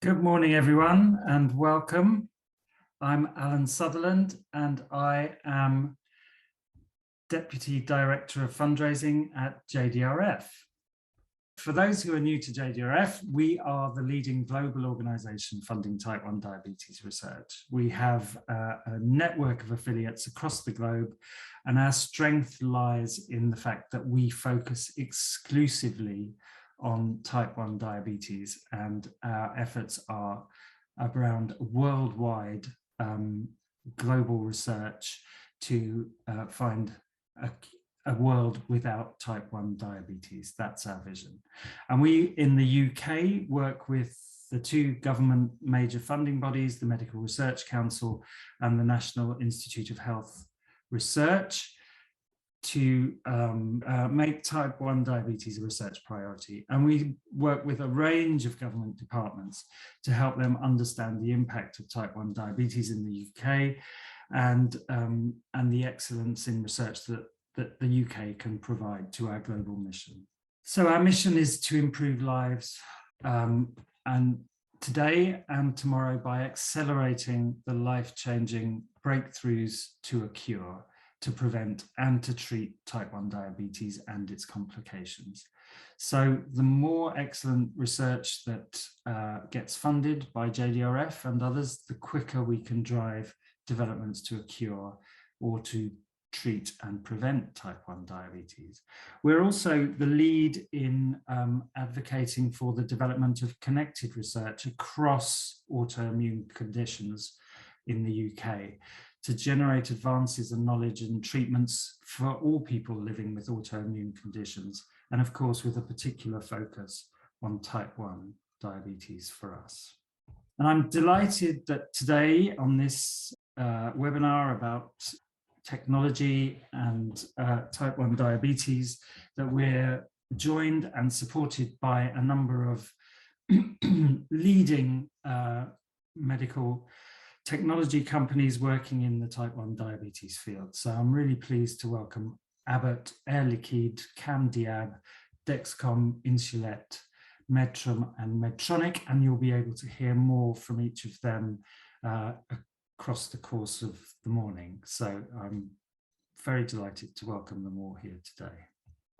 Good morning, everyone, and welcome. I'm Alan Sutherland, and I am Deputy Director of Fundraising at JDRF. For those who are new to JDRF, we are the leading global organisation funding type 1 diabetes research. We have a network of affiliates across the globe, and our strength lies in the fact that we focus exclusively on type 1 diabetes, and our efforts are around worldwide global research to find a world without type 1 diabetes. That's our vision. And we in the UK work with the two government major funding bodies, the Medical Research Council and the National Institute of Health Research, to make type 1 diabetes a research priority. And we work with a range of government departments to help them understand the impact of type 1 diabetes in the UK and the excellence in research that the UK can provide to our global mission. So our mission is to improve lives and today and tomorrow by accelerating the life-changing breakthroughs to a cure, to prevent and to treat type 1 diabetes and its complications. So the more excellent research that gets funded by JDRF and others, the quicker we can drive developments to a cure or to treat and prevent type 1 diabetes. We're also the lead in advocating for the development of connected research across autoimmune conditions in the UK, to generate advances in knowledge and treatments for all people living with autoimmune conditions, and of course with a particular focus on type 1 diabetes for us. And I'm delighted that today on this webinar about technology and type 1 diabetes, that we're joined and supported by a number of leading medical technology companies working in the type 1 diabetes field. So I'm really pleased to welcome Abbott, Liquide, CamDiab, Dexcom, Insulet, Medtrum and Medtronic, and you'll be able to hear more from each of them across the course of the morning. So I'm very delighted to welcome them all here today.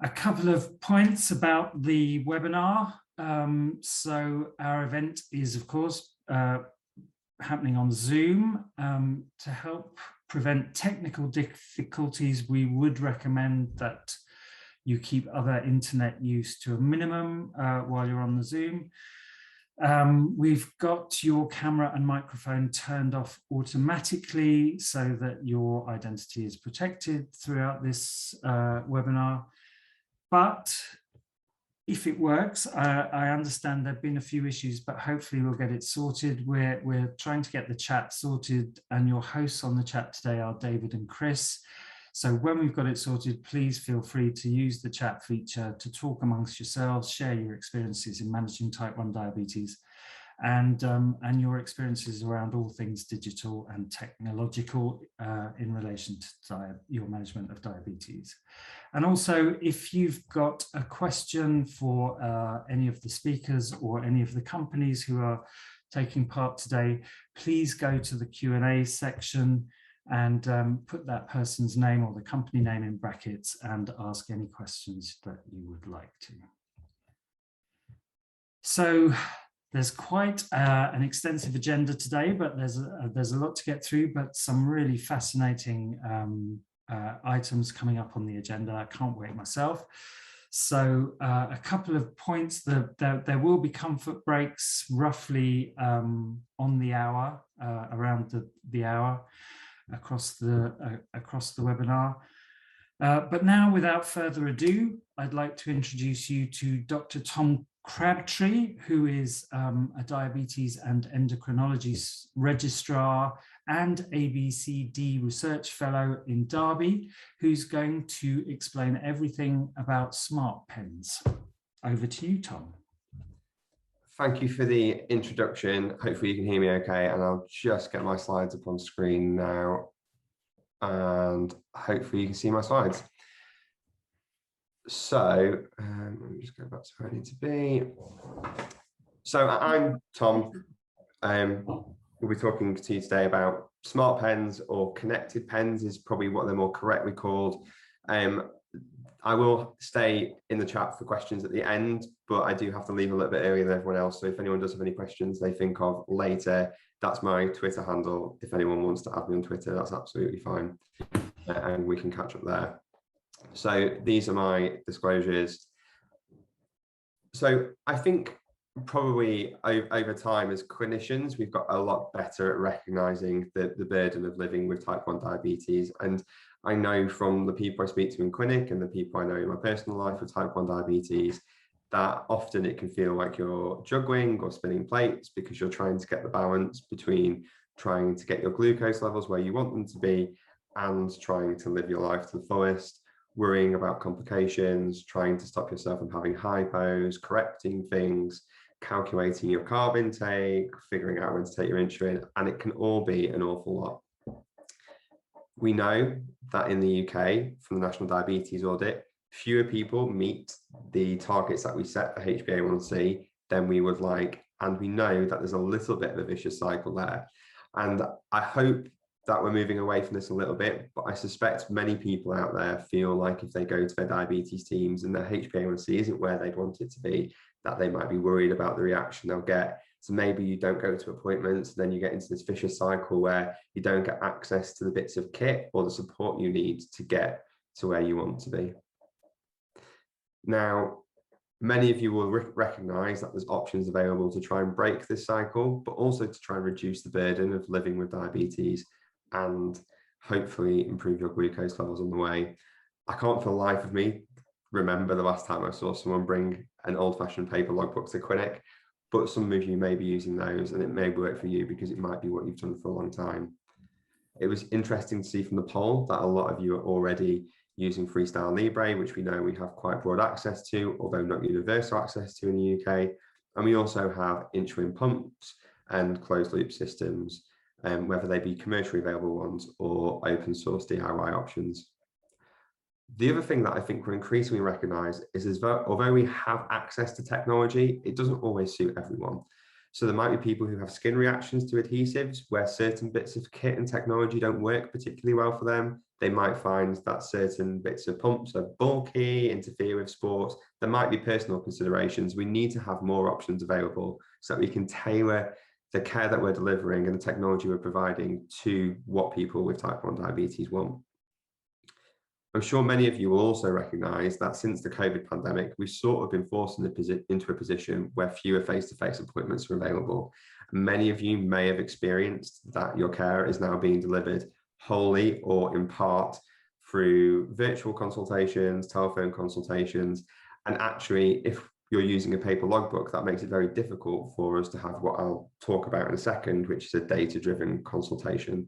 A couple of points about the webinar. So our event is, of course, happening on Zoom. To help prevent technical difficulties, we would recommend that you keep other internet use to a minimum while you're on the Zoom. We've got your camera and microphone turned off automatically so that your identity is protected throughout this webinar. But if it works, I understand there've been a few issues, but hopefully we'll get it sorted. We're trying to get the chat sorted, and your hosts on the chat today are David and Chris. So when we've got it sorted, please feel free to use the chat feature to talk amongst yourselves, share your experiences in managing type 1 diabetes and your experiences around all things digital and technological in relation to your management of diabetes. And also, if you've got a question for any of the speakers or any of the companies who are taking part today, please go to the Q&A section and put that person's name or the company name in brackets and ask any questions that you would like to. So there's quite an extensive agenda today, but there's a lot to get through, but some really fascinating items coming up on the agenda. I can't wait myself. So a couple of points, there will be comfort breaks roughly on the hour, around the hour across the webinar. But now, without further ado, I'd like to introduce you to Dr. Tom Crabtree, who is a diabetes and endocrinology registrar and ABCD research fellow in Derby, who's going to explain everything about smart pens. Over to you, Tom. Thank you for the introduction. Hopefully you can hear me okay, and I'll just get my slides up on screen now, and hopefully you can see my slides. So let me just go back to where I need to be. So I'm Tom We'll be talking to you today about smart pens, or connected pens is probably what they're more correctly called. I will stay in the chat for questions at the end, but I do have to leave a little bit earlier than everyone else. So if anyone does have any questions they think of later, that's my Twitter handle. If anyone wants to add me on Twitter, that's absolutely fine. And we can catch up there. So these are my disclosures. So I think probably over time as clinicians, we've got a lot better at recognizing the burden of living with type 1 diabetes. And I know from the people I speak to in clinic and the people I know in my personal life with type 1 diabetes, that often it can feel like you're juggling or spinning plates, because you're trying to get the balance between trying to get your glucose levels where you want them to be and trying to live your life to the fullest, worrying about complications, trying to stop yourself from having hypos, correcting things, calculating your carb intake, figuring out when to take your insulin, and it can all be an awful lot. We know that in the UK, from the National Diabetes Audit, fewer people meet the targets that we set for HbA1c than we would like, and we know that there's a little bit of a vicious cycle there. And I hope that we're moving away from this a little bit, but I suspect many people out there feel like if they go to their diabetes teams and their HbA1c isn't where they'd want it to be, that they might be worried about the reaction they'll get. So maybe you don't go to appointments, and then you get into this vicious cycle where you don't get access to the bits of kit or the support you need to get to where you want to be. Now, many of you will recognize that there's options available to try and break this cycle, but also to try and reduce the burden of living with diabetes and hopefully improve your glucose levels on the way. I can't for the life of me remember the last time I saw someone bring an old-fashioned paper logbook to clinic, but some of you may be using those, and it may work for you because it might be what you've done for a long time. It was interesting to see from the poll that a lot of you are already using Freestyle Libre, which we know we have quite broad access to, although not universal access to in the UK. And we also have insulin pumps and closed loop systems, whether they be commercially available ones or open source DIY options. The other thing that I think we're increasingly recognize is that although we have access to technology, it doesn't always suit everyone. So there might be people who have skin reactions to adhesives where certain bits of kit and technology don't work particularly well for them. They might find that certain bits of pumps are bulky, interfere with sports. There might be personal considerations. We need to have more options available so that we can tailor the care that we're delivering and the technology we're providing to what people with type 1 diabetes want. I'm sure many of you will also recognise that since the COVID pandemic, we've sort of been forced into a position where fewer face-to-face appointments are available. Many of you may have experienced that your care is now being delivered wholly or in part through virtual consultations, telephone consultations, and actually, if you're using a paper logbook, that makes it very difficult for us to have what I'll talk about in a second, which is a data-driven consultation.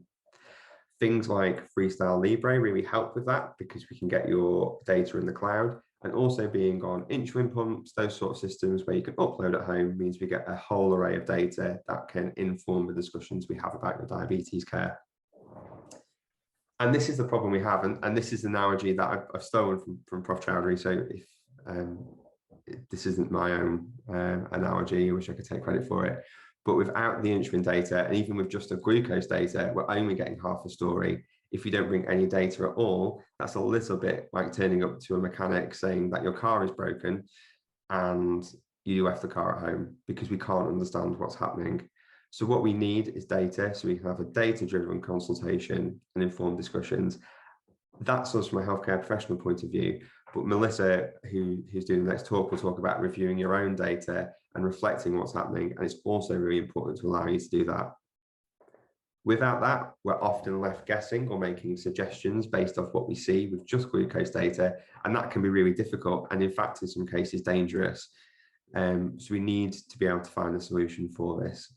Things like Freestyle Libre really help with that because we can get your data in the cloud, and also being on insulin pumps, those sort of systems where you can upload at home means we get a whole array of data that can inform the discussions we have about your diabetes care. And this is the problem we have, and this is the analogy that I've stolen from Prof. Chowdhury, so if this isn't my own analogy, I wish I could take credit for it. But without the insulin data, and even with just the glucose data, we're only getting half the story. If you don't bring any data at all, that's a little bit like turning up to a mechanic saying that your car is broken and you left the car at home, because we can't understand what's happening. So what we need is data, so we can have a data-driven consultation and informed discussions. That's us from a healthcare professional point of view. But Melissa, who's doing the next talk, will talk about reviewing your own data and reflecting what's happening. And it's also really important to allow you to do that. Without that, we're often left guessing or making suggestions based off what we see with just glucose data. And that can be really difficult. And in fact, in some cases, dangerous. So we need to be able to find a solution for this.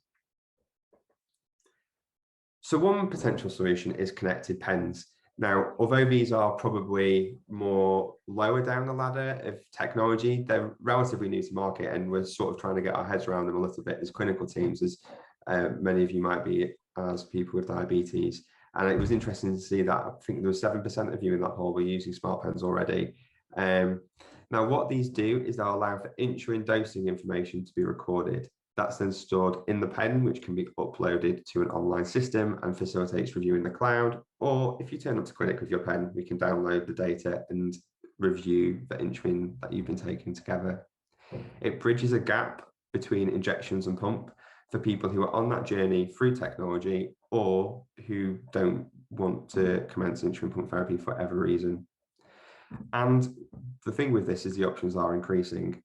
So one potential solution is connected pens. Now, although these are probably more lower down the ladder of technology, they're relatively new to market, and we're sort of trying to get our heads around them a little bit as clinical teams, as many of you might be as people with diabetes. And it was interesting to see that I think there was 7% of you in that poll were using smart pens already. Now, what these do is they'll allow for insulin dosing information to be recorded. That's then stored in the pen, which can be uploaded to an online system and facilitates review in the cloud. Or if you turn up to clinic with your pen, we can download the data and review the insulin that you've been taking together. It bridges a gap between injections and pump for people who are on that journey through technology or who don't want to commence insulin pump therapy for whatever reason. And the thing with this is the options are increasing.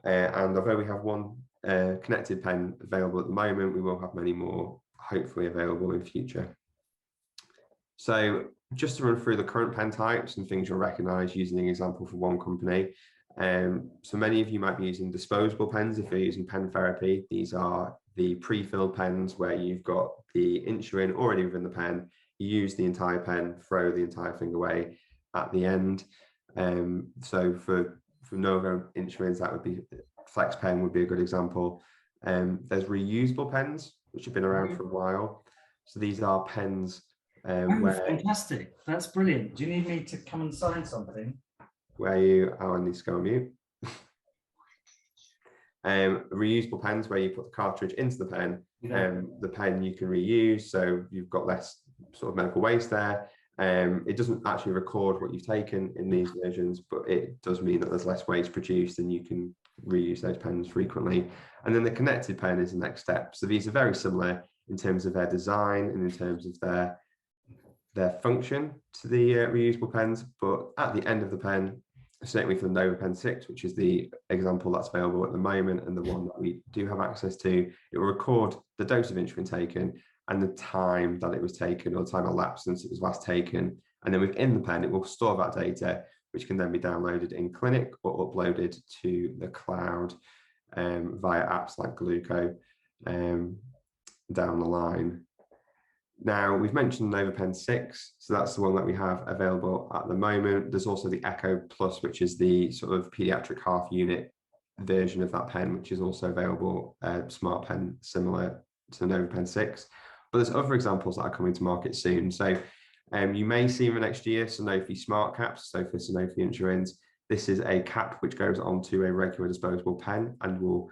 And although we have one connected pen available at the moment, we will have many more hopefully available in future. So just to run through the current pen types and things you'll recognize using an example for one company. So many of you might be using disposable pens if you're using pen therapy. These are the pre-filled pens where you've got the insulin already within the pen. You use the entire pen, throw the entire thing away at the end. So for Novo insulins, that would be Flex Pen would be a good example. There's reusable pens, which have been around for a while. So these are pens where... Fantastic. That's brilliant. Do you need me to come and sign something? Where you... Oh, I need to go on mute. Reusable pens where you put the cartridge into the pen. The pen you can reuse, so you've got less sort of medical waste there. It doesn't actually record what you've taken in these versions, but it does mean that there's less waste produced and you can reuse those pens frequently. And then the connected pen is the next step. So these are very similar in terms of their design and in terms of their function to the reusable pens, but at the end of the pen, certainly for the Nova Pen 6, which is the example that's available at the moment and the one that we do have access to, it will record the dose of insulin taken and the time that it was taken or the time elapsed since it was last taken. And then within the pen, it will store that data, which can then be downloaded in clinic or uploaded to the cloud via apps like Gluco down the line. Now, we've mentioned Nova Pen 6, so that's the one that we have available at the moment. There's also the Echo Plus, which is the sort of pediatric half unit version of that pen, which is also available, smart pen similar to Nova Pen 6. But there's other examples that are coming to market soon. So you may see in the next year Sanofi smart caps. So for Sanofi insulins, this is a cap which goes onto a regular disposable pen and will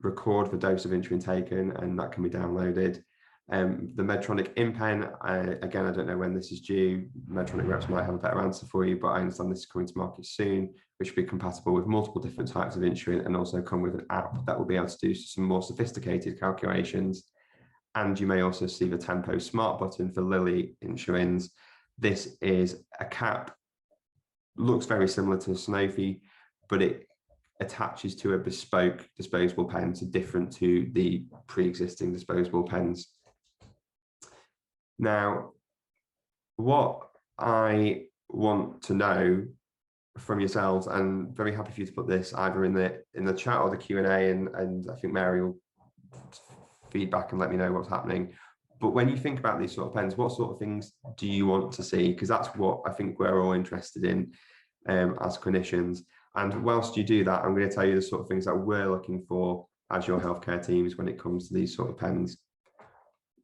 record the dose of insulin taken, and that can be downloaded. The Medtronic InPen, again, I don't know when this is due. Medtronic reps might have a better answer for you, but I understand this is coming to market soon, which will be compatible with multiple different types of insulin and also come with an app that will be able to do some more sophisticated calculations. And you may also see the Tempo Smart button for Lilly insulins. This is a cap, looks very similar to Sanofi, but it attaches to a bespoke disposable pen, so different to the pre-existing disposable pens. Now, what I want to know from yourselves, and very happy for you to put this either in the chat or the Q&A, and I think Mary will feedback and let me know what's happening. But when you think about these sort of pens, what sort of things do you want to see? Because that's what I think we're all interested in as clinicians. And whilst you do that, I'm going to tell you the sort of things that we're looking for as your healthcare teams when it comes to these sort of pens.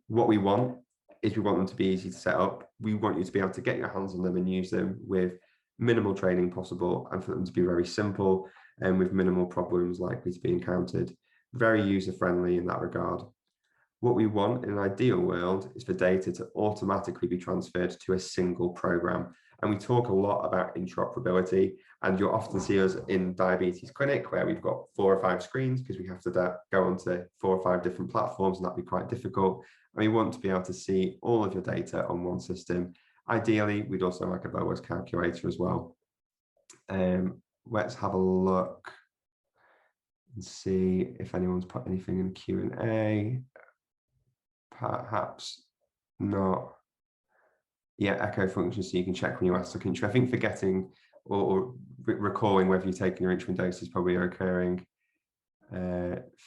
What we want is we want them to be easy to set up. We want you to be able to get your hands on them and use them with minimal training possible, and for them to be very simple and with minimal problems likely to be encountered. Very user-friendly in that regard. What we want in an ideal world is for data to automatically be transferred to a single program. And we talk a lot about interoperability, and you'll often see us in diabetes clinic where we've got 4 or 5 screens because we have to go onto 4 or 5 different platforms, and that'd be quite difficult. And we want to be able to see all of your data on one system. Ideally, we'd also like a Boas calculator as well. Let's have a look and see if anyone's put anything in Q&A. Perhaps not. Yeah, echo function, so you can check when you ask the country. I think forgetting or recalling whether you're taking your insulin dose is probably a recurring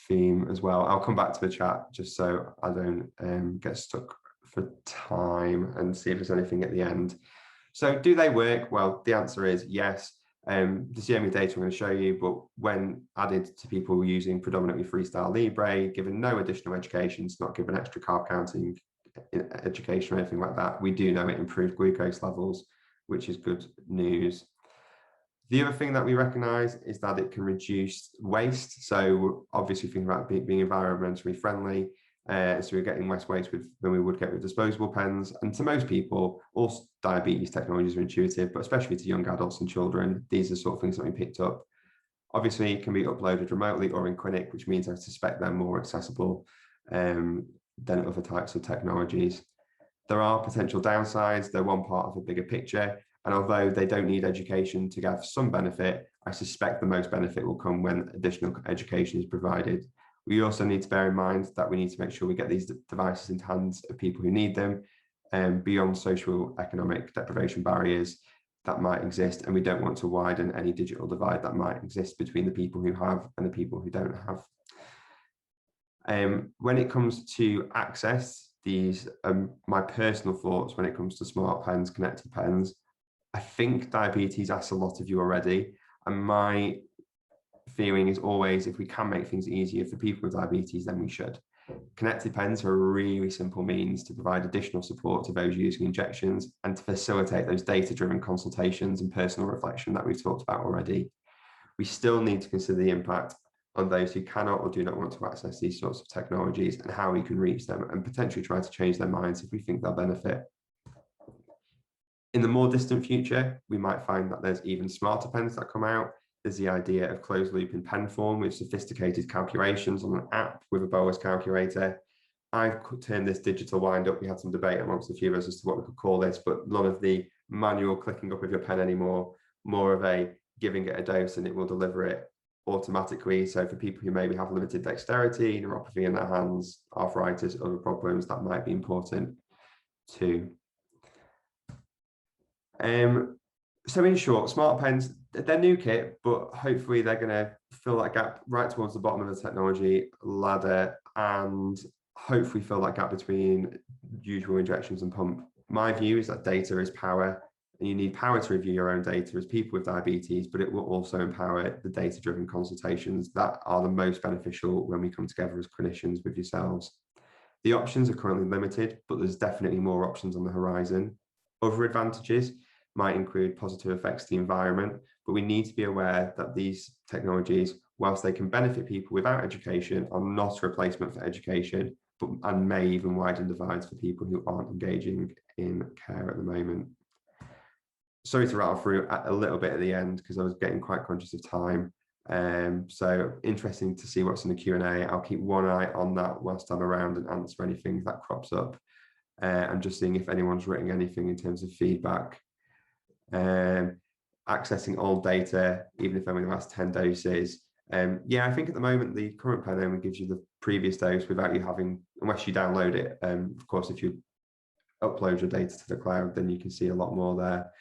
theme as well. I'll come back to the chat just so I don't get stuck for time and see if there's anything at the end. So do they work? Well, the answer is yes. This is the only data I'm going to show you, but when added to people using predominantly Freestyle Libre, given no additional education, it's not given extra carb counting education or anything like that, we do know it improved glucose levels, which is good news. The other thing that we recognise is that it can reduce waste. So obviously thinking about being environmentally friendly. So we're getting less waste than we would get with disposable pens. And to most people, all diabetes technologies are intuitive, but especially to young adults and children, these are sort of things that we picked up. Obviously, it can be uploaded remotely or in clinic, which means I suspect they're more accessible than other types of technologies. There are potential downsides. They're one part of a bigger picture. And although they don't need education to have some benefit, I suspect the most benefit will come when additional education is provided. We also need to bear in mind that we need to make sure we get these devices into hands of people who need them, beyond social economic deprivation barriers that might exist. And we don't want to widen any digital divide that might exist between the people who have and the people who don't have. When it comes to access, these my personal thoughts when it comes to smart pens, connected pens. I think diabetes asks a lot of you already, and my feeling is always, if we can make things easier for people with diabetes, then we should. Connected pens are a really simple means to provide additional support to those using injections and to facilitate those data-driven consultations and personal reflection that we've talked about already. We still need to consider the impact on those who cannot or do not want to access these sorts of technologies and how we can reach them and potentially try to change their minds if we think they'll benefit. In the more distant future, we might find that there's even smarter pens that come out. There's the idea of closed loop in pen form with sophisticated calculations on an app with a bolus calculator. I've turned this digital wind up. We had some debate amongst a few of us as to what we could call this, but none of the manual clicking up of your pen anymore, more of a giving it a dose and it will deliver it automatically. So for people who maybe have limited dexterity, neuropathy in their hands, arthritis, other problems, that might be important too. So in short, smart pens, they're new kit, but hopefully they're going to fill that gap right towards the bottom of the technology ladder and hopefully fill that gap between usual injections and pump. My view is that data is power, and you need power to review your own data as people with diabetes, but it will also empower the data-driven consultations that are the most beneficial when we come together as clinicians with yourselves. The options are currently limited, but there's definitely more options on the horizon. Other advantages might include positive effects to the environment, but we need to be aware that these technologies, whilst they can benefit people without education, are not a replacement for education, and may even widen divides for people who aren't engaging in care at the moment. Sorry to rattle through a little bit at the end because I was getting quite conscious of time. So interesting to see what's in the Q&A. I'll keep one eye on that whilst I'm around and answer anything that crops up. And just seeing if anyone's written anything in terms of feedback. Accessing old data, even if only the last 10 doses. Yeah, I think at the moment the current pen only gives you the previous dose without you having, unless you download it. Of course, if you upload your data to the cloud, then you can see a lot more there.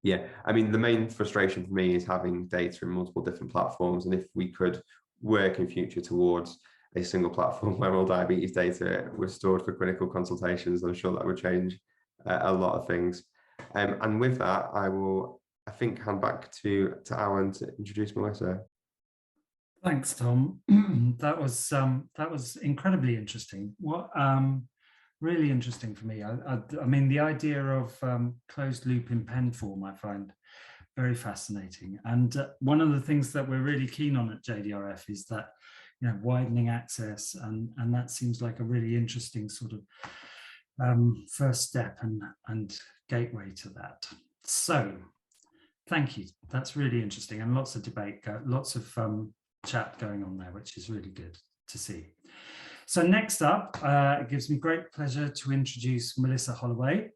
Yeah, I mean, the main frustration for me is having data in multiple different platforms, and if we could work in future towards a single platform where all diabetes data was stored for clinical consultations, I'm sure that would change a lot of things. And with that, I think, hand back to Alan to introduce Melissa. Thanks, Tom. That was incredibly interesting. What really interesting for me. I mean, the idea of closed loop in pen form, I find very fascinating. And one of the things that we're really keen on at JDRF is that, you know, widening access, and that seems like a really interesting sort of first step and gateway to that. So thank you. That's really interesting, and lots of debate, lots of chat going on there, which is really good to see. So next up, it gives me great pleasure to introduce Melissa Holloway.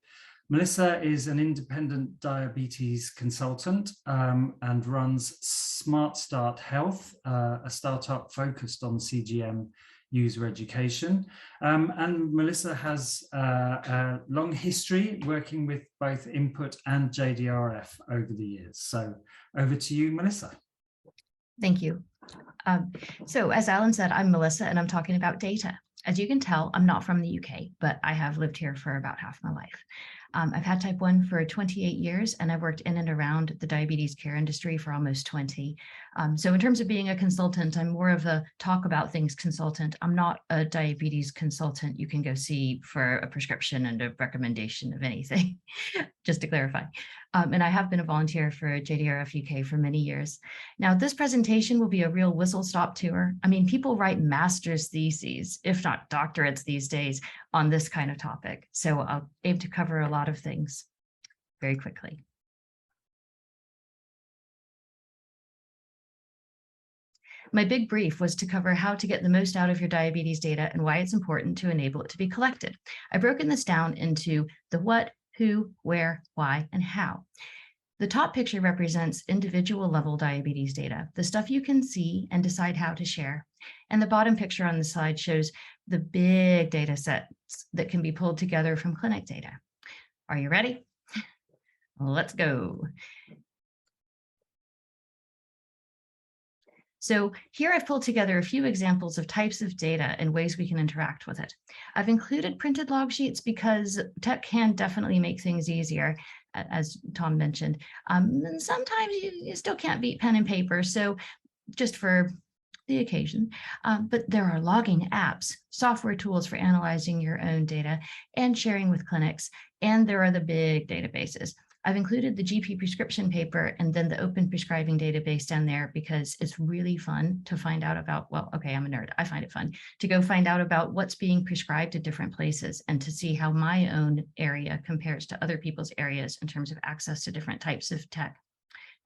Melissa is an independent diabetes consultant and runs Smart Start Health, a startup focused on CGM user education. And Melissa has a long history working with both Input and JDRF over the years. So over to you, Melissa. Thank you. So as Alan said, I'm Melissa and I'm talking about data. As you can tell, I'm not from the UK, but I have lived here for about half my life. I've had type 1 for 28 years and I've worked in and around the diabetes care industry for almost 20. So in terms of being a consultant, I'm more of a talk about things consultant. I'm not a diabetes consultant you can go see for a prescription and a recommendation of anything, just to clarify. And I have been a volunteer for JDRF UK for many years. Now, this presentation will be a real whistle-stop tour. I mean, people write master's theses, if not doctorates these days, on this kind of topic. So I'll aim to cover a lot of things very quickly. My big brief was to cover how to get the most out of your diabetes data and why it's important to enable it to be collected. I've broken this down into the what, who, where, why, and how. The top picture represents individual level diabetes data, the stuff you can see and decide how to share. And the bottom picture on the slide shows the big data sets that can be pulled together from clinic data. Are you ready? Let's go. So here I've pulled together a few examples of types of data and ways we can interact with it. I've included printed log sheets because tech can definitely make things easier, as Tom mentioned. And sometimes you still can't beat pen and paper, so just for the occasion. But there are logging apps, software tools for analyzing your own data and sharing with clinics, and there are the big databases. I've included the GP prescription paper and then the open prescribing database down there because it's really fun to find out about, well, okay, I'm a nerd. I find it fun to go find out about what's being prescribed at different places and to see how my own area compares to other people's areas in terms of access to different types of tech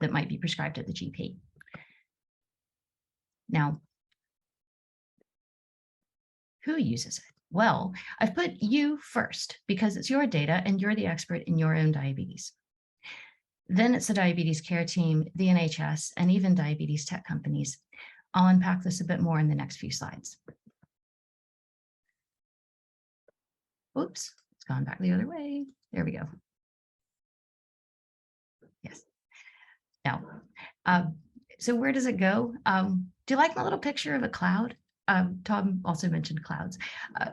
that might be prescribed at the GP. Now, who uses it? Well, I've put you first because it's your data and you're the expert in your own diabetes. Then it's the diabetes care team, the NHS, and even diabetes tech companies. I'll unpack this a bit more in the next few slides. Oops, it's gone back the other way. There we go. Yes. Now, so where does it go? Do you like my little picture of a cloud? Tom also mentioned clouds.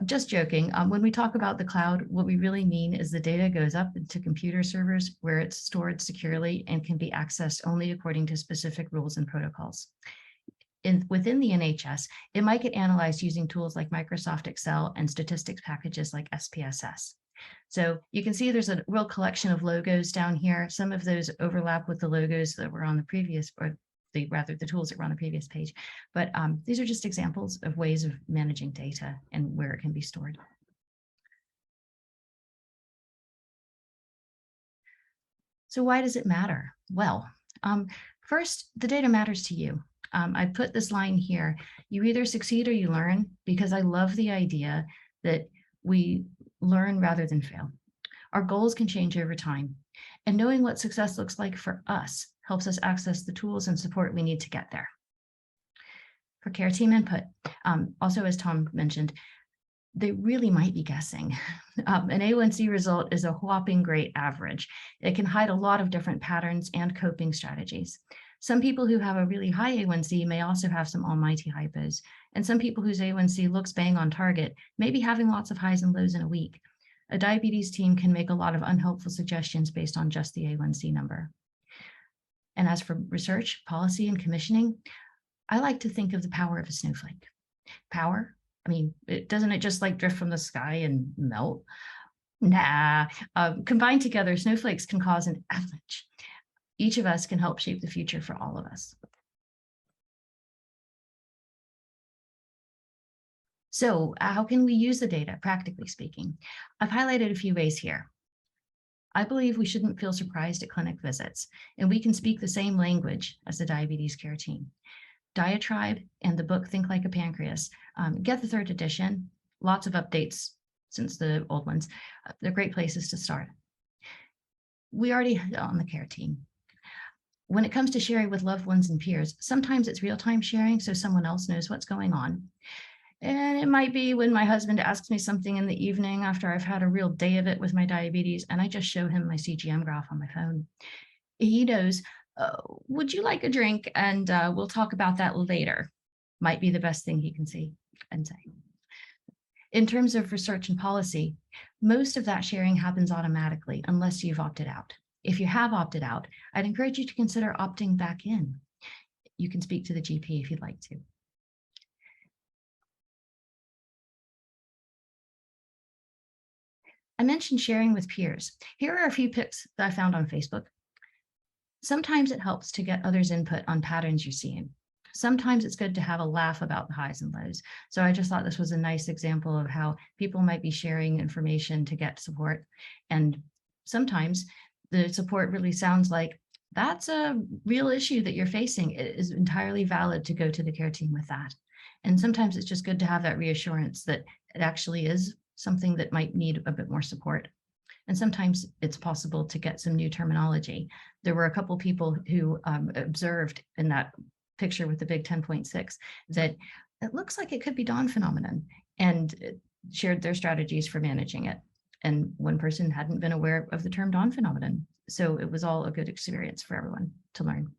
Just joking. When we talk about the cloud, what we really mean is the data goes up into computer servers where it's stored securely and can be accessed only according to specific rules and protocols. Within the NHS, it might get analyzed using tools like Microsoft Excel and statistics packages like SPSS. So you can see there's a real collection of logos down here. Some of those overlap with the logos that were on the previous, or the tools that were on the previous page. But these are just examples of ways of managing data and where it can be stored. So why does it matter? Well, first, the data matters to you. I put this line here, you either succeed or you learn, because I love the idea that we learn rather than fail. Our goals can change over time, and knowing what success looks like for us helps us access the tools and support we need to get there. For care team input, also as Tom mentioned, they really might be guessing. An A1C result is a whopping great average. It can hide a lot of different patterns and coping strategies. Some people who have a really high A1C may also have some almighty hypos, and some people whose A1C looks bang on target may be having lots of highs and lows in a week. A diabetes team can make a lot of unhelpful suggestions based on just the A1C number. And as for research, policy, and commissioning, I like to think of the power of a snowflake. Power? I mean, doesn't it just like drift from the sky and melt? Nah. Combined together, snowflakes can cause an avalanche. Each of us can help shape the future for all of us. So how can we use the data, practically speaking? I've highlighted a few ways here. I believe we shouldn't feel surprised at clinic visits, and we can speak the same language as the diabetes care team. Diatribe and the book Think Like a Pancreas. Get the 3rd edition, lots of updates since the old ones. They're great places to start. We already hit on the care team. When it comes to sharing with loved ones and peers, sometimes it's real-time sharing so someone else knows what's going on. And it might be when my husband asks me something in the evening after I've had a real day of it with my diabetes, and I just show him my CGM graph on my phone. He knows, would you like a drink? And we'll talk about that later. Might be the best thing he can see and say. In terms of research and policy, most of that sharing happens automatically unless you've opted out. If you have opted out, I'd encourage you to consider opting back in. You can speak to the GP if you'd like to. I mentioned sharing with peers. Here are a few pics that I found on Facebook. Sometimes it helps to get others' input on patterns you're seeing. Sometimes it's good to have a laugh about the highs and lows. So I just thought this was a nice example of how people might be sharing information to get support. And sometimes the support really sounds like, that's a real issue that you're facing. It is entirely valid to go to the care team with that. And sometimes it's just good to have that reassurance that it actually is something that might need a bit more support. And sometimes it's possible to get some new terminology. There were a couple people who observed in that picture with the big 10.6 that it looks like it could be dawn phenomenon, and shared their strategies for managing it. And one person hadn't been aware of the term dawn phenomenon. So it was all a good experience for everyone to learn.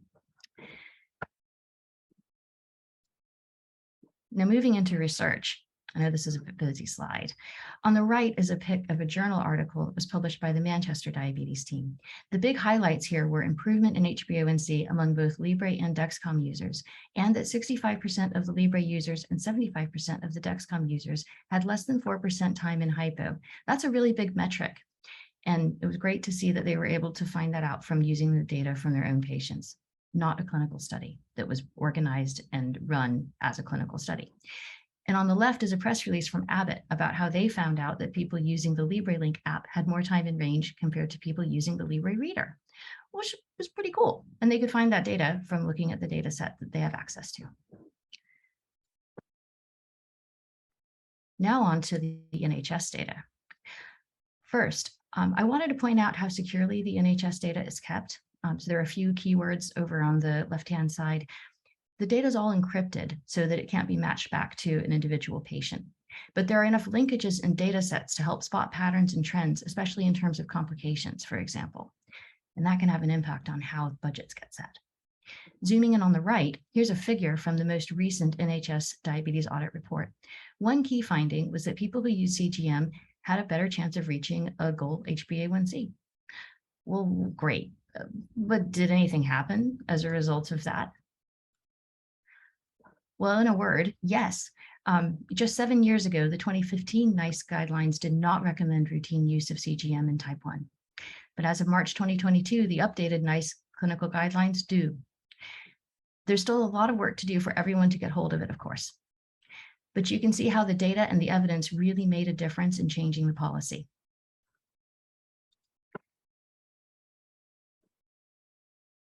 Now moving into research. I know this is a busy slide. On the right is a pic of a journal article that was published by the Manchester Diabetes team. The big highlights here were improvement in HbA1c among both Libre and Dexcom users, and that 65% of the Libre users and 75% of the Dexcom users had less than 4% time in hypo. That's a really big metric. And it was great to see that they were able to find that out from using the data from their own patients, not a clinical study that was organized and run as a clinical study. And on the left is a press release from Abbott about how they found out that people using the LibreLink app had more time in range compared to people using the Libre Reader, which was pretty cool. And they could find that data from looking at the data set that they have access to. Now on to the NHS data. First, I wanted to point out how securely the NHS data is kept. So there are a few keywords over on the left-hand side. The data is all encrypted so that it can't be matched back to an individual patient. But there are enough linkages and data sets to help spot patterns and trends, especially in terms of complications, for example. And that can have an impact on how budgets get set. Zooming in on the right, here's a figure from the most recent NHS diabetes audit report. One key finding was that people who use CGM had a better chance of reaching a goal HbA1c. Well, great. But did anything happen as a result of that? Well, in a word, yes. Just 7 years ago, the 2015 NICE guidelines did not recommend routine use of CGM in type 1. But as of March 2022, the updated NICE clinical guidelines do. There's still a lot of work to do for everyone to get hold of it, of course. But you can see how the data and the evidence really made a difference in changing the policy.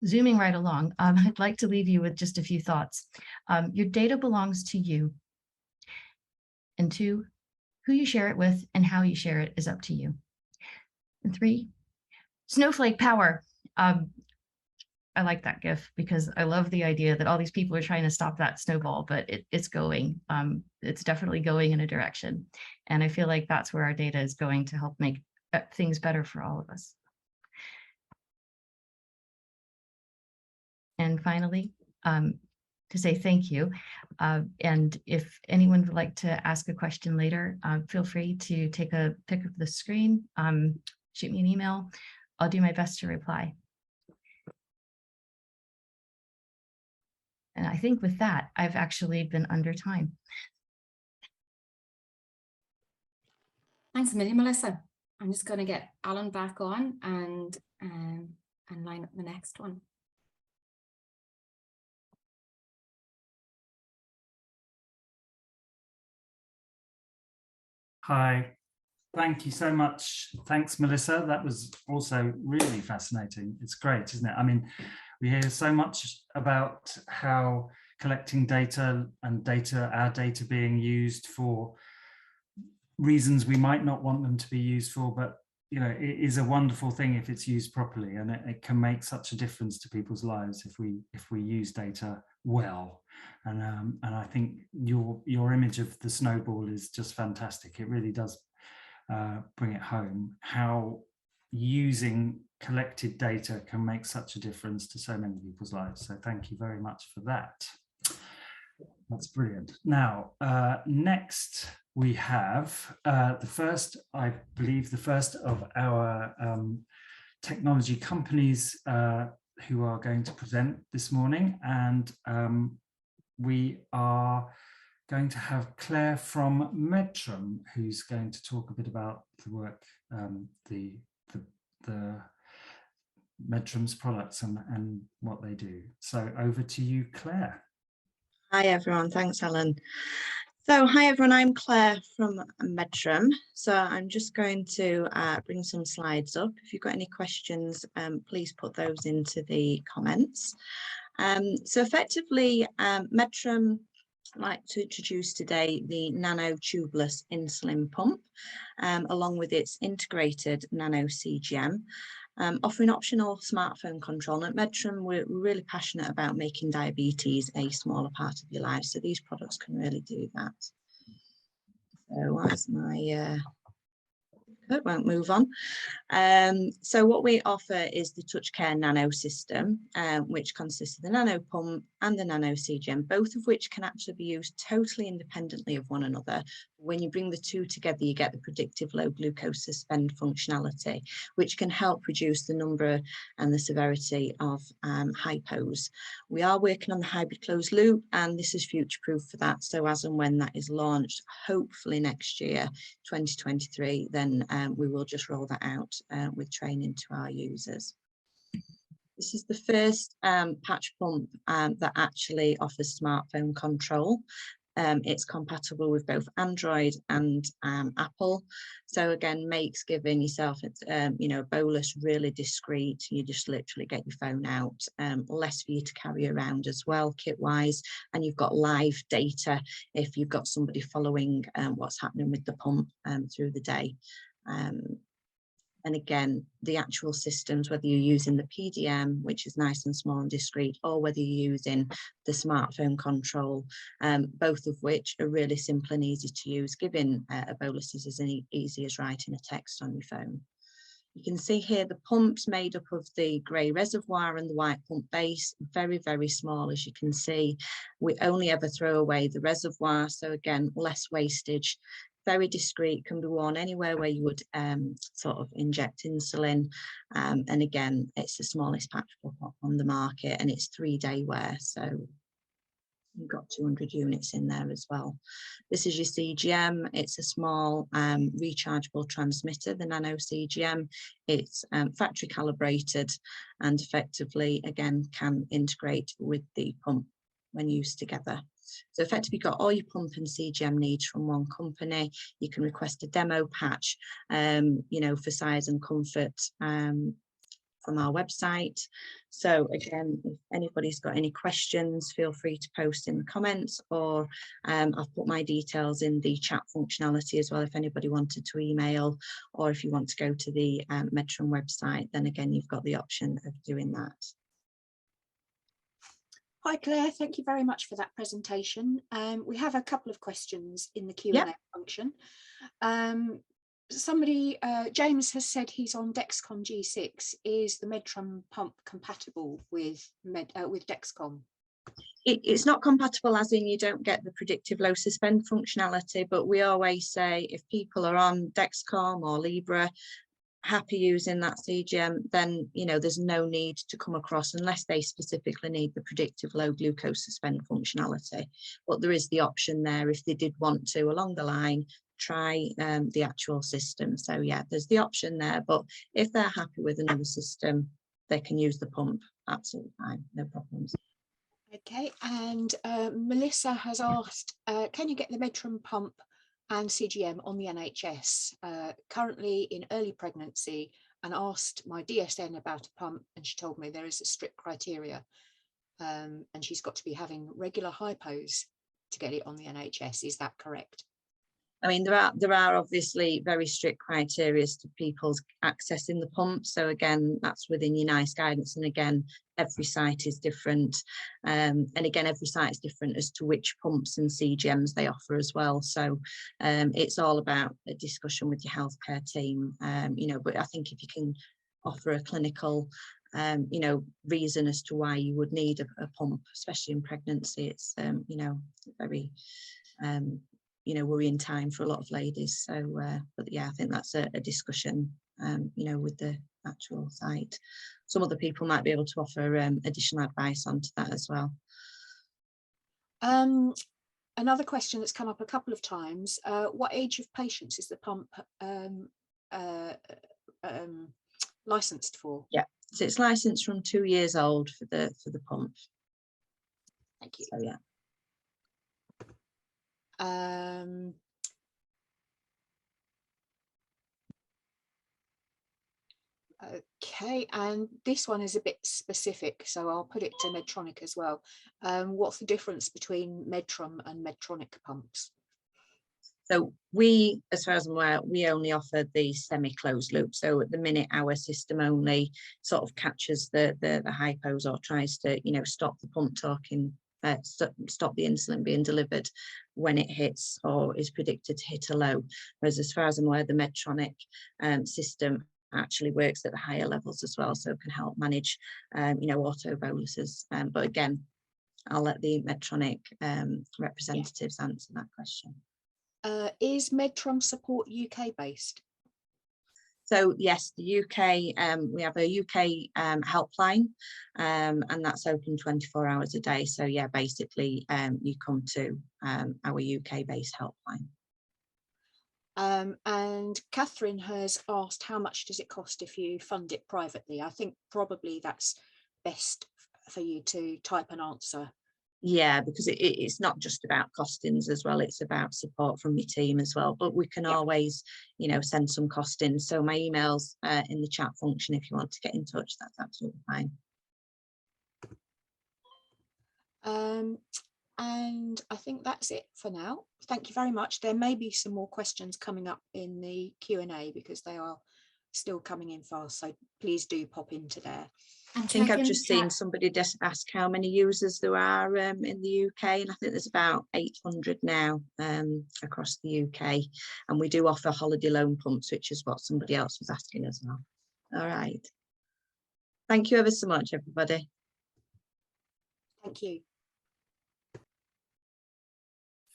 Zooming right along, I'd like to leave you with just a few thoughts. Your data belongs to you. And 2, who you share it with and how you share it is up to you. And 3, snowflake power. I like that GIF because I love the idea that all these people are trying to stop that snowball, but it's going. It's definitely going in a direction. And I feel like that's where our data is going to help make things better for all of us. And finally, to say thank you. And if anyone would like to ask a question later, feel free to take a pic of the screen, shoot me an email. I'll do my best to reply. And I think with that, I've actually been under time. Thanks a million, Melissa. I'm just going to get Alan back on and line up the next one. Hi, thank you so much. Thanks, Melissa. That was also really fascinating. It's great, isn't it? I mean, we hear so much about how collecting data and our data being used for reasons we might not want them to be used for, but you know, it is a wonderful thing if it's used properly, and it can make such a difference to people's lives if we use data well. And I think your image of the snowball is just fantastic. It really does bring it home how using collected data can make such a difference to so many people's lives. So thank you very much for that. That's brilliant. Now, next we have the first, I believe, the first of our technology companies who are going to present this morning. And we are going to have Claire from Medtrum, who's going to talk a bit about the work, the Medtrum's products and what they do. So over to you, Claire. Hi everyone, thanks Alan. So hi everyone, I'm Claire from Medtrum. So I'm just going to bring some slides up. If you've got any questions, please put those into the comments. So effectively, Medtrum like to introduce today the nano tubeless insulin pump, along with its integrated nano CGM. Offering optional smartphone control. And at Medtrum, we're really passionate about making diabetes a smaller part of your life. So these products can really do that. So as my it won't move on. So what we offer is the TouchCare Nano system, which consists of the nano pump and the nano CGM, both of which can actually be used totally independently of one another. When you bring the two together, you get the predictive low glucose suspend functionality, which can help reduce the number and the severity of hypos. We are working on the hybrid closed loop, and this is future proof for that. So as and when that is launched, hopefully next year, 2023, then we will just roll that out with training to our users. This is the first patch pump that actually offers smartphone control. It's compatible with both Android and Apple. So again, makes giving yourself, you know, a bolus really discreet. You just literally get your phone out, less for you to carry around as well, kit-wise. And you've got live data if you've got somebody following what's happening with the pump through the day. And again, the actual systems, whether you're using the PDM, which is nice and small and discreet, or whether you're using the smartphone control, both of which are really simple and easy to use. Giving a bolus is as easy as writing a text on your phone. You can see here the pump's made up of the grey reservoir and the white pump base, very, very small, as you can see. We only ever throw away the reservoir, so again, less wastage. Very discreet, can be worn anywhere where you would sort of inject insulin. And again, it's the smallest patch pump on the market, and it's 3-day wear. So you've got 200 units in there as well. This is your CGM. It's a small rechargeable transmitter, the nano CGM. It's factory calibrated and effectively, again, can integrate with the pump when used together. So effectively, you've got all your pump and CGM needs from one company. You can request a demo patch, you know, for size and comfort from our website. So again, if anybody's got any questions, feel free to post in the comments, or I've put my details in the chat functionality as well if anybody wanted to email, or if you want to go to the Medtrum website, then again, you've got the option of doing that. Hi Claire, thank you very much for that presentation. We have a couple of questions in the Q&A function. Somebody, James has said he's on Dexcom G6. Is the Medtrum pump compatible with Dexcom? It's not compatible as in you don't get the predictive low suspend functionality, but we always say if people are on Dexcom or Libre, happy using that CGM, then you know there's no need to come across unless they specifically need the predictive low glucose suspend functionality. But there is the option there if they did want to along the line try the actual system. So yeah, there's the option there, but if they're happy with another system, they can use the pump absolutely fine, no problems. Okay, and Melissa has asked, can you get the Medtrum pump and CGM on the NHS, currently in early pregnancy, and asked my DSN about a pump, and she told me there is a strict criteria, and she's got to be having regular hypos to get it on the NHS. Is that correct? I mean, there are obviously very strict criteria to people's accessing the pump. So again, that's within your NICE guidance. And again, every site is different. And again, every site is different as to which pumps and CGMs they offer as well. So it's all about a discussion with your healthcare team, you know, but I think if you can offer a clinical you know, reason as to why you would need a pump, especially in pregnancy. It's you know, very you know, worrying time for a lot of ladies. So but yeah, I think that's a discussion you know, with the actual site. Some other people might be able to offer additional advice onto that as well. Another question that's come up a couple of times, what age of patients is the pump licensed for? Yeah, so it's licensed from 2 years old for the pump. Thank you. So yeah. Okay, and this one is a bit specific, so I'll put it to Medtronic as well. What's the difference between Medtrum and Medtronic pumps? So we, as far as I'm aware, we only offer the semi-closed loop. So at the minute, our system only sort of captures the hypos, or tries to, you know, stop the pump talking, stop the insulin being delivered when it hits or is predicted to hit a low. Whereas as far as I'm aware, the Medtronic system actually works at the higher levels as well, so it can help manage, you know, auto boluses. But again, I'll let the Medtronic representatives answer that question. Is Medtrum support UK based? So yes, the UK, we have a UK helpline, and that's open 24 hours a day. So yeah, basically you come to our UK based helpline. And Catherine has asked, how much does it cost if you fund it privately? I think probably that's best for you to type an answer. Yeah, because it's not just about costings as well, it's about support from your team as well. But we can always, you know, send some costings. So my email's in the chat function if you want to get in touch, that's absolutely fine. And I think that's it for now. Thank you very much. There may be some more questions coming up in the Q&A because they are still coming in fast. So please do pop into there. I think I've just seen somebody just ask how many users there are in the UK, and I think there's about 800 now across the UK. And we do offer holiday loan pumps, which is what somebody else was asking as well. All right. Thank you ever so much, everybody. Thank you.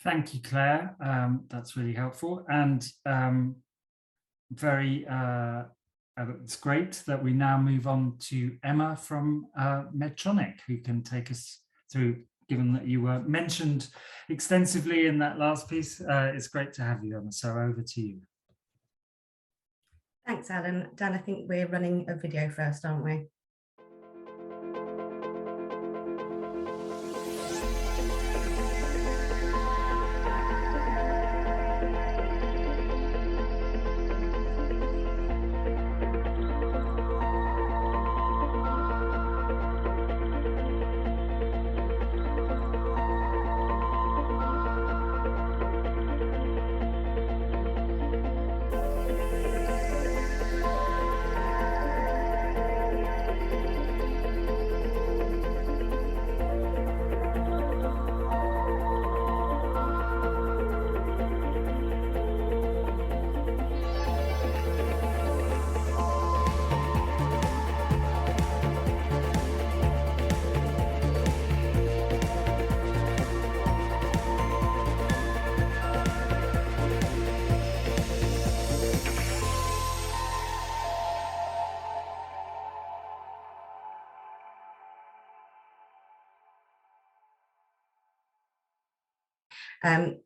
Thank you, Claire. That's really helpful, and very it's great that we now move on to Emma from Medtronic, who can take us through, given that you were mentioned extensively in that last piece. It's great to have you, Emma, so over to you. Thanks, Alan. Dan, I think we're running a video first, aren't we?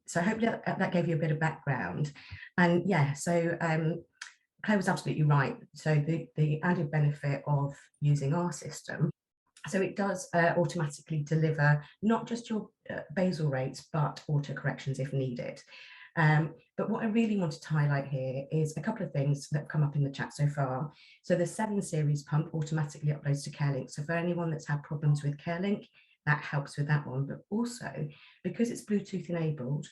So hopefully that gave you a bit of background. And yeah, so Claire was absolutely right. So the added benefit of using our system, so it does automatically deliver not just your basal rates, but auto corrections if needed. But what I really wanted to highlight here is a couple of things that have come up in the chat so far. So the 7 series pump automatically uploads to CareLink. So for anyone that's had problems with CareLink, that helps with that one. But also, because it's Bluetooth enabled,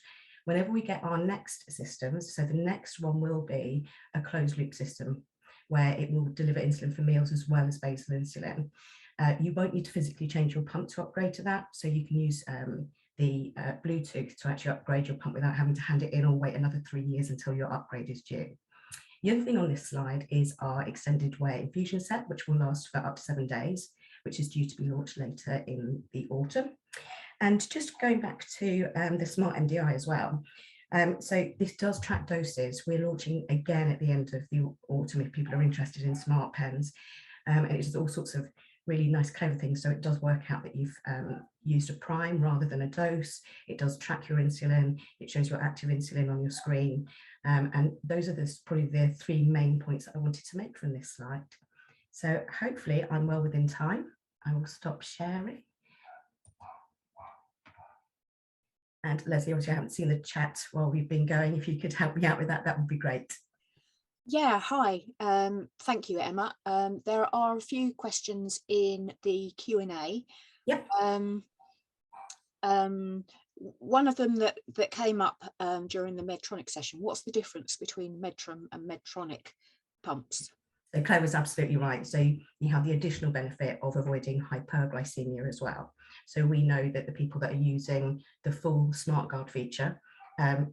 whenever we get our next systems, so the next one will be a closed loop system where it will deliver insulin for meals as well as basal insulin. You won't need to physically change your pump to upgrade to that. So you can use the Bluetooth to actually upgrade your pump without having to hand it in or wait another 3 years until your upgrade is due. The other thing on this slide is our extended wear infusion set, which will last for up to 7 days, which is due to be launched later in the autumn. And just going back to the Smart MDI as well. So this does track doses. We're launching again at the end of the autumn if people are interested in smart pens. And it's all sorts of really nice, clever things. So it does work out that you've used a prime rather than a dose. It does track your insulin. It shows your active insulin on your screen. And those are probably the 3 main points that I wanted to make from this slide. So hopefully I'm well within time. I will stop sharing. And Lesley, obviously I haven't seen the chat while we've been going. If you could help me out with that, that would be great. Yeah, hi. Thank you, Emma. There are a few questions in the Q&A. Yep. One of them that came up during the Medtronic session, what's the difference between Medtrum and Medtronic pumps? So Claire was absolutely right. So you have the additional benefit of avoiding hyperglycemia as well. So we know that the people that are using the full SmartGuard feature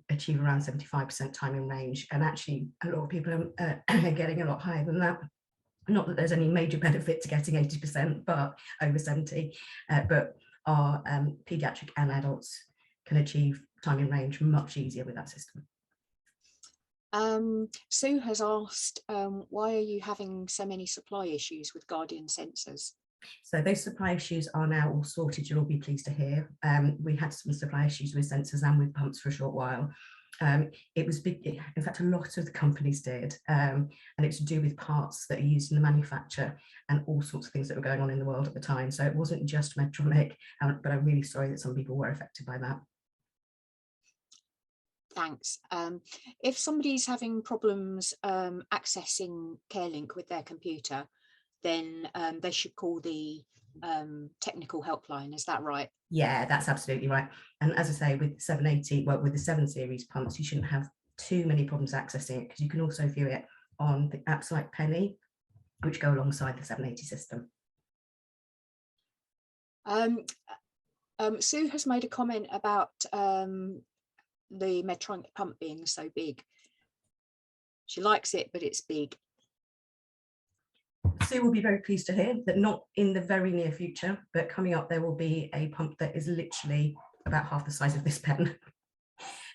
achieve around 75% time in range, and actually a lot of people are getting a lot higher than that. Not that there's any major benefit to getting 80%, but over 70. But our pediatric and adults can achieve time in range much easier with that system. Sue has asked, why are you having so many supply issues with Guardian sensors? So those supply issues are now all sorted, you'll all be pleased to hear. We had some supply issues with sensors and with pumps for a short while. It was big, in fact, a lot of the companies did, and it's to do with parts that are used in the manufacture and all sorts of things that were going on in the world at the time. So it wasn't just Medtronic, but I'm really sorry that some people were affected by that. Thanks. If somebody's having problems accessing CareLink with their computer, then they should call the technical helpline, is that right? Yeah, that's absolutely right. And as I say, with 780, well, with the 7 Series pumps, you shouldn't have too many problems accessing it, because you can also view it on the apps like Penny, which go alongside the 780 system. Sue has made a comment about the Medtronic pump being so big. She likes it, but it's big. Sue will be very pleased to hear that not in the very near future, but coming up, there will be a pump that is literally about half the size of this pen.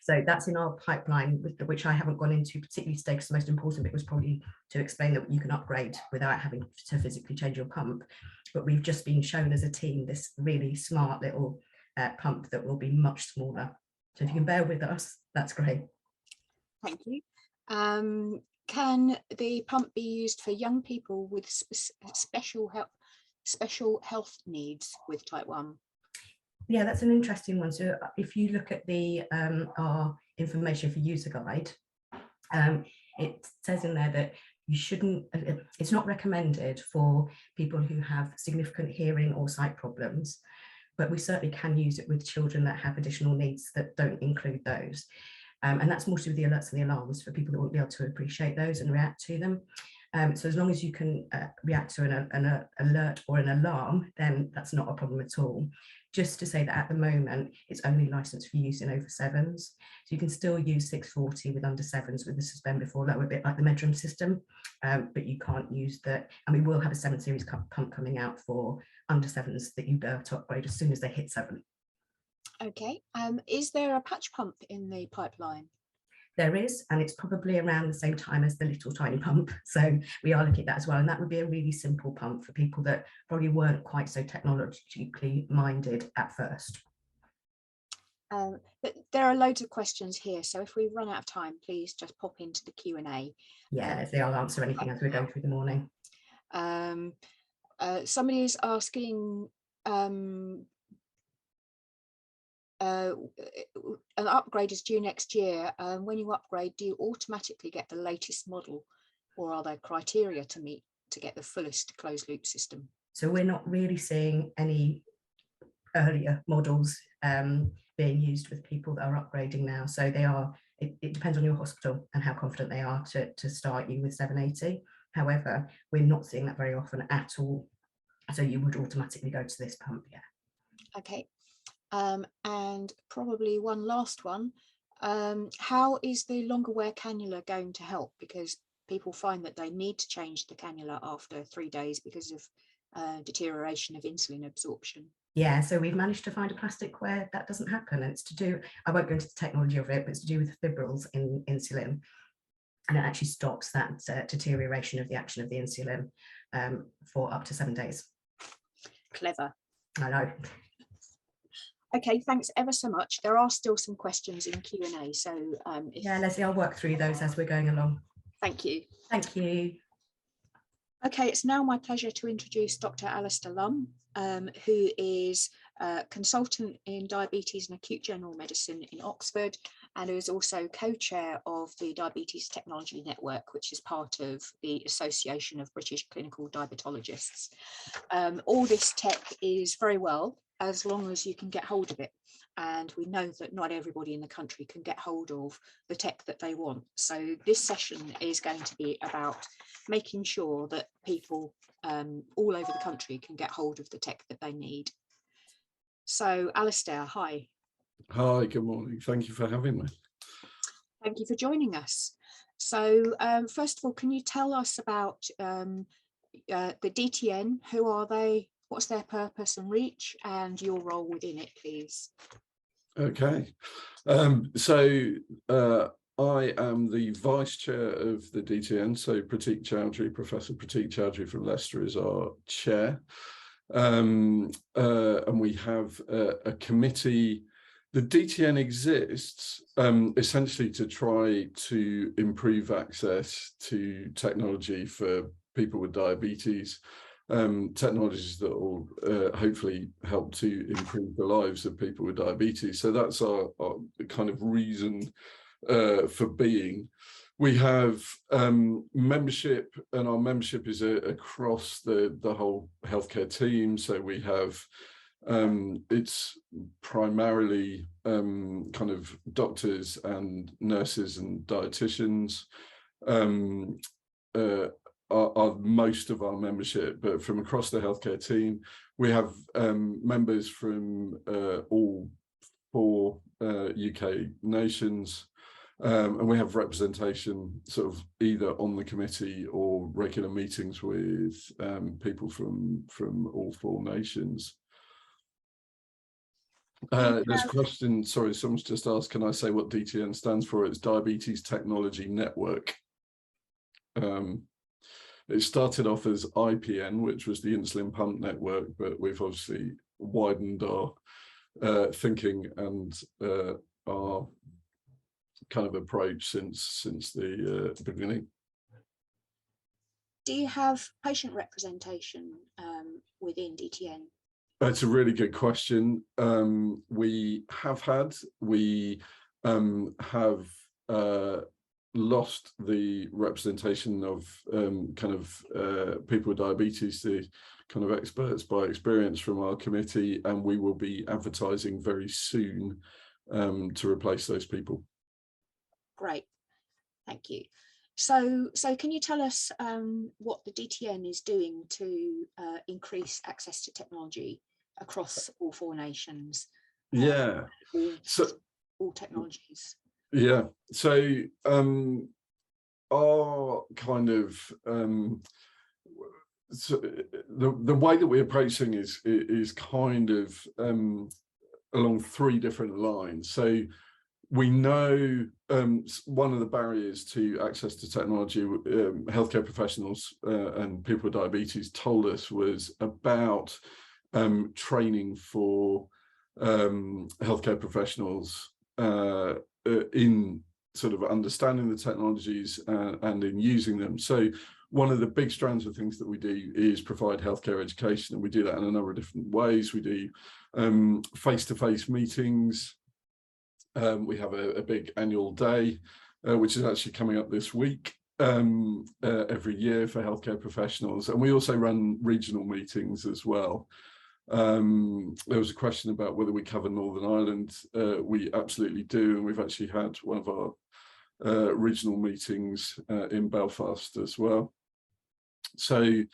So that's in our pipeline, which I haven't gone into particularly today, because the most important bit was probably to explain that you can upgrade without having to physically change your pump. But we've just been shown as a team this really smart little pump that will be much smaller. So if you can bear with us, that's great. Thank you. Can the pump be used for young people with special health needs with type 1? Yeah, that's an interesting one. So if you look at the our information for user guide, it says in there that you shouldn't, it's not recommended for people who have significant hearing or sight problems, but we certainly can use it with children that have additional needs that don't include those. And that's more to do with the alerts and the alarms for people that won't be able to appreciate those and react to them. So as long as you can react to an alert or an alarm, then that's not a problem at all. Just to say that at the moment, it's only licensed for use in over 7s. So you can still use 640 with under 7s with the suspend before low, a bit like the Medtrum system, but you can't use that. And we will have a 7 Series pump coming out for under 7s that you go to upgrade as soon as they hit 7. Okay, is there a patch pump in the pipeline? There is, and it's probably around the same time as the little tiny pump. So we are looking at that as well. And that would be a really simple pump for people that probably weren't quite so technologically minded at first. But there are loads of questions here. So if we run out of time, please just pop into the Q&A. Yeah, if I'll answer anything as we go through the morning. Somebody is asking, an upgrade is due next year. When you upgrade, do you automatically get the latest model, or are there criteria to meet to get the fullest closed loop system? So we're not really seeing any earlier models being used with people that are upgrading now. So they are, it depends on your hospital and how confident they are to start you with 780. However, we're not seeing that very often at all. So you would automatically go to this pump, yeah. Okay. And probably one last one. How is the longer wear cannula going to help? Because people find that they need to change the cannula after 3 days because of deterioration of insulin absorption. Yeah, so we've managed to find a plastic where that doesn't happen. And it's to do, I won't go into the technology of it, but it's to do with fibrils in insulin. And it actually stops that deterioration of the action of the insulin for up to 7 days. Clever. I know. Okay, thanks ever so much. There are still some questions in Q&A. So yeah, Lesley, I'll work through those as we're going along. Thank you. Thank you. Okay, it's now my pleasure to introduce Dr. Alistair Lumb, who is a consultant in diabetes and acute general medicine in Oxford, and who is also co-chair of the Diabetes Technology Network, which is part of the Association of British Clinical Diabetologists. All this tech is very well, as long as you can get hold of it. And we know that not everybody in the country can get hold of the tech that they want. So this session is going to be about making sure that people all over the country can get hold of the tech that they need. So Alistair, hi. Hi, good morning. Thank you for having me. Thank you for joining us. So first of all, can you tell us about the DTN? Who are they? What's their purpose and reach, and your role within it, please? Okay. I am the Vice Chair of the DTN, so Pratik Chowdhury, Professor Pratik Chowdhury from Leicester is our chair. And we have a committee. The DTN exists essentially to try to improve access to technology for people with diabetes, technologies that will hopefully help to improve the lives of people with diabetes. So that's our kind of reason for being. We have membership, and our membership is across the whole healthcare team. So we have it's primarily kind of doctors and nurses and dietitians are most of our membership, but from across the healthcare team, we have members from all 4 UK nations, and we have representation sort of either on the committee or regular meetings with from all 4 nations. There's a question, sorry, someone's just asked, can I say what DTN stands for? It's Diabetes Technology Network. It started off as IPN, which was the insulin pump network, but we've obviously widened our thinking and our kind of approach since the beginning. Do you have patient representation within DTN? That's a really good question. We have had, we have lost the representation of kind of people with diabetes, the kind of experts by experience from our committee, and we will be advertising very soon to replace those people. Great, thank you. So can you tell us what the DTN is doing to increase access to technology across all 4 nations? Yeah, all technologies. Yeah, so our kind of so the way that we approach things is kind of along 3 different lines. So we know one of the barriers to access to technology, healthcare professionals and people with diabetes told us, was about training for healthcare professionals in sort of understanding the technologies and in using them. So one of the big strands of things that we do is provide healthcare education, and we do that in a number of different ways. We do face-to-face meetings. We have a big annual day, which is actually coming up this week, every year for healthcare professionals. And we also run regional meetings as well. There was a question about whether we cover Northern Ireland. We absolutely do, and we've actually had one of our regional meetings in Belfast as well. So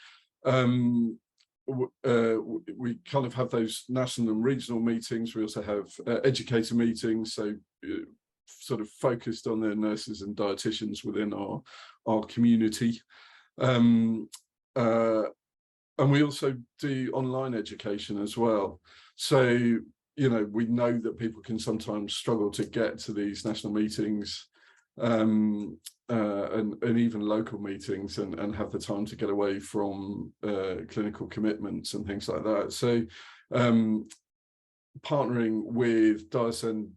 we kind of have those national and regional meetings. We also have educator meetings, so sort of focused on the nurses and dietitians within our our community. And we also do online education as well. So, you know, we know that people can sometimes struggle to get to these national meetings and even local meetings and have the time to get away from clinical commitments and things like that. So partnering with Diasend,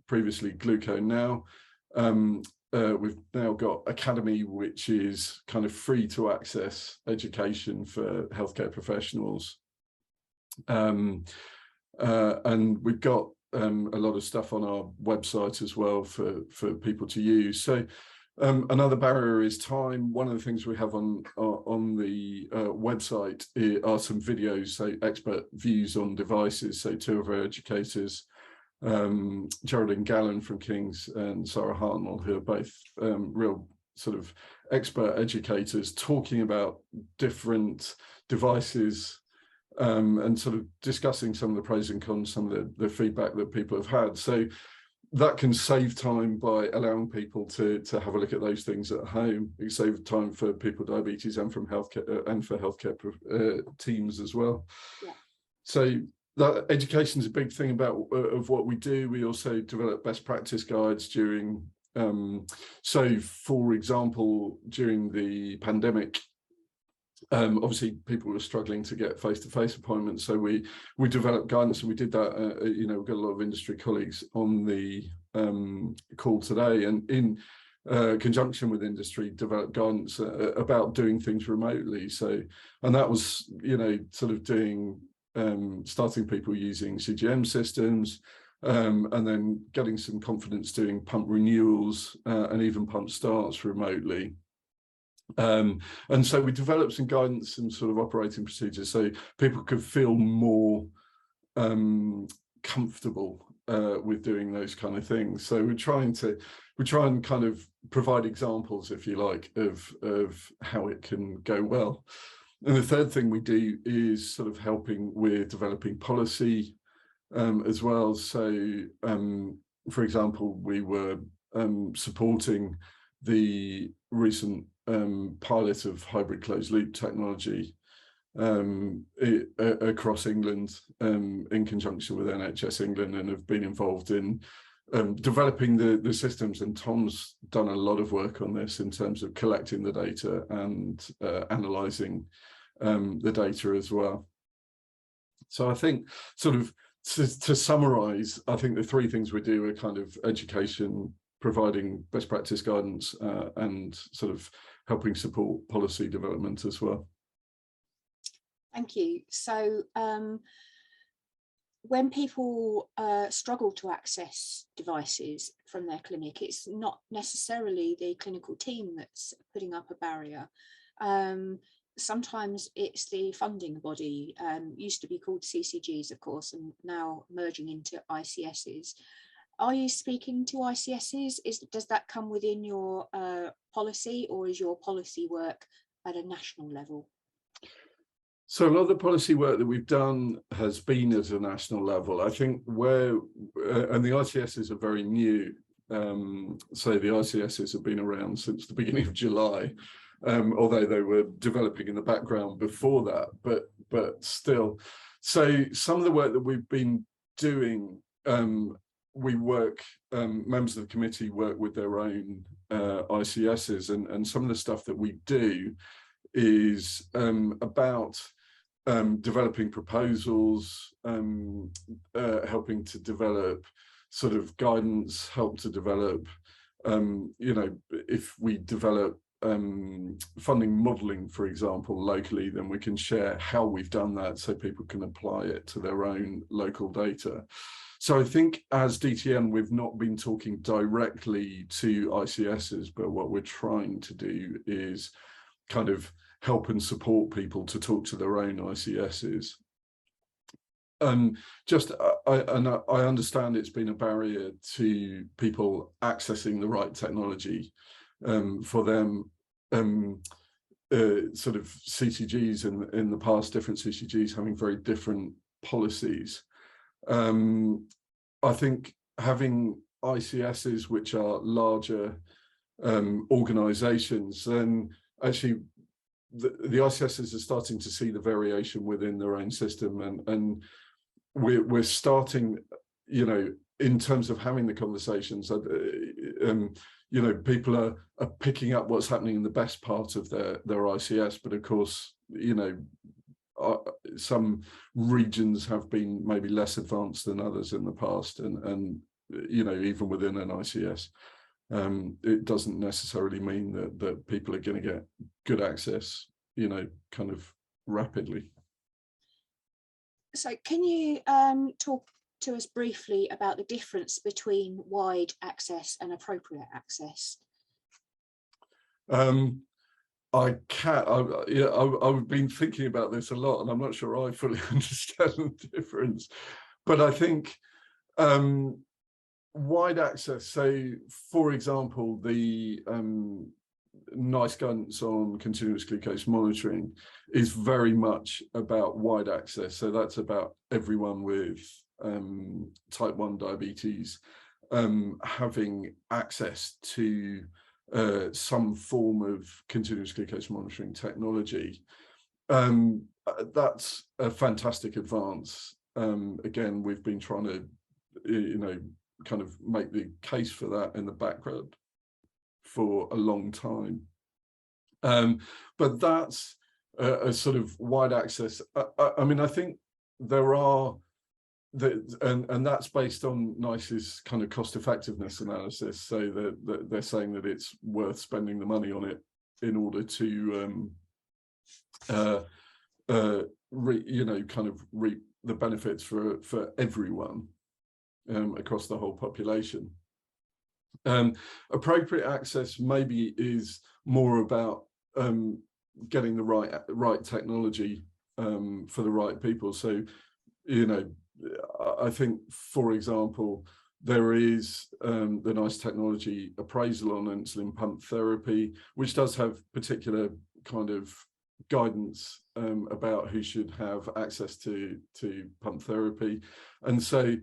previously Gluco now, we've now got Academy, which is kind of free to access education for healthcare professionals. And we've got a lot of stuff on our website as well for people to use. So another barrier is time. One of the things we have on the website are some videos, so expert views on devices. So two of our educators, Geraldine Gallen from King's and Sarah Hartnell, who are both real sort of expert educators, talking about different devices and sort of discussing some of the pros and cons, some of the feedback that people have had. So that can save time by allowing people to have a look at those things at home. It can save time for people with diabetes and from healthcare and for healthcare teams as well. Yeah. So that education is a big thing of what we do. We also develop best practice guides during, so for example, during the pandemic, obviously people were struggling to get face-to-face appointments, so we developed guidance, and we did that. You know, we've got a lot of industry colleagues on the call today, and in conjunction with industry, developed guidance about doing things remotely. So, and that was, you know, sort of doing starting people using CGM systems, and then getting some confidence doing pump renewals and even pump starts remotely. And so we developed some guidance and sort of operating procedures so people could feel more comfortable with doing those kind of things. So we try and kind of provide examples, if you like, of how it can go well. And the third thing we do is sort of helping with developing policy as well. So, for example, we were supporting the recent pilot of hybrid closed loop technology across England in conjunction with NHS England, and have been involved in developing the systems. And Tom's done a lot of work on this in terms of collecting the data and analysing the data as well. So I think sort of to summarise, I think the three things we do are kind of education, providing best practice guidance, and sort of helping support policy development as well. Thank you. So when people struggle to access devices from their clinic, it's not necessarily the clinical team that's putting up a barrier. Sometimes it's the funding body, used to be called CCGs, of course, and now merging into ICSs. Are you speaking to ICSs? Does that come within your policy, or is your policy work at a national level? So a lot of the policy work that we've done has been at a national level. I think and the ICSs are very new. So the ICSs have been around since the beginning of July, although they were developing in the background before that, but still. So some of the work that we've been doing, we work, members of the committee work with their own ICSs, and some of the stuff that we do is about developing proposals, helping to develop sort of guidance, help to develop, you know, if we develop funding modelling, for example, locally, then we can share how we've done that so people can apply it to their own local data. So I think as DTN, we've not been talking directly to ICSs, but what we're trying to do is kind of help and support people to talk to their own ICSs. I understand it's been a barrier to people accessing the right technology for them. Sort of CCGs in the past, different CCGs having very different policies. I think having ICSs which are larger organisations, then actually the ICSs are starting to see the variation within their own system, and we're starting, you know, in terms of having the conversations, you know, people are picking up what's happening in the best part of their ICS, but of course, you know, some regions have been maybe less advanced than others in the past, and you know, even within an ICS, it doesn't necessarily mean that people are going to get good access, you know, kind of rapidly. So can you talk to us briefly about the difference between wide access and appropriate access? I can't. Yeah, I've been thinking about this a lot, and I'm not sure I fully understand the difference. But I think wide access. So, for example, the NICE guidance on continuous glucose monitoring is very much about wide access. So that's about everyone with type 1 diabetes having access to some form of continuous glucose monitoring technology. That's a fantastic advance. Again, we've been trying to, you know, kind of make the case for that in the background for a long time. But that's a sort of wide access. I mean, I think there are, and that's based on NICE's kind of cost effectiveness analysis. So that they're saying that it's worth spending the money on it in order to, you know, kind of reap the benefits for everyone across the whole population. Appropriate access maybe is more about getting the right technology for the right people. So, you know, I think, for example, there is the NICE technology appraisal on insulin pump therapy, which does have particular kind of guidance about who should have access to pump therapy. And so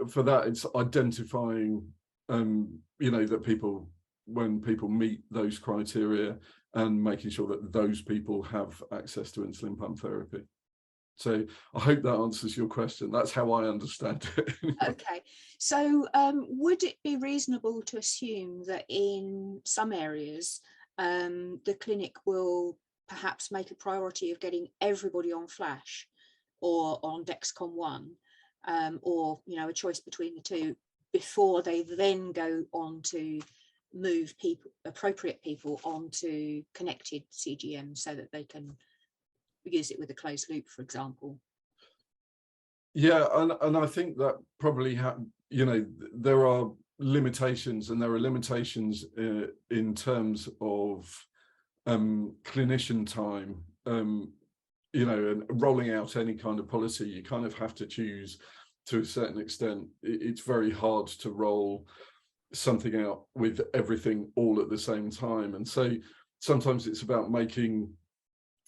for that, it's identifying, you know, that people, when people meet those criteria, and making sure that those people have access to insulin pump therapy. So I hope that answers your question. That's how I understand it. Okay, so would it be reasonable to assume that in some areas the clinic will perhaps make a priority of getting everybody on Flash or on Dexcom One, or, you know, a choice between the two, before they then go on to move appropriate people onto connected CGM so that they can use it with a closed loop, for example? Yeah, and I think that probably you know, there are limitations, and there are limitations in terms of clinician time. You know, and rolling out any kind of policy, you kind of have to choose to a certain extent. It's very hard to roll something out with everything all at the same time, and so sometimes it's about making,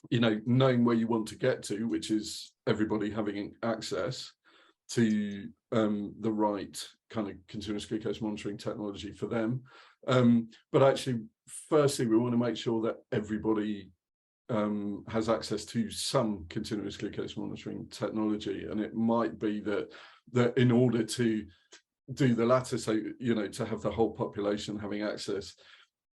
you know, knowing where you want to get to, which is everybody having access to the right kind of continuous glucose monitoring technology for them. But actually, firstly, we want to make sure that everybody has access to some continuous glucose monitoring technology, and it might be that in order to do the latter, so, you know, to have the whole population having access,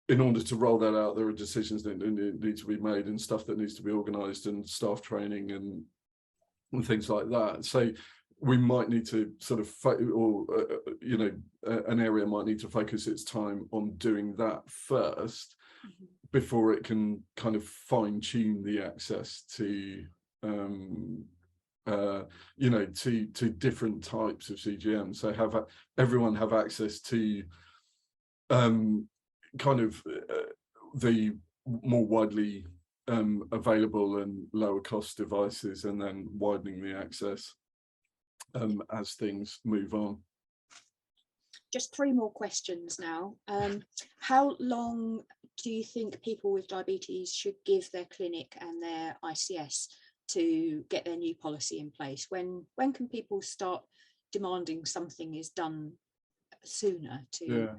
in order to roll that out, there are decisions that need to be made and stuff that needs to be organised, and staff training and things like that. So we might need to sort of, you know, an area might need to focus its time on doing that first, before it can kind of fine tune the access to, you know, to different types of CGM. So have everyone have access to kind of the more widely available and lower cost devices, and then widening the access as things move on. Just 3 more questions now. How long do you think people with diabetes should give their clinic and their ICS to get their new policy in place? When can people start demanding something is done sooner to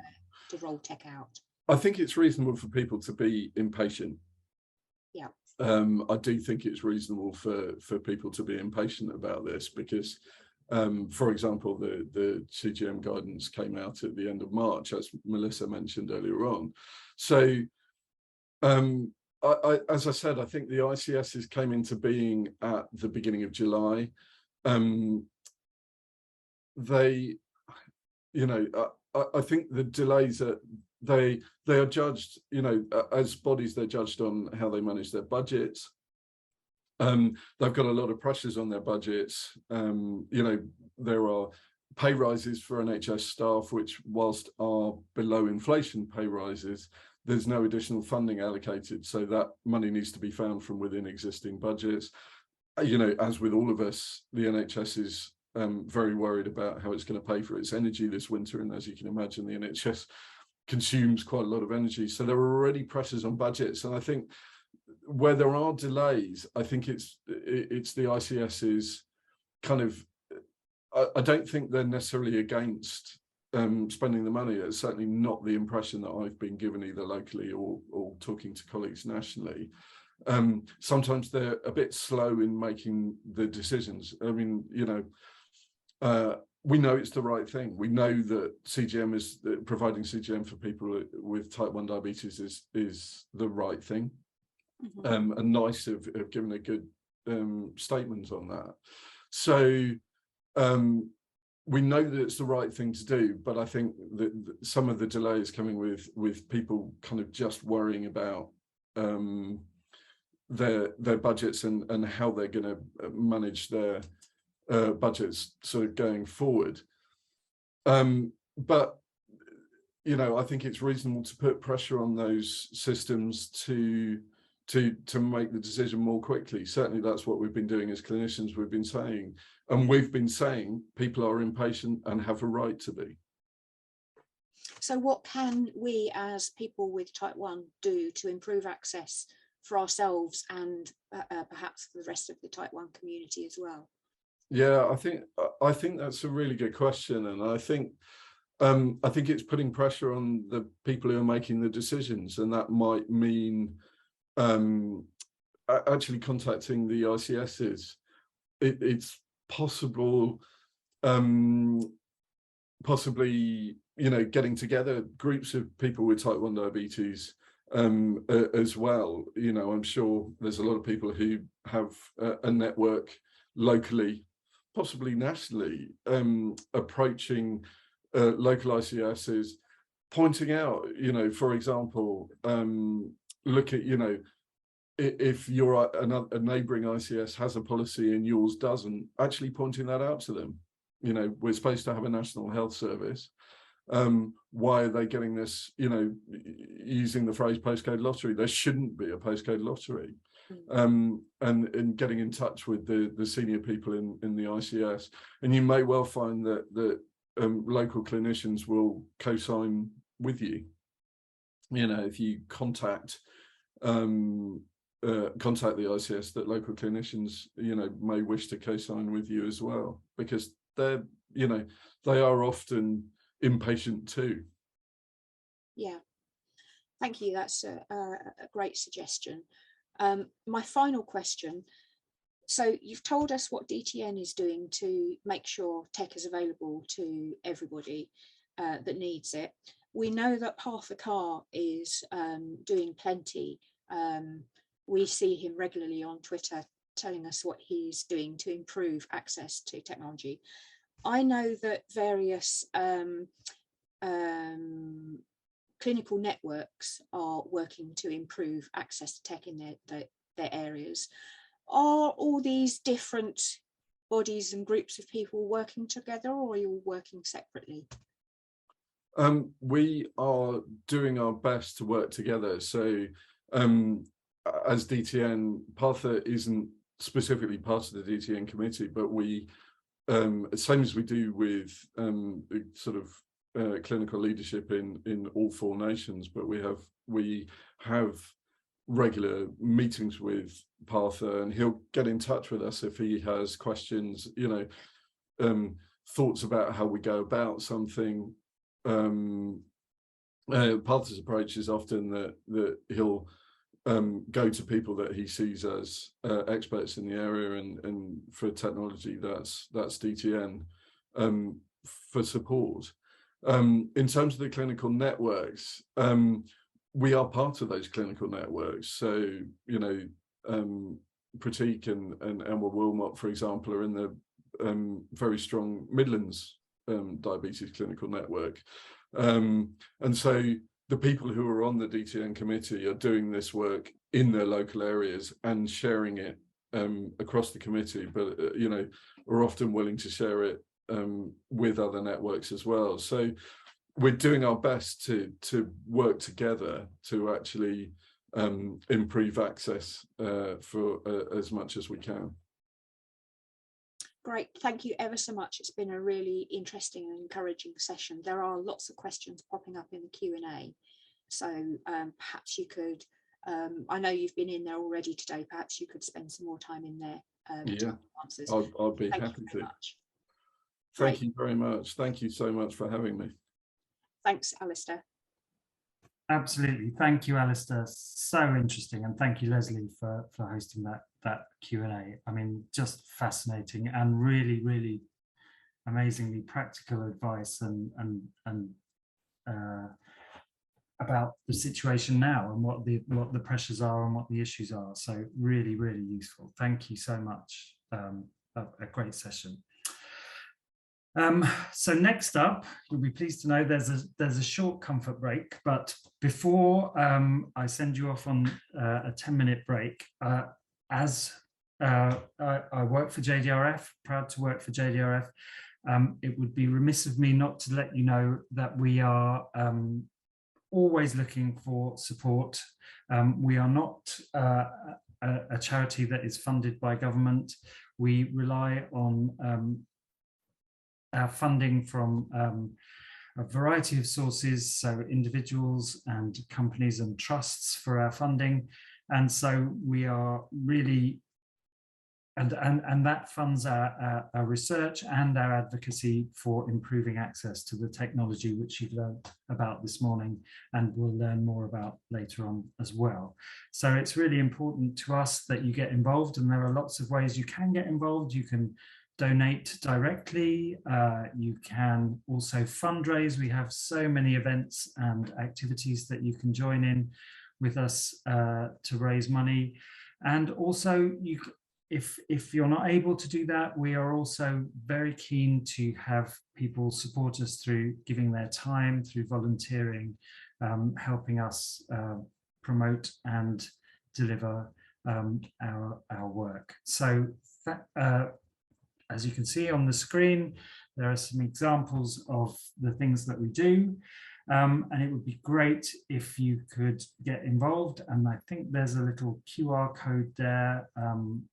roll tech out? I think it's reasonable for people to be impatient. Yeah. I do think it's reasonable for people to be impatient about this because, for example, the CGM guidance came out at the end of March, as Melissa mentioned earlier on. So, as I said, I think the ICSs came into being at the beginning of July. They, you know, I think the delays are, they are judged, you know, as bodies, they're judged on how they manage their budgets. They've got a lot of pressures on their budgets. You know, there are pay rises for NHS staff, which whilst are below inflation pay rises, there's no additional funding allocated. So that money needs to be found from within existing budgets. You know, as with all of us, the NHS is very worried about how it's going to pay for its energy this winter. And as you can imagine, the NHS consumes quite a lot of energy. So there are already pressures on budgets. And I think where there are delays, I think it's the ICS's kind of, I don't think they're necessarily against spending the money. It's certainly not the impression that I've been given either locally or talking to colleagues nationally. Sometimes they're a bit slow in making the decisions. I mean, you know, we know it's the right thing. We know that CGM is providing CGM for people with type 1 diabetes is the right thing. Mm-hmm. And NICE have given a good statement on that. So we know that it's the right thing to do, but I think that some of the delay is coming with people kind of just worrying about their budgets and how they're going to manage their budgets sort of going forward. But you know, I think it's reasonable to put pressure on those systems to make the decision more quickly. Certainly that's what we've been doing as clinicians. We've been saying, and we've been saying people are impatient and have a right to be. So what can we as people with type 1 do to improve access for ourselves and perhaps for the rest of the type 1 community as well? Yeah, I think that's a really good question, and I think it's putting pressure on the people who are making the decisions, and that might mean actually contacting the ICSs. It's possible, possibly, you know, getting together groups of people with type 1 diabetes as well. You know, I'm sure there's a lot of people who have a network locally, possibly nationally, approaching local ICSs, pointing out, you know, for example, look at, you know, if you're a neighbouring ICS has a policy and yours doesn't, actually pointing that out to them. You know, we're supposed to have a national health service. Why are they getting this, you know, using the phrase postcode lottery? There shouldn't be a postcode lottery. And getting in touch with the senior people in the ICS. And you may well find that local clinicians will co-sign with you. You know, if you contact the ICS, that local clinicians, you know, may wish to co-sign with you as well, because they're, you know, they are often impatient too. Yeah, thank you. That's a great suggestion. My final question. So you've told us what DTN is doing to make sure tech is available to everybody that needs it. We know that Partha Carr is doing plenty. We see him regularly on Twitter telling us what he's doing to improve access to technology. I know that various clinical networks are working to improve access to tech in their areas. Are all these different bodies and groups of people working together, or are you all working separately? We are doing our best to work together. So as DTN, Partha isn't specifically part of the DTN committee, but we, same as we do with sort of clinical leadership in all 4 nations, but we have regular meetings with Partha, and he'll get in touch with us if he has questions, you know, thoughts about how we go about something. Partha's approach is often that he'll go to people that he sees as experts in the area, and for technology that's DTN for support. In terms of the clinical networks, we are part of those clinical networks. So, you know, Pratik and Emma Wilmot, for example, are in the very strong Midlands diabetes clinical network. And so the people who are on the DTN committee are doing this work in their local areas and sharing it across the committee, but, you know, are often willing to share it with other networks as well. So we're doing our best to work together to actually improve access for as much as we can. Great, thank you ever so much. It's been a really interesting and encouraging session. There are lots of questions popping up in the Q&A, so perhaps you could, I know you've been in there already today, perhaps you could spend some more time in there. Yeah, answers. I'll be happy to. Thank you very much. Thank you so much for having me. Thanks, Alistair. Absolutely. Thank you, Alistair. So interesting. And thank you, Lesley, for hosting that Q&A. I mean, just fascinating and really, really amazingly practical advice and about the situation now and what the pressures are and what the issues are. So really, really useful. Thank you so much. A great session. So next up, you'll be pleased to know there's a short comfort break, but before I send you off on a 10-minute break, as I work for JDRF, proud to work for JDRF, it would be remiss of me not to let you know that we are always looking for support. We are not a charity that is funded by government. We rely on our funding from a variety of sources, so individuals and companies and trusts for our funding. And so we are really, and that funds our research and our advocacy for improving access to the technology, which you've learned about this morning and will learn more about later on as well. So it's really important to us that you get involved, and there are lots of ways you can get involved. You can donate directly, you can also fundraise. We have so many events and activities that you can join in with us to raise money. And also, if you're not able to do that, we are also very keen to have people support us through giving their time, through volunteering, helping us promote and deliver our work. So as you can see on the screen, there are some examples of the things that we do, and it would be great if you could get involved. And I think there's a little QR code there,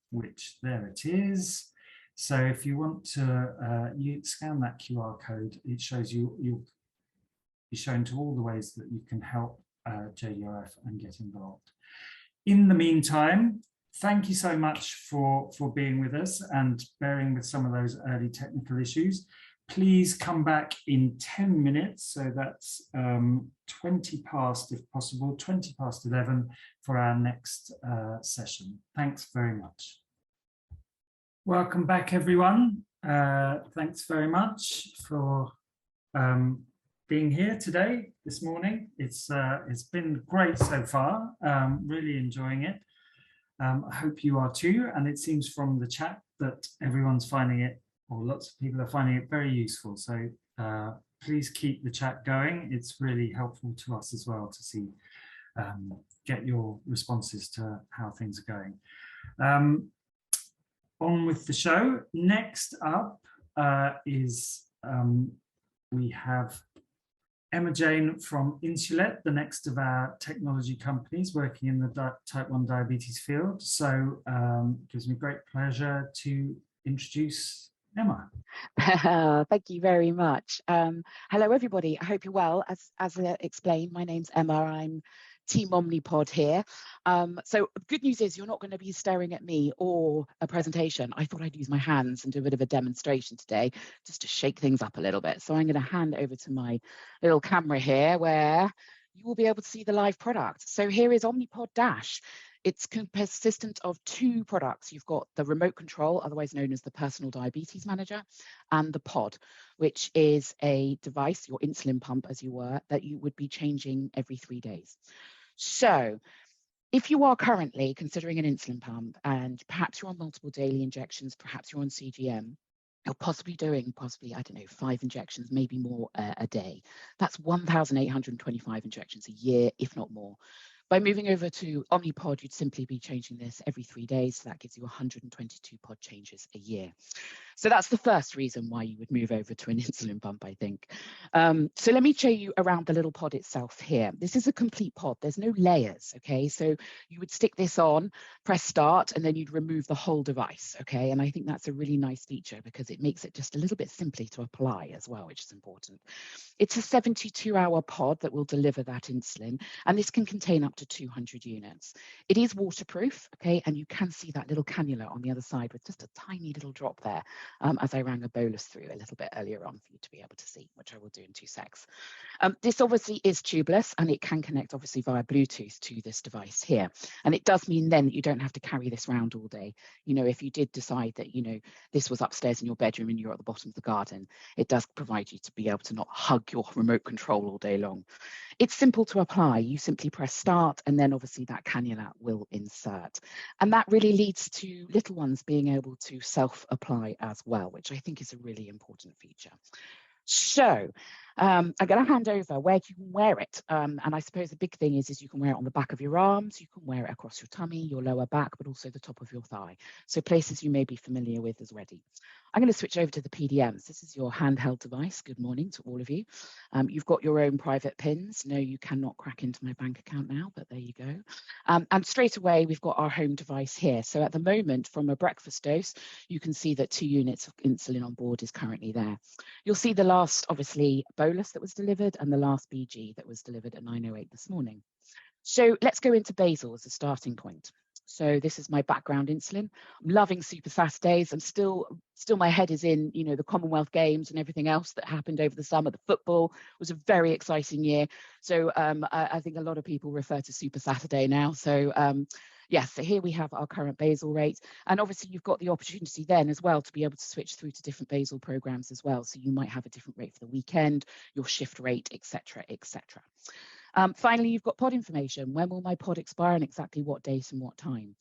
which there it is. So if you want to you scan that QR code, it shows you'll be shown to all the ways that you can help JDRF and get involved. In the meantime, thank you so much for being with us and bearing with some of those early technical issues. Please come back in 10 minutes, so that's 20 past, if possible, 20 past 11 for our next session. Thanks very much. Welcome back, everyone. Thanks very much for being here today, this morning. It's been great so far, really enjoying it. I hope you are too, and it seems from the chat that everyone's finding it, or lots of people are finding it very useful. So please keep the chat going. It's really helpful to us as well to see, get your responses to how things are going. On with the show. Next up is we have Emma Jane from Insulet, the next of our technology companies working in the type 1 diabetes field. So it gives me great pleasure to introduce Emma. Thank you very much. Hello, everybody. I hope you're well. As explained, my name's Emma. I'm Team Omnipod here. So good news is you're not going to be staring at me or a presentation. I thought I'd use my hands and do a bit of a demonstration today just to shake things up a little bit. So I'm going to hand over to my little camera here where you will be able to see the live product. So here is Omnipod Dash. It's consistent of two products. You've got the remote control, otherwise known as the personal diabetes manager, and the pod, which is a device, your insulin pump as you were, that you would be changing every 3 days. So if you are currently considering an insulin pump and perhaps you're on multiple daily injections, perhaps you're on CGM, you're possibly doing, I don't know, 5 injections, maybe more a day. That's 1,825 injections a year, if not more. By moving over to Omnipod, you'd simply be changing this every 3 days. So that gives you 122 pod changes a year. So that's the first reason why you would move over to an insulin pump, I think. So let me show you around the little pod itself here. This is a complete pod. There's no layers, okay? So you would stick this on, press start, and then you'd remove the whole device, okay? And I think that's a really nice feature because it makes it just a little bit simpler to apply as well, which is important. It's a 72-hour pod that will deliver that insulin, and this can contain up to 200 units. It is waterproof, okay? And you can see that little cannula on the other side with just a tiny little drop there. As I ran a bolus through a little bit earlier on for you to be able to see, which I will do in 2 secs. This obviously is tubeless and it can connect obviously via Bluetooth to this device here. And it does mean then that you don't have to carry this around all day. You know, if you did decide that, you know, this was upstairs in your bedroom and you're at the bottom of the garden, it does provide you to be able to not hug your remote control all day long. It's simple to apply. You simply press start and then obviously that cannula will insert. And that really leads to little ones being able to self-apply as well, which I think is a really important feature. So I'm going to hand over where you can wear it. And I suppose the big thing is you can wear it on the back of your arms, you can wear it across your tummy, your lower back, but also the top of your thigh. So places you may be familiar with already. I'm going to switch over to the PDMs. This is your handheld device. Good morning to all of you. You've got your own private pins. No, you cannot crack into my bank account now, but there you go. And straight away, we've got our home device here. So at the moment, from a breakfast dose, you can see that 2 units of insulin on board is currently there. You'll see the last, obviously, bolus that was delivered and the last BG that was delivered at 9:08 this morning. So let's go into basal as a starting point. So this is my background insulin. I'm loving Super Saturdays. I'm still my head is in, you know, the Commonwealth Games and everything else that happened over the summer. The football was a very exciting year. So I think a lot of people refer to Super Saturday now. So yes, so here we have our current basal rate. And obviously you've got the opportunity then as well to be able to switch through to different basal programs as well. So you might have a different rate for the weekend, your shift rate, etc., etc. Finally, you've got pod information. When will my pod expire and exactly what date and what time?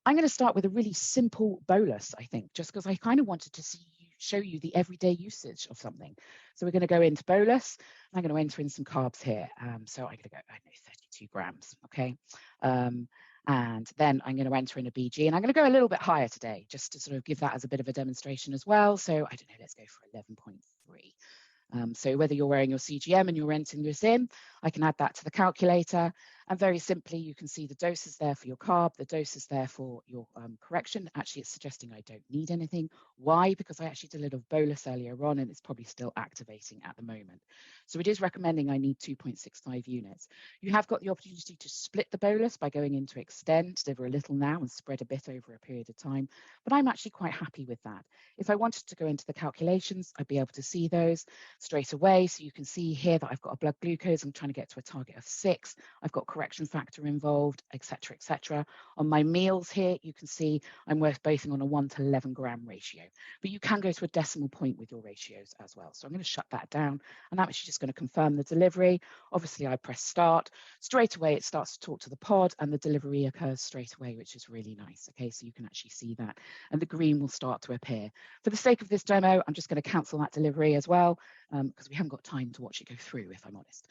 I'm going to start with a really simple bolus, I think, just because I kind of wanted to show you the everyday usage of something. So we're going to go into bolus. I'm going to enter in some carbs here. So I'm going to go, I know, 32 grams, okay? And then I'm going to enter in a BG, and I'm going to go a little bit higher today, just to sort of give that as a bit of a demonstration as well. So I don't know, let's go for 11.3. So whether you're wearing your CGM and you're entering this in, I can add that to the calculator. And very simply, you can see the doses there for your carb, the doses there for your correction. Actually, it's suggesting I don't need anything. Why? Because I actually did a little bolus earlier on and it's probably still activating at the moment. So it is recommending I need 2.65 units. You have got the opportunity to split the bolus by going into extend, deliver a little now and spread a bit over a period of time. But I'm actually quite happy with that. If I wanted to go into the calculations, I'd be able to see those straight away. So you can see here that I've got a blood glucose. I'm trying to get to a target of 6. I've got correction factor involved, etc., etc. On my meals here, you can see I'm basing on a 1 to 11 gram ratio, but you can go to a decimal point with your ratios as well. So I'm going to shut that down, and I'm actually just going to confirm the delivery. Obviously, I press start. Straight away, it starts to talk to the pod, and the delivery occurs straight away, which is really nice. Okay, so you can actually see that, and the green will start to appear. For the sake of this demo, I'm just going to cancel that delivery as well, because we haven't got time to watch it go through, if I'm honest.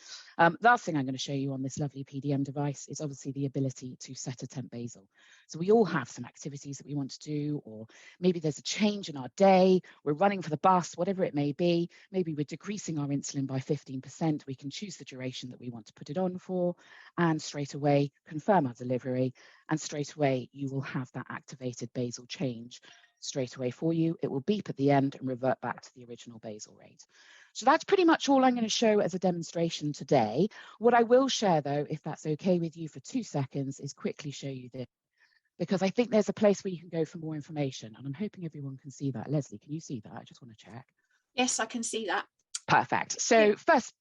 Last thing I'm going to show you on this lovely PDM device is obviously the ability to set a temp basal. So we all have some activities that we want to do, or maybe there's a change in our day, we're running for the bus, whatever it may be. Maybe we're decreasing our insulin by 15%. We can choose the duration that we want to put it on for, and straight away confirm our delivery, and straight away you will have that activated basal change straight away for you. It will beep at the end and revert back to the original basal rate. So that's pretty much all I'm going to show as a demonstration today. What I will share, though, if that's okay with you for 2 seconds, is quickly show you this, because I think there's a place where you can go for more information, and I'm hoping everyone can see that. Lesley, can you see that? I just want to check. Yes, I can see that. Perfect. So first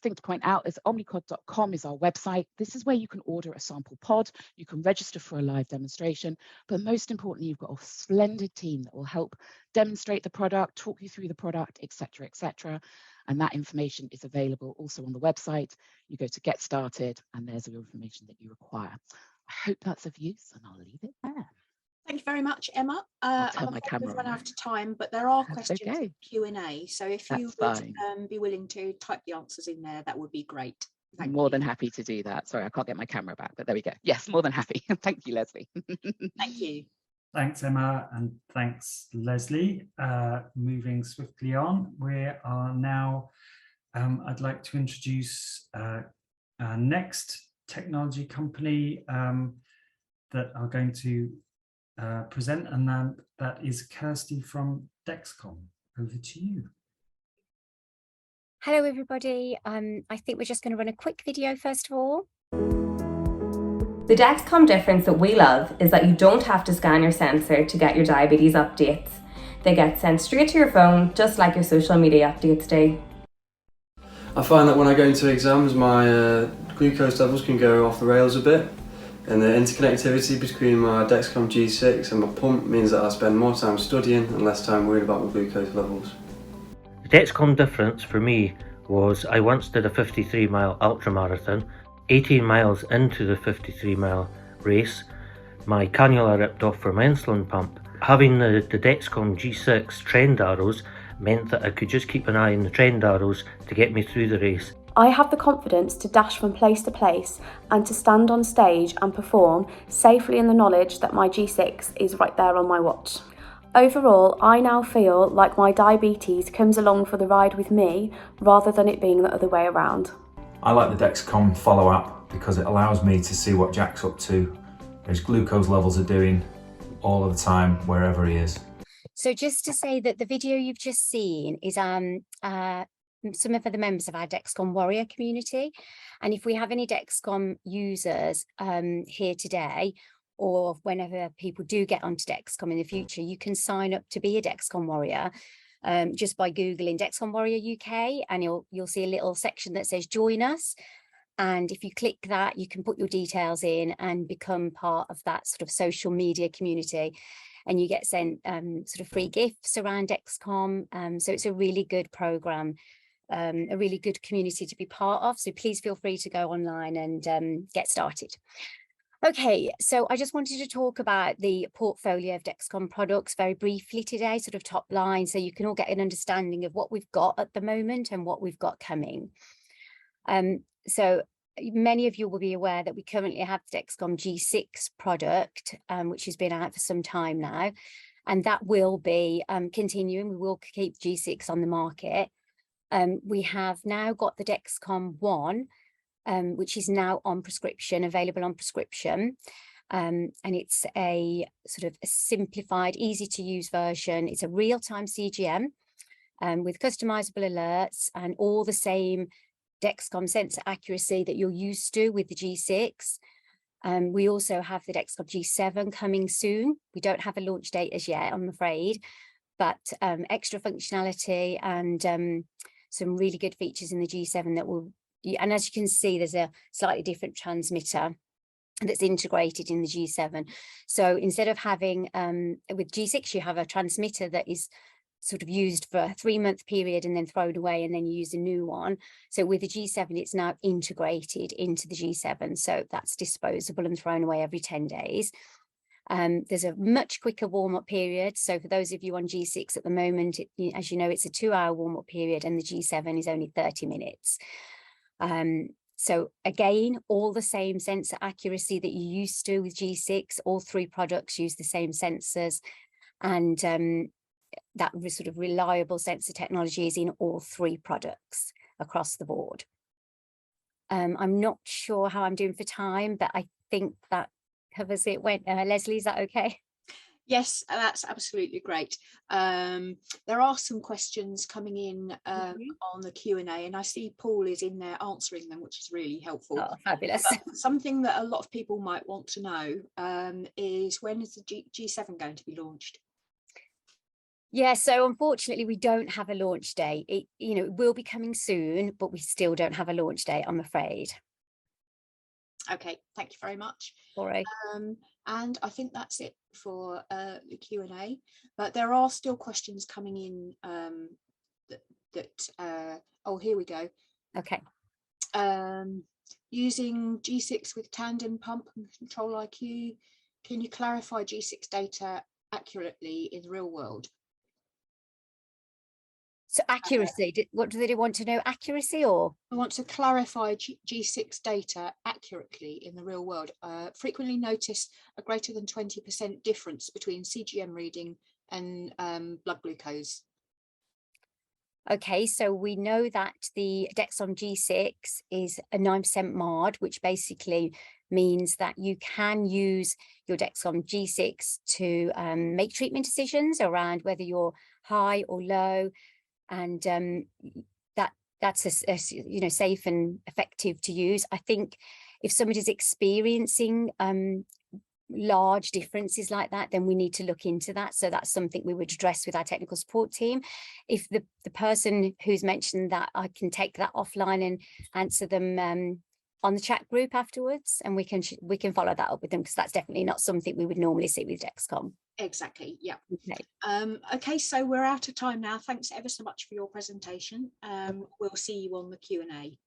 thing to point out is omnicod.com is our website. This is where you can order a sample pod. You can register for a live demonstration, but most importantly, you've got a splendid team that will help demonstrate the product, talk you through the product, etc., etc. And that information is available also on the website. You go to get started, and there's the information that you require. I hope that's of use, and I'll leave it there. Thank you very much, Emma. I'll turn my camera We've run on. out of time, but there are That's questions okay. in Q&A. So if you That's would fine. be willing to type the answers in there, that would be great. Thank More you. than happy to do that. Sorry, I can't get my camera back, but there we go. Yes, more than happy. Thank you, Lesley. Thank you. Thanks, Emma, and thanks, Lesley. Moving swiftly on, we are now, I'd like to introduce our next technology company that are going to present, and that is Kirsty from Dexcom. Over to you. Hello, everybody. I think we're just going to run a quick video first of all. The Dexcom difference that we love is that you don't have to scan your sensor to get your diabetes updates. They get sent straight to your phone, just like your social media updates do. I find that when I go into exams, my glucose levels can go off the rails a bit, and the interconnectivity between my Dexcom G6 and my pump means that I spend more time studying and less time worried about my glucose levels. The Dexcom difference for me was I once did a 53-mile ultramarathon. 18 miles into the 53-mile race, my cannula ripped off for my insulin pump. Having the Dexcom G6 trend arrows meant that I could just keep an eye on the trend arrows to get me through the race. I have the confidence to dash from place to place and to stand on stage and perform safely in the knowledge that my G6 is right there on my watch. Overall, I now feel like my diabetes comes along for the ride with me rather than it being the other way around. I like the Dexcom follow app because it allows me to see what Jack's up to, his glucose levels are doing all of the time, wherever he is. So just to say that the video you've just seen is some of the members of our Dexcom Warrior community. And if we have any Dexcom users here today, or whenever people do get onto Dexcom in the future, you can sign up to be a Dexcom Warrior. Just by Googling Dexcom Warrior UK, and you'll see a little section that says join us. And if you click that, you can put your details in and become part of that sort of social media community. And you get sent sort of free gifts around Dexcom. So it's a really good program, a really good community to be part of. So please feel free to go online and get started. Okay, so I just wanted to talk about the portfolio of Dexcom products very briefly today, sort of top line, so you can all get an understanding of what we've got at the moment and what we've got coming. So many of you will be aware that we currently have the Dexcom G6 product, which has been out for some time now, and that will be continuing. We will keep G6 on the market. We have now got the Dexcom One, which is now on prescription, available on prescription. And it's a sort of a simplified, easy to use version. It's a real-time CGM with customizable alerts and all the same Dexcom sensor accuracy that you're used to with the G6. We also have the Dexcom G7 coming soon. We don't have a launch date as yet, I'm afraid, but extra functionality and some really good features in the G7 that will. And as you can see, there's a slightly different transmitter that's integrated in the G7. So instead of having, with G6, you have a transmitter that is sort of used for a 3-month period and then thrown away, and then you use a new one. So with the G7, it's now integrated into the G7. So that's disposable and thrown away every 10 days. There's a much quicker warm-up period. So for those of you on G6 at the moment, as you know, it's a 2-hour warm-up period, and the G7 is only 30 minutes. So again, all the same sensor accuracy that you used to with G6, all 3 products use the same sensors, and that sort of reliable sensor technology is in all 3 products across the board. I'm not sure how I'm doing for time, but I think that covers it. Lesley, is that okay? Yes, that's absolutely great. There are some questions coming in on the Q&A, and I see Paul is in there answering them, which is really helpful. Oh, fabulous. But something that a lot of people might want to know is, when is the G7 going to be launched? Yeah, so unfortunately we don't have a launch date. It will be coming soon, but we still don't have a launch date, I'm afraid. Okay, thank you very much. All right. And I think that's it for the Q&A, but there are still questions coming in oh, here we go. Okay. Using G6 with tandem pump and control IQ, can you clarify G6 data accurately in the real world? So accuracy, what do they want to know? Accuracy, or? I want to clarify G6 data accurately in the real world. Frequently notice a greater than 20% difference between CGM reading and blood glucose. Okay, so we know that the Dexcom G6 is a 9% MARD, which basically means that you can use your Dexcom G6 to make treatment decisions around whether you're high or low, and that's a safe and effective to use. I think if somebody's experiencing large differences like that, then we need to look into that. So that's something we would address with our technical support team. If the person who's mentioned that, I can take that offline and answer them on the chat group afterwards, and we can follow that up with them, because that's definitely not something we would normally see with Dexcom. Exactly, yeah. Okay. Okay, so we're out of time now. Thanks ever so much for your presentation. We'll see you on the Q&A.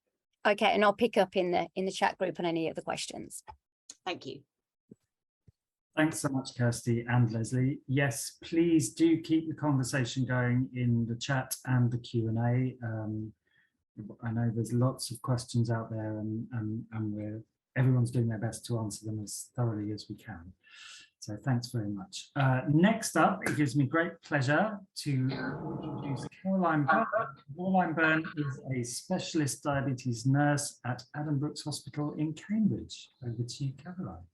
Okay, and I'll pick up in the chat group on any other questions. Thank you. Thanks so much, Kirsty and Lesley. Yes, please do keep the conversation going in the chat and the Q&A. I know there's lots of questions out there, and everyone's doing their best to answer them as thoroughly as we can. So thanks very much. Next up, it gives me great pleasure to introduce Caroline Byrne. Caroline Byrne is a specialist diabetes nurse at Adam Brooks Hospital in Cambridge. Over to you, Caroline.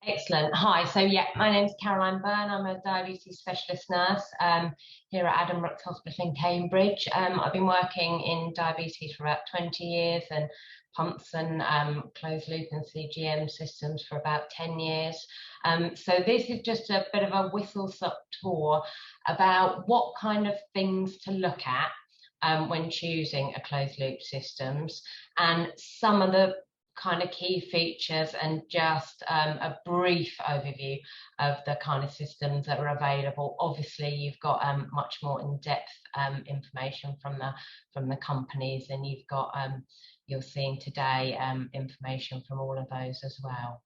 Excellent. Hi. So yeah, my name's Caroline Byrne. I'm a diabetes specialist nurse here at Adam Brooks Hospital in Cambridge. I've been working in diabetes for about 20 years, and pumps and closed loop and CGM systems for about 10 years. So this is just a bit of a whistle-stop tour about what kind of things to look at when choosing a closed loop systems, and some of the kind of key features, and just a brief overview of the kind of systems that are available. Obviously, you've got much more in-depth information from the companies, and you've got you're seeing today information from all of those as well.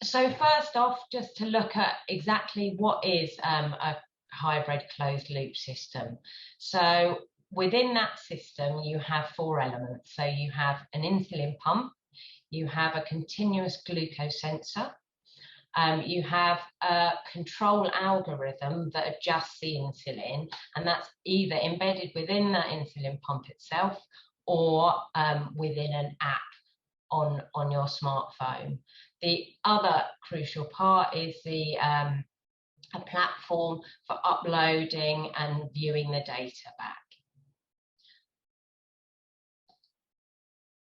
So first off, just to look at exactly what is a hybrid closed loop system. So within that system, you have 4 elements. So you have an insulin pump, you have a continuous glucose sensor, you have a control algorithm that adjusts the insulin, and that's either embedded within that insulin pump itself or within an app on your smartphone. The other crucial part is a platform for uploading and viewing the data back.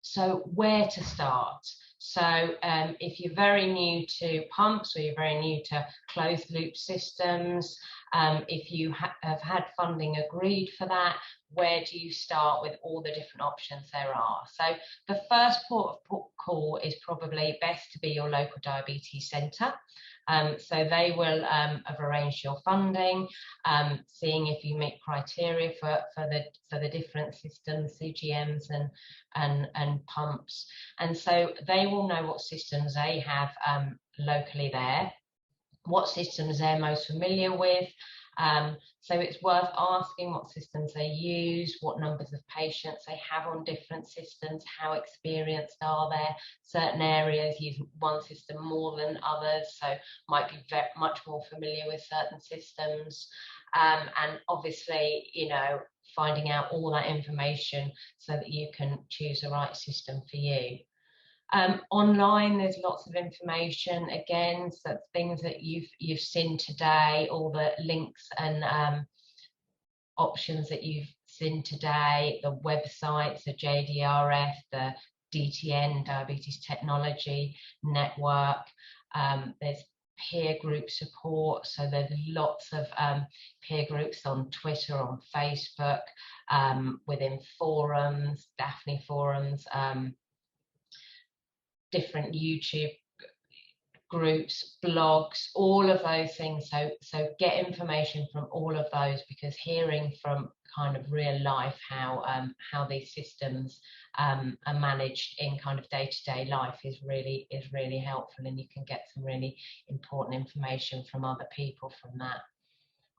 So where to start? So if you're very new to pumps, or you're very new to closed loop systems, if you have had funding agreed for that, where do you start with all the different options there are? So the first port of call is probably best to be your local diabetes centre. So they will have arranged your funding, seeing if you meet criteria for the different systems, CGMs and pumps. And so they will know what systems they have locally there, what systems they're most familiar with. So it's worth asking what systems they use, what numbers of patients they have on different systems, how experienced are they. Certain areas use one system more than others, so might be much more familiar with certain systems. And obviously, you know, finding out all that information so that you can choose the right system for you. Online, there's lots of information again, so things that you've seen today, all the links and options that you've seen today, the websites, the JDRF, the DTN, Diabetes Technology Network. There's peer group support, so there's lots of peer groups on Twitter, on Facebook, within forums, Daphne forums, different YouTube groups, blogs, all of those things. So get information from all of those, because hearing from kind of real life how these systems are managed in kind of day-to-day life is really helpful, and you can get some really important information from other people from that.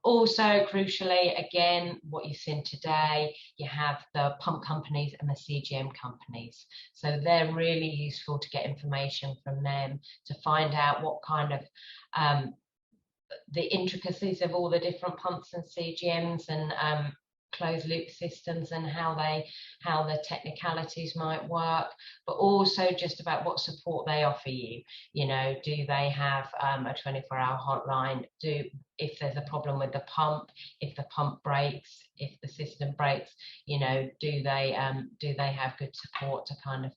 Also, crucially, again, what you've seen today, you have the pump companies and the CGM companies. So they're really useful to get information from them, to find out what kind of the intricacies of all the different pumps and CGMs and closed loop systems, and how the technicalities might work, but also just about what support they offer you. You know, do they have a 24-hour hotline? If there's a problem with the pump, if the pump breaks, if the system breaks, you know, do they have good support to kind of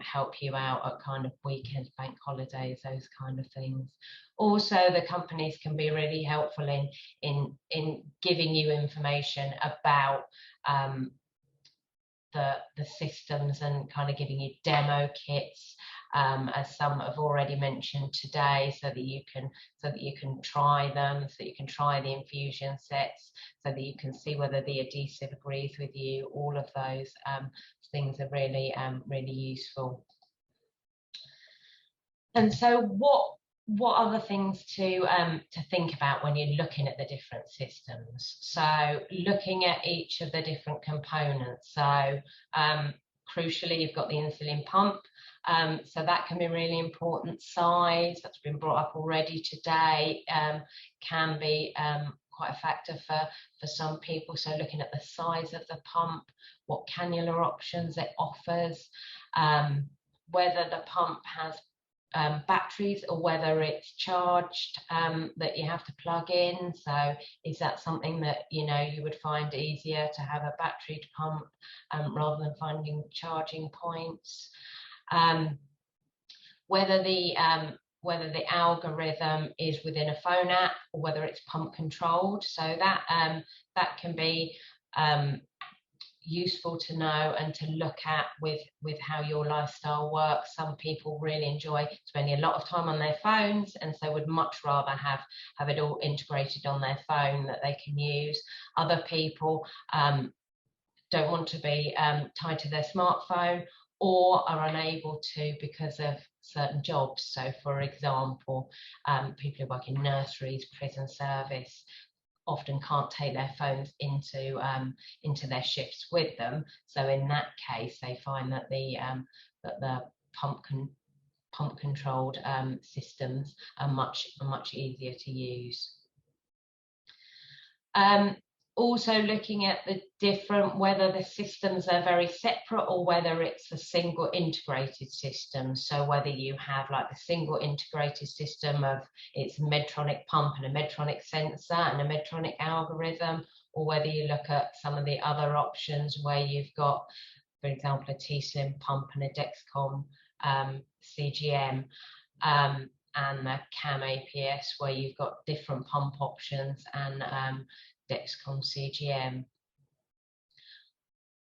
help you out at kind of weekends, bank holidays, those kind of things. Also, the companies can be really helpful in giving you information about the systems, and kind of giving you demo kits, as some have already mentioned today, so that you can try them, so that you can try the infusion sets, so that you can see whether the adhesive agrees with you. All of those things are really useful. And so what other things to think about when you're looking at the different systems? So looking at each of the different components. So crucially, you've got the insulin pump. So that can be really important. Size, that's been brought up already today, can be quite a factor for some people. So looking at the size of the pump, what cannula options it offers, whether the pump has batteries or whether it's charged, that you have to plug in. So is that something that, you know, you would find easier to have a batteried pump rather than finding charging points? Whether the algorithm is within a phone app or whether it's pump controlled. So that can be useful to know and to look at with how your lifestyle works. Some people really enjoy spending a lot of time on their phones, and so would much rather have it all integrated on their phone that they can use. Other people don't want to be tied to their smartphone, or are unable to because of certain jobs. So for example, people who work in nurseries, prison service, often can't take their phones into their shifts with them. So in that case, they find that the pump controlled systems are much easier to use. Also looking at the different, whether the systems are very separate or whether it's a single integrated system. So whether you have like the single integrated system of it's a Medtronic pump and a Medtronic sensor and a Medtronic algorithm, or whether you look at some of the other options where you've got, for example, a T-Slim pump and a Dexcom CGM, and the CamAPS, where you've got different pump options, and Dexcom CGM.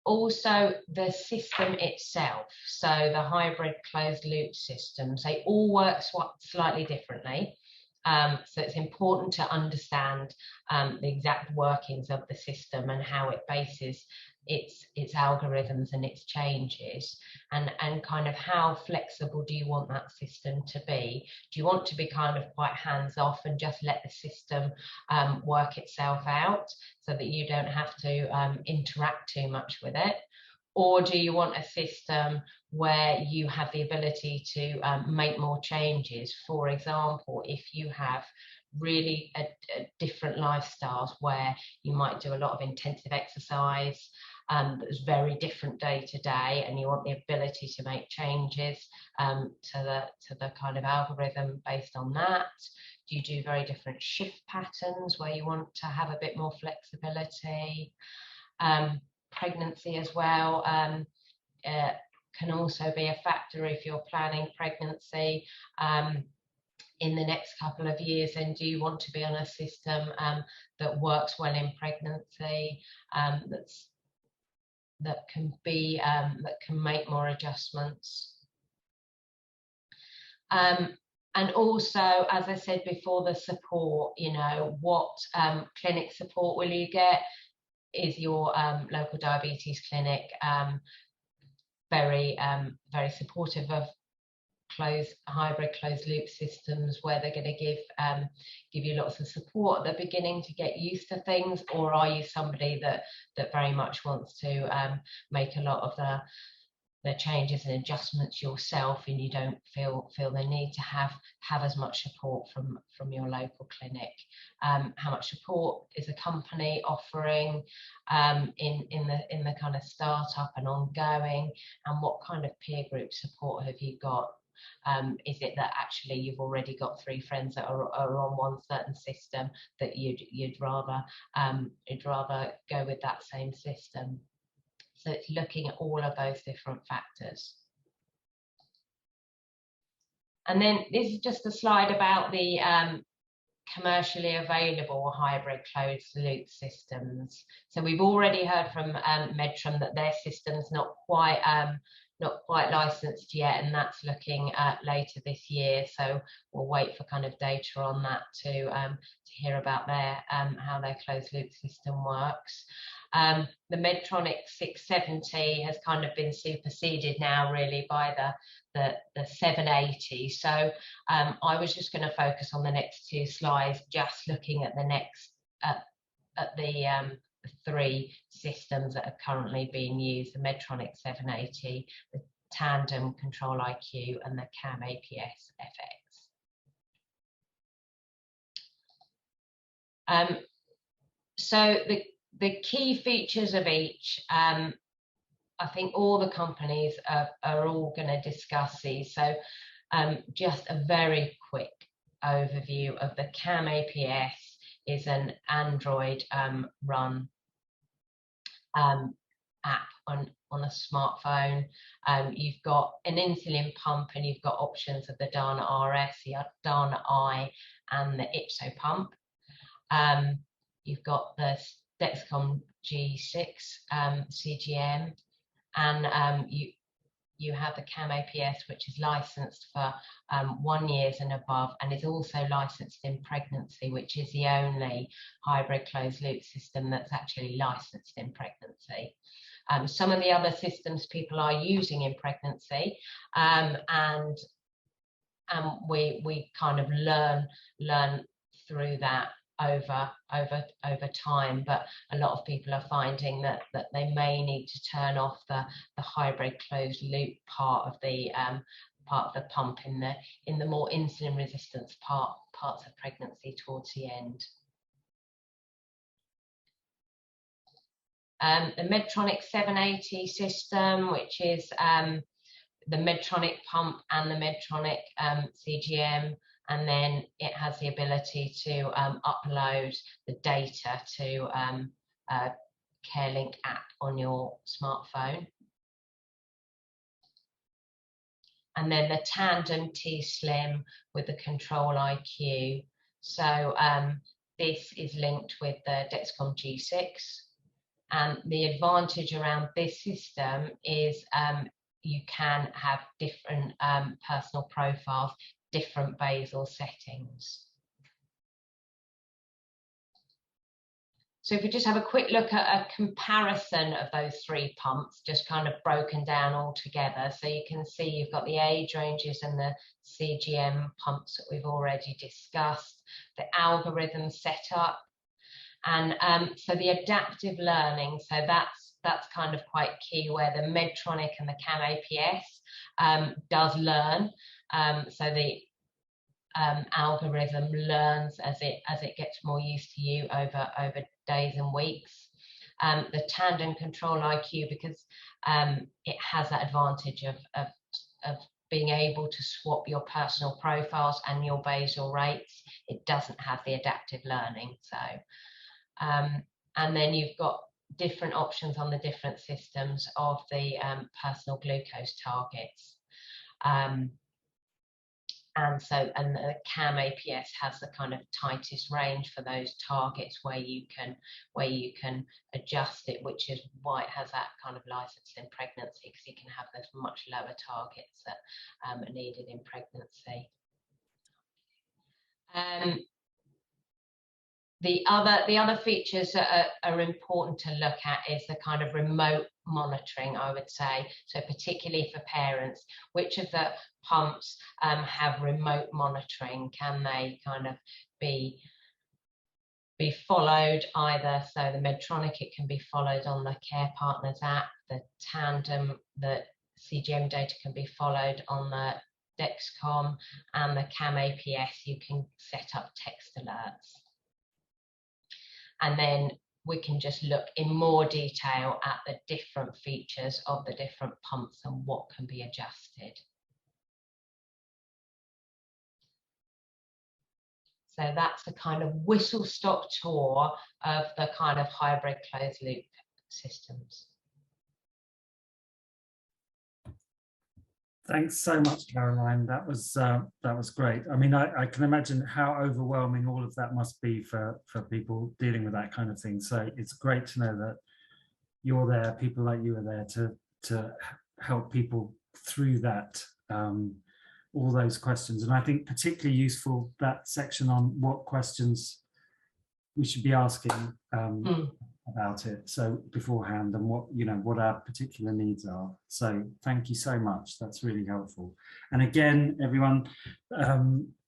Also, the system itself, so the hybrid closed loop systems, they all work slightly differently. So it's important to understand the exact workings of the system and how it bases its algorithms and its changes, and kind of how flexible do you want that system to be? Do you want to be kind of quite hands-off and just let the system work itself out so that you don't have to interact too much with it? Or do you want a system where you have the ability to make more changes? For example, if you have really different lifestyles where you might do a lot of intensive exercise, that's very different day to day, and you want the ability to make changes to the kind of algorithm based on that? Do you do very different shift patterns where you want to have a bit more flexibility? Pregnancy as well can also be a factor if you're planning pregnancy in the next couple of years, and do you want to be on a system that works well in pregnancy, that can make more adjustments. And also, as I said before, the support, you know, what clinic support will you get? Is your local diabetes clinic very supportive of hybrid closed loop systems, where they're going to give you lots of support at the beginning to get used to things, or are you somebody that very much wants to make a lot of the changes and adjustments yourself, and you don't feel the need to have as much support from your local clinic? How much support is a company offering in the kind of startup and ongoing, and what kind of peer group support have you got? Is it that actually you've already got 3 friends that are on one certain system that you'd rather go with that same system? So it's looking at all of those different factors. And then this is just a slide about the commercially available hybrid closed loop systems. So we've already heard from Medtrum that their system's not quite licensed yet, and that's looking at later this year. So we'll wait for kind of data on that to hear about their how their closed loop system works. The Medtronic 670 has kind of been superseded now really by the 780. So I was just going to focus on the next 2 slides, just looking at the next at the 3 systems that are currently being used: the Medtronic 780, the Tandem Control IQ, and the CamAPS FX. So the key features of each, I think all the companies are all going to discuss these. So just a very quick overview of the CamAPS is an Android run app on a smartphone. You've got an insulin pump, and you've got options of the Dana RS, the Dana I, and the Ipso pump. You've got the Dexcom G6 CGM, and you have the CamAPS, which is licensed for 1 year and above, and is also licensed in pregnancy, which is the only hybrid closed loop system that's actually licensed in pregnancy. Some of the other systems people are using in pregnancy, and we kind of learn through that over time, but a lot of people are finding that they may need to turn off the hybrid closed loop part of the pump in the more insulin resistance parts of pregnancy towards the end. The Medtronic 780 system, which is the Medtronic pump and the Medtronic CGM, and then it has the ability to upload the data to a CareLink app on your smartphone. And then the Tandem T-Slim with the Control IQ. So this is linked with the Dexcom G6. And the advantage around this system is you can have different personal profiles, different basal settings. So if we just have a quick look at a comparison of those 3 pumps, just kind of broken down all together. So you can see you've got the age ranges and the CGM pumps that we've already discussed, the algorithm setup, and so the adaptive learning. So that's kind of quite key, where the Medtronic and the CamAPS does learn. So the algorithm learns as it gets more used to you over days and weeks. the tandem control IQ, because it has that advantage of being able to swap your personal profiles and your basal rates. It doesn't have the adaptive learning. So, and then you've got different options on the different systems of the personal glucose targets. And the CamAPS has the kind of tightest range for those targets where you can adjust it, which is why it has that kind of license in pregnancy, because you can have those much lower targets that are needed in pregnancy. The other features that are important to look at is the kind of remote monitoring, I would say. So particularly for parents, which of the pumps have remote monitoring? Can they kind of be followed either? So the Medtronic, it can be followed on the Care Partners app. The Tandem, the CGM data can be followed on the Dexcom, and the CamAPS, you can set up text alerts. And then we can just look in more detail at the different features of the different pumps and what can be adjusted. So that's a kind of whistle-stop tour of the kind of hybrid closed-loop systems. Thanks so much, Caroline. That was great. I mean, I can imagine how overwhelming all of that must be for people dealing with that kind of thing. So it's great to know that you're there, people like you are there to help people through that, all those questions. And I think particularly useful that section on what questions we should be asking about it, so beforehand, and what our particular needs are. So thank you so much, that's really helpful. And again, everyone,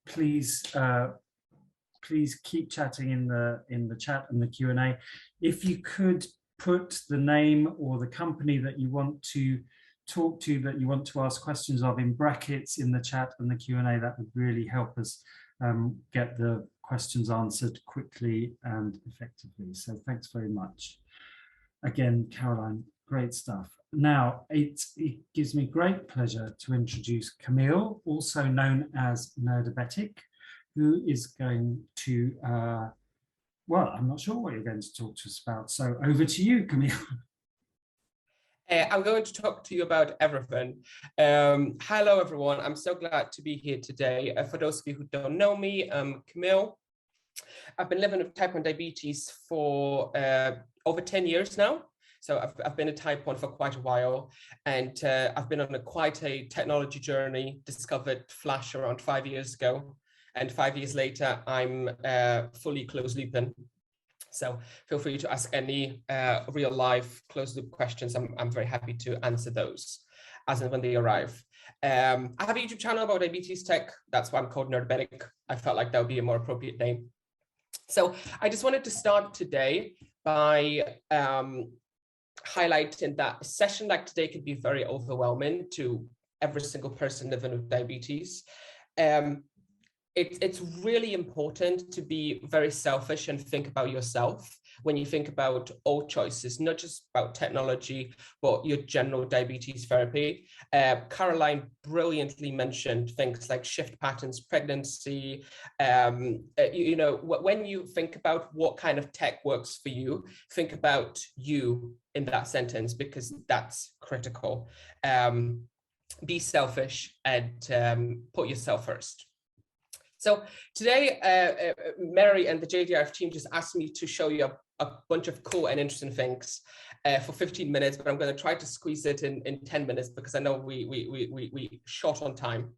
please keep chatting in the chat and the Q&A. If you could put the name or the company that you want to talk to, that you want to ask questions of, in brackets in the chat and the Q&A, that would really help us get the questions answered quickly and effectively. So thanks very much. Again, Caroline, great stuff. Now, it gives me great pleasure to introduce Camille, also known as Nerdabetic, who is going to, well, I'm not sure what you're going to talk to us about. So over to you, Camille. I'm going to talk to you about everything. Hello, everyone. I'm so glad to be here today. For those of you who don't know me, I'm Camille. I've been living with type 1 diabetes for over 10 years now. So I've been a type 1 for quite a while, and I've been on quite a technology journey, discovered Flash around 5 years ago. And 5 years later, I'm fully closed looping. So feel free to ask any real life closed loop questions. I'm very happy to answer those as and when they arrive. I have a YouTube channel about diabetes tech. That's why I'm called Nerdabetic. I felt like that would be a more appropriate name. So I just wanted to start today by highlighting that a session like today could be very overwhelming to every single person living with diabetes. It's really important to be very selfish and think about yourself when you think about all choices, not just about technology, but your general diabetes therapy. Caroline brilliantly mentioned things like shift patterns, pregnancy. When you think about what kind of tech works for you, think about you in that sentence, because that's critical. Be selfish and put yourself first. So today, Mary and the JDRF team just asked me to show you a bunch of cool and interesting things for 15 minutes, but I'm going to try to squeeze it in 10 minutes because I know we short on time.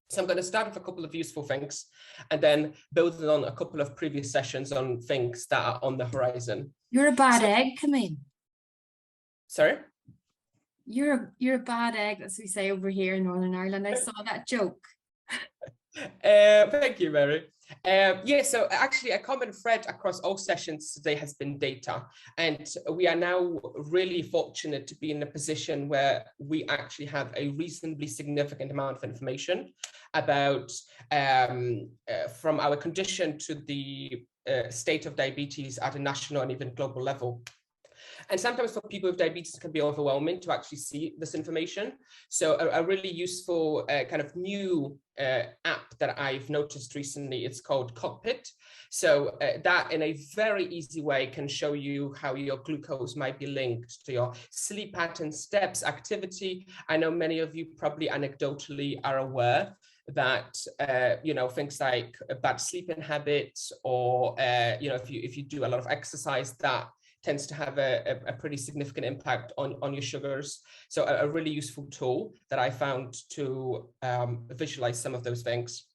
So I'm going to start with a couple of useful things and then building on a couple of previous sessions on things that are on the horizon. You're a bad egg, Camille. Sorry? You're a bad egg, as we say over here in Northern Ireland. I saw that joke. Thank you, Mary. Yeah, so actually a common thread across all sessions today has been data. And we are now really fortunate to be in a position where we actually have a reasonably significant amount of information about from our condition to the state of diabetes at a national and even global level. And sometimes for people with diabetes, it can be overwhelming to actually see this information. So a really useful kind of new app that I've noticed recently, it's called Cockpit. So that in a very easy way can show you how your glucose might be linked to your sleep pattern, steps, activity. I know many of you probably anecdotally are aware that you know, things like bad sleeping habits, or you know, if you do a lot of exercise, that tends to have a pretty significant impact on your sugars. So a really useful tool that I found to visualize some of those things.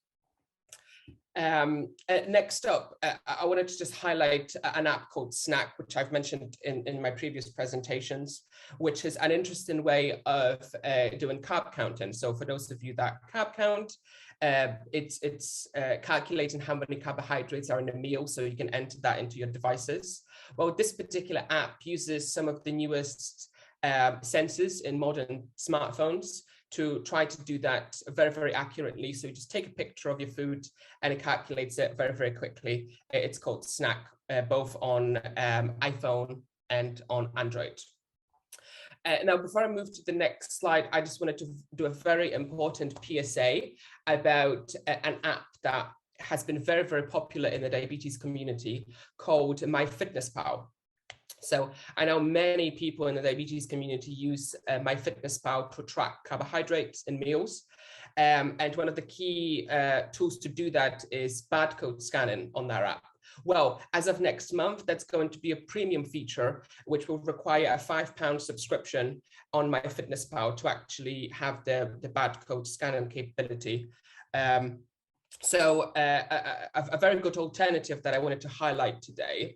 Next up, I wanted to just highlight an app called Snack, which I've mentioned in my previous presentations, which is an interesting way of doing carb counting. So for those of you that carb count, it's calculating how many carbohydrates are in a meal, so you can enter that into your devices. Well, this particular app uses some of the newest sensors in modern smartphones to try to do that very, very accurately. So you just take a picture of your food and it calculates it very, very quickly. It's called Snack, both on iPhone and on Android. Now, before I move to the next slide, I just wanted to do a very important PSA about an app that has been very, very popular in the diabetes community called MyFitnessPal. So I know many people in the diabetes community use MyFitnessPal to track carbohydrates in meals. And one of the key tools to do that is barcode scanning on their app. Well, as of next month, that's going to be a premium feature, which will require a £5 subscription on MyFitnessPal to actually have the barcode scanning capability. So a very good alternative that I wanted to highlight today,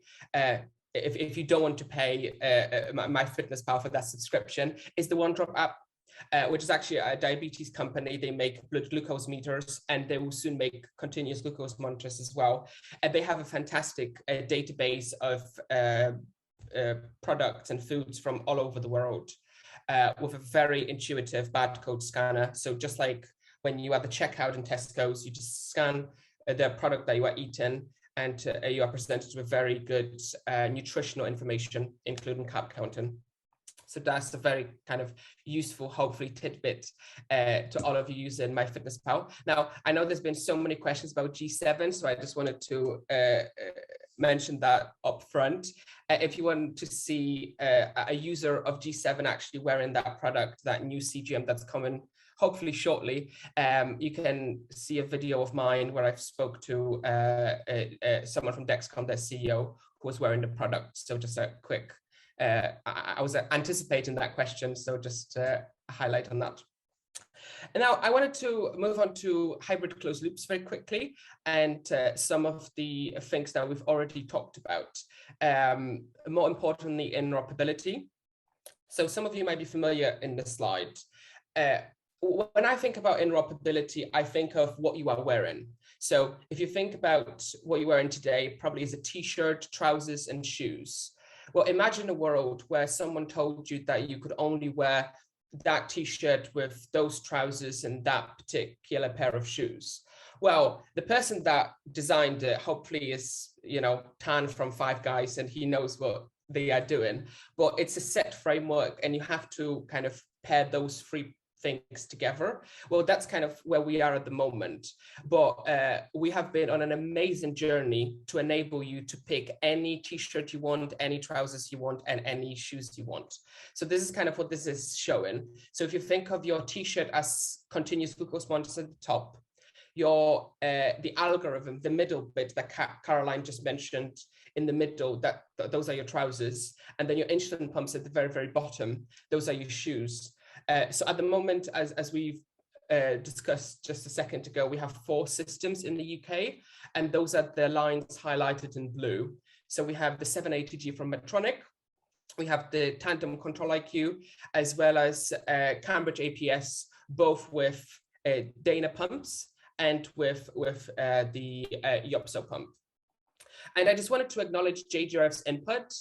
if you don't want to pay MyFitnessPal for that subscription, is the OneDrop app, which is actually a diabetes company. They make blood glucose meters, and they will soon make continuous glucose monitors as well. And they have a fantastic database of products and foods from all over the world with a very intuitive barcode scanner. So just like when you are at the checkout in Tesco's, you just scan the product that you are eating, and you are presented with very good nutritional information, including carb counting. So that's a very kind of useful, hopefully, tidbit to all of you using MyFitnessPal. Now, I know there's been so many questions about G7, so I just wanted to mention that up front. If you want to see a user of G7 actually wearing that product, that new CGM that's coming hopefully shortly, you can see a video of mine where I've spoke to someone from Dexcom, their CEO, who was wearing the product. So just a quick, I was anticipating that question, so just a highlight on that. And now I wanted to move on to hybrid closed loops very quickly, and some of the things that we've already talked about. More importantly, interoperability. So some of you might be familiar in this slide. When I think about interoperability, I think of what you are wearing. So if you think about what you're wearing today, probably is a t-shirt, trousers, and shoes. Well, imagine a world where someone told you that you could only wear that t-shirt with those trousers and that particular pair of shoes. Well, the person that designed it hopefully is, you know, Tan from Five Guys, and he knows what they are doing. But it's a set framework, and you have to kind of pair those three things together. Well, that's kind of where we are at the moment, but we have been on an amazing journey to enable you to pick any t-shirt you want, any trousers you want, and any shoes you want. So this is kind of what this is showing. So if you think of your t-shirt as continuous glucose monitors at the top, your the algorithm, the middle bit that Caroline just mentioned in the middle, those are your trousers, and then your insulin pumps at the very, very bottom, those are your shoes. So at the moment, as we've discussed just a second ago, we have 4 systems in the UK, and those are the lines highlighted in blue. So we have the 780G from Medtronic, we have the Tandem Control IQ, as well as Cambridge APS, both with Dana pumps and with the Yopso pump. And I just wanted to acknowledge JDRF's input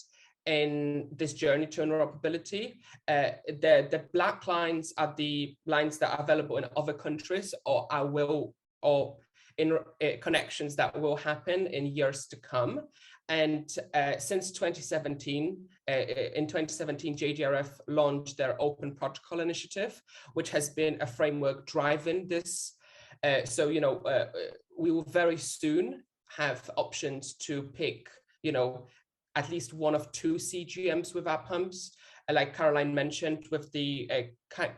in this journey to interoperability. The black lines are the lines that are available in other countries, or connections that will happen in years to come. And since 2017, in 2017, JDRF launched their Open Protocol Initiative, which has been a framework driving this. So, you know, we will very soon have options to pick, you know, at least one of 2 CGMs with our pumps. Like Caroline mentioned, with the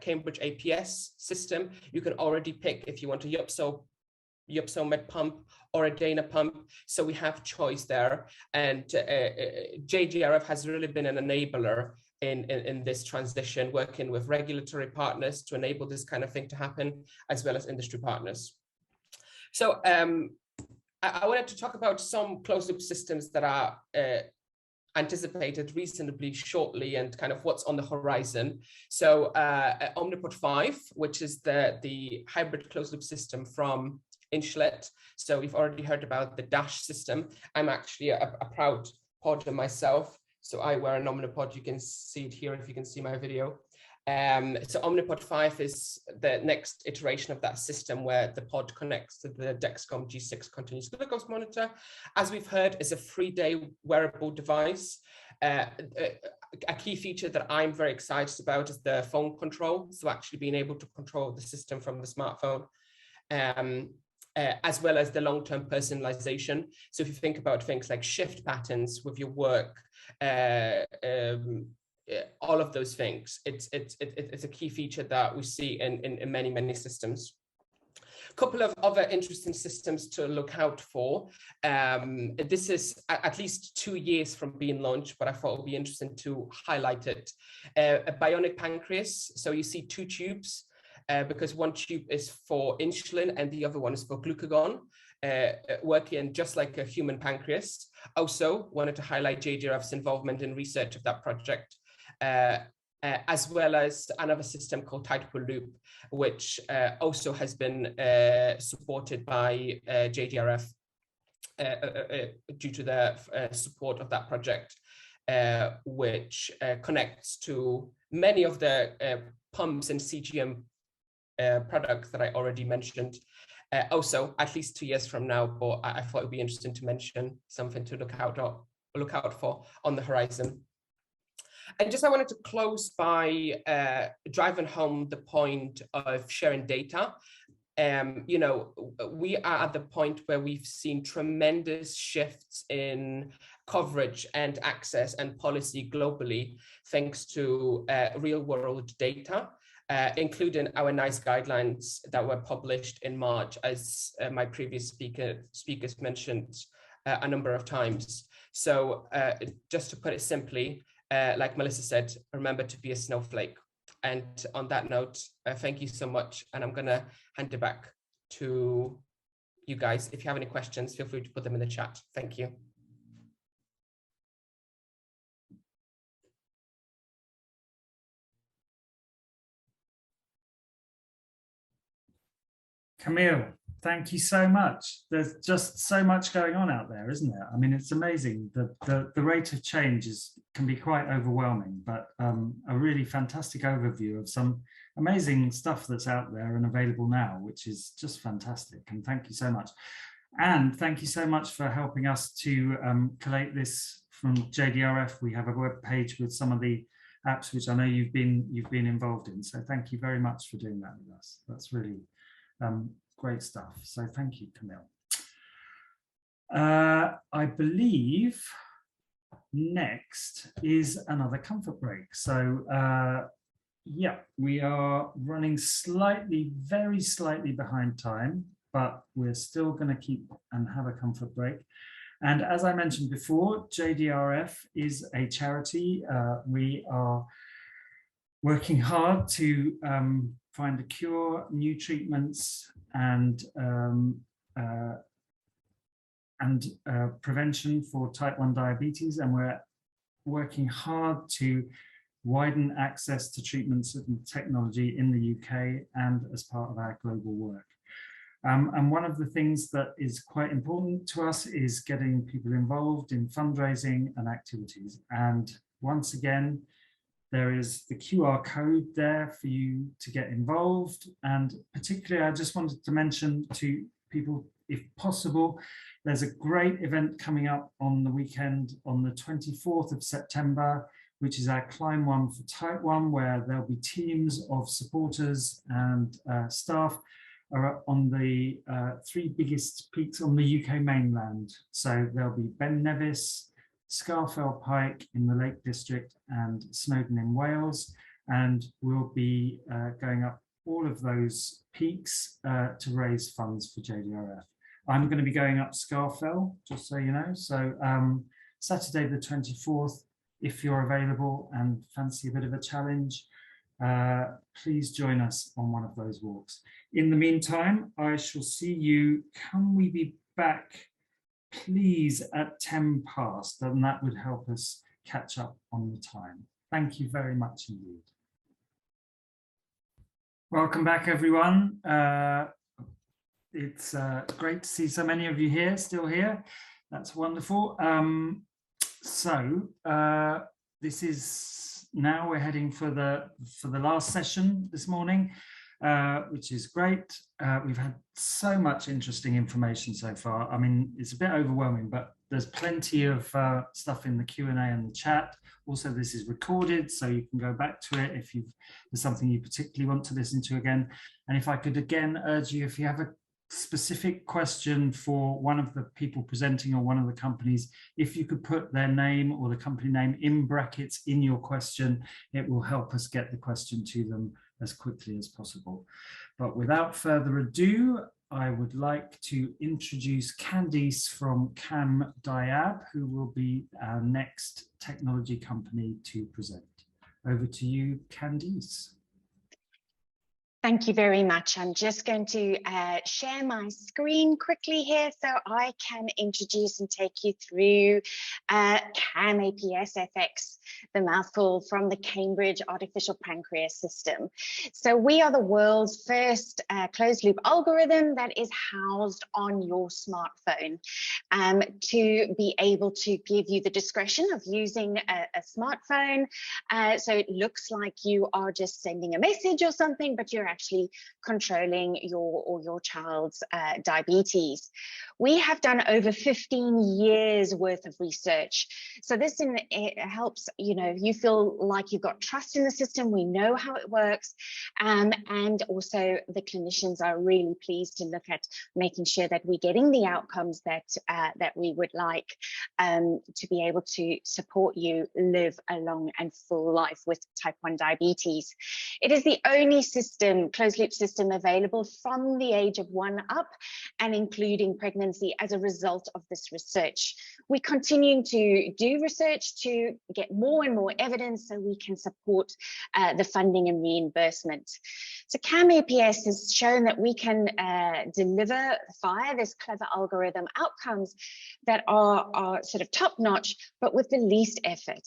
Cambridge APS system, you can already pick if you want a Med pump or a Dana pump. So we have choice there. And JDRF has really been an enabler in this transition, working with regulatory partners to enable this kind of thing to happen, as well as industry partners. So I wanted to talk about some closed loop systems that are anticipated reasonably shortly and kind of what's on the horizon. So Omnipod 5, which is the hybrid closed loop system from Insulet. So we've already heard about the Dash system. I'm actually a proud podder myself. So I wear an Omnipod. You can see it here if you can see my video. So Omnipod 5 is the next iteration of that system where the pod connects to the Dexcom G6 continuous glucose monitor. As we've heard, it's a 3-day wearable device. A key feature that I'm very excited about is the phone control. So actually being able to control the system from the smartphone, as well as the long-term personalization. So if you think about things like shift patterns with your work, all of those things, it's a key feature that we see in many systems. A couple of other interesting systems to look out for. This is at least 2 years from being launched, but I thought it would be interesting to highlight it. A bionic pancreas. So you see 2 tubes, because one tube is for insulin and the other one is for glucagon, working just like a human pancreas. Also wanted to highlight JDRF's involvement in research of that project, as well as another system called Tightable Loop, which also has been supported by JDRF due to the support of that project, which connects to many of the pumps and CGM products that I already mentioned. Also, at least 2 years from now, but I thought it would be interesting to mention something to look out for on the horizon. And just I wanted to close by driving home the point of sharing data. You know, we are at the point where we've seen tremendous shifts in coverage and access and policy globally, thanks to real world data, including our NICE guidelines that were published in March, as my previous speakers mentioned a number of times. So just to put it simply, like Melissa said, remember to be a snowflake. And on that note, thank you so much. And I'm going to hand it back to you guys. If you have any questions, feel free to put them in the chat. Thank you. Camille, thank you so much. There's just so much going on out there, isn't there? I mean, it's amazing. The rate of change can be quite overwhelming, but a really fantastic overview of some amazing stuff that's out there and available now, which is just fantastic. And thank you so much. And thank you so much for helping us to collate this from JDRF. We have a web page with some of the apps which I know you've been involved in. So thank you very much for doing that with us. That's really great stuff. So thank you, Camille. I believe next is another comfort break. So yeah, we are running very slightly behind time, but we're still going to keep and have a comfort break. And as I mentioned before, JDRF is a charity. We are working hard to find a cure, new treatments, and prevention for type 1 diabetes. And we're working hard to widen access to treatments and technology in the UK and as part of our global work. And one of the things that is quite important to us is getting people involved in fundraising and activities. And once again, there is the QR code there for you to get involved. And particularly, I just wanted to mention to people if possible. There's a great event coming up on the weekend on the 24th of September, which is our Climb 1 for Type 1, where there'll be teams of supporters and staff are on the 3 biggest peaks on the UK mainland. So there'll be Ben Nevis, Scafell Pike in the Lake District, and Snowdon in Wales. And we'll be going up all of those peaks to raise funds for JDRF. I'm going to be going up Scafell, just so you know. So Saturday the 24th, if you're available and fancy a bit of a challenge, please join us on one of those walks. In the meantime, I shall see you. Can we be back, please, at 10 past? And that would help us catch up on the time. Thank you very much indeed. Welcome back, everyone. It's great to see so many of you here, still here. That's wonderful. This is now we're heading for the last session this morning, which is great. We've had so much interesting information so far. I mean, it's a bit overwhelming, but there's plenty of stuff in the Q&A and the chat. Also, this is recorded, so you can go back to it if there's something you particularly want to listen to again. And if I could again urge you, if you have a specific question for one of the people presenting or one of the companies, if you could put their name or the company name in brackets in your question, it will help us get the question to them as quickly as possible. But without further ado, I would like to introduce Candice from CamDiab, who will be our next technology company to present. Over to you, Candice. Thank you very much. I'm just going to share my screen quickly here so I can introduce and take you through CamAPS-FX, the mouthful from the Cambridge Artificial Pancreas System. So we are the world's first closed loop algorithm that is housed on your smartphone to be able to give you the discretion of using a smartphone. So it looks like you are just sending a message or something, but you're actually controlling your child's diabetes. We have done over 15 years worth of research. So this it helps, you feel like you've got trust in the system. We know how it works. And also the clinicians are really pleased to look at making sure that we're getting the outcomes that we would like to be able to support you live a long and full life with type 1 diabetes. It is the only system, closed loop system, available from the age of 1 up and including pregnancy as a result of this research. We're continuing to do research to get more and more evidence so we can support the funding and reimbursement. So CamAPS has shown that we can deliver via this clever algorithm outcomes that are sort of top notch, but with the least effort,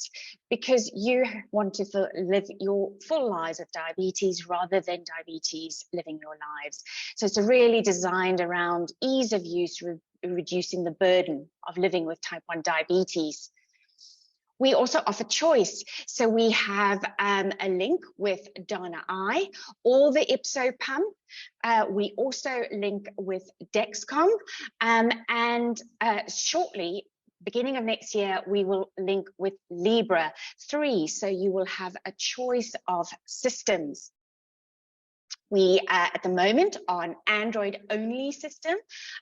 because you want to live your full lives with diabetes rather than diabetes living your lives. So it's really designed around ease of use, reducing the burden of living with type 1 diabetes. We also offer choice. So we have a link with Dana Eye or the Ipso pump. We also link with Dexcom and shortly, beginning of next year, we will link with Libre 3. So you will have a choice of systems. We at the moment are an Android only system.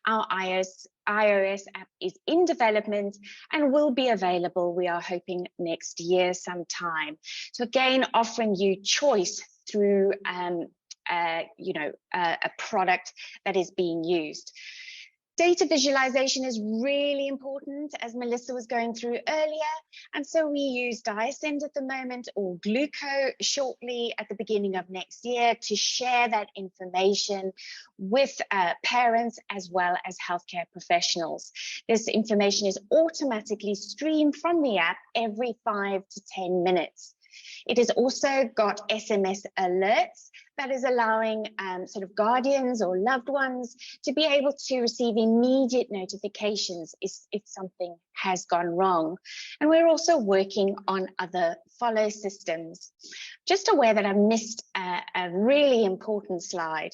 Our iOS app is in development and will be available, we are hoping, next year sometime. So again, offering you choice through a product that is being used. Data visualization is really important, as Melissa was going through earlier. And so we use Diasend at the moment, or Gluco shortly at the beginning of next year, to share that information with parents as well as healthcare professionals. This information is automatically streamed from the app every 5 to 10 minutes. It has also got SMS alerts that is allowing sort of guardians or loved ones to be able to receive immediate notifications if something has gone wrong. And we're also working on other follow systems. Just aware that I've missed a really important slide.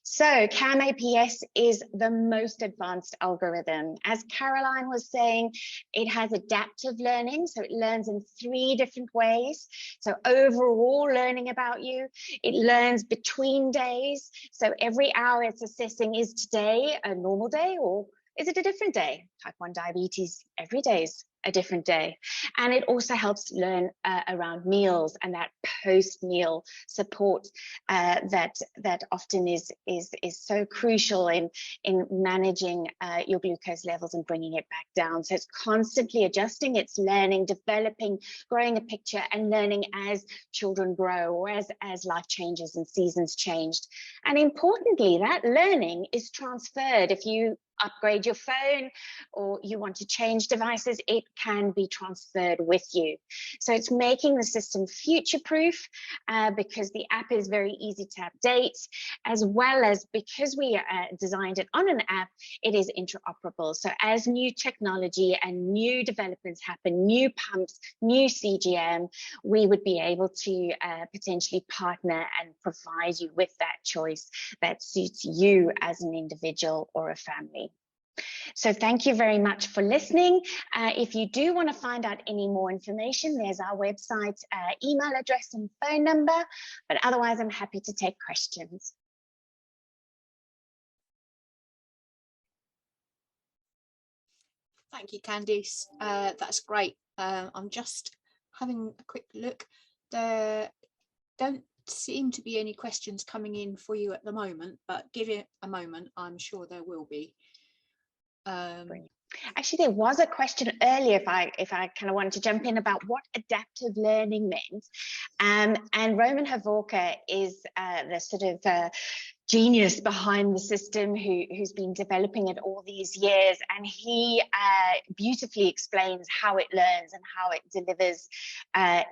So CamAPS is the most advanced algorithm. As Caroline was saying, it has adaptive learning, so it learns in 3 different ways. So overall learning about you, it learns between days. So every hour it's assessing, is today a normal day or is it a different day? Type 1 diabetes, every day is a different day. And it also helps learn around meals and that post-meal support that often is so crucial in managing your glucose levels and bringing it back down. So it's constantly adjusting, it's learning, developing, growing a picture and learning as children grow or as life changes and seasons changed. And importantly, that learning is transferred. If you upgrade your phone or you want to change devices, it can be transferred with you. So it's making the system future-proof because the app is very easy to update, as well as because we designed it on an app, it is interoperable. So as new technology and new developments happen, new pumps, new CGM, we would be able to potentially partner and provide you with that choice that suits you as an individual or a family. So thank you very much for listening. If you do want to find out any more information, there's our website, email address and phone number, but otherwise I'm happy to take questions. Thank you, Candice. That's great. I'm just having a quick look. There don't seem to be any questions coming in for you at the moment, but give it a moment, I'm sure there will be. Actually, there was a question earlier, if I kind of wanted to jump in, about what adaptive learning meant. And Roman Havorka is the sort of genius behind the system who's been developing it all these years, and he beautifully explains how it learns and how it delivers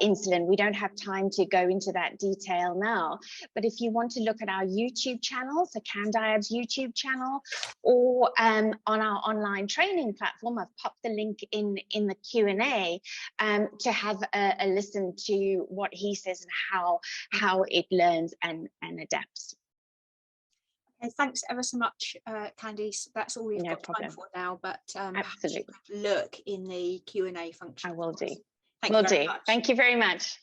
insulin. We don't have time to go into that detail now, but if you want to look at our YouTube channel, so CamDiab's YouTube channel, or on our online training platform, I've popped the link in the Q&A to have a listen to what he says and how it learns and adapts. Okay, thanks ever so much, Candice. That's all we've got time for now, but absolutely look in the Q&A function. I will do. Thank you very much. much. Thank you very much.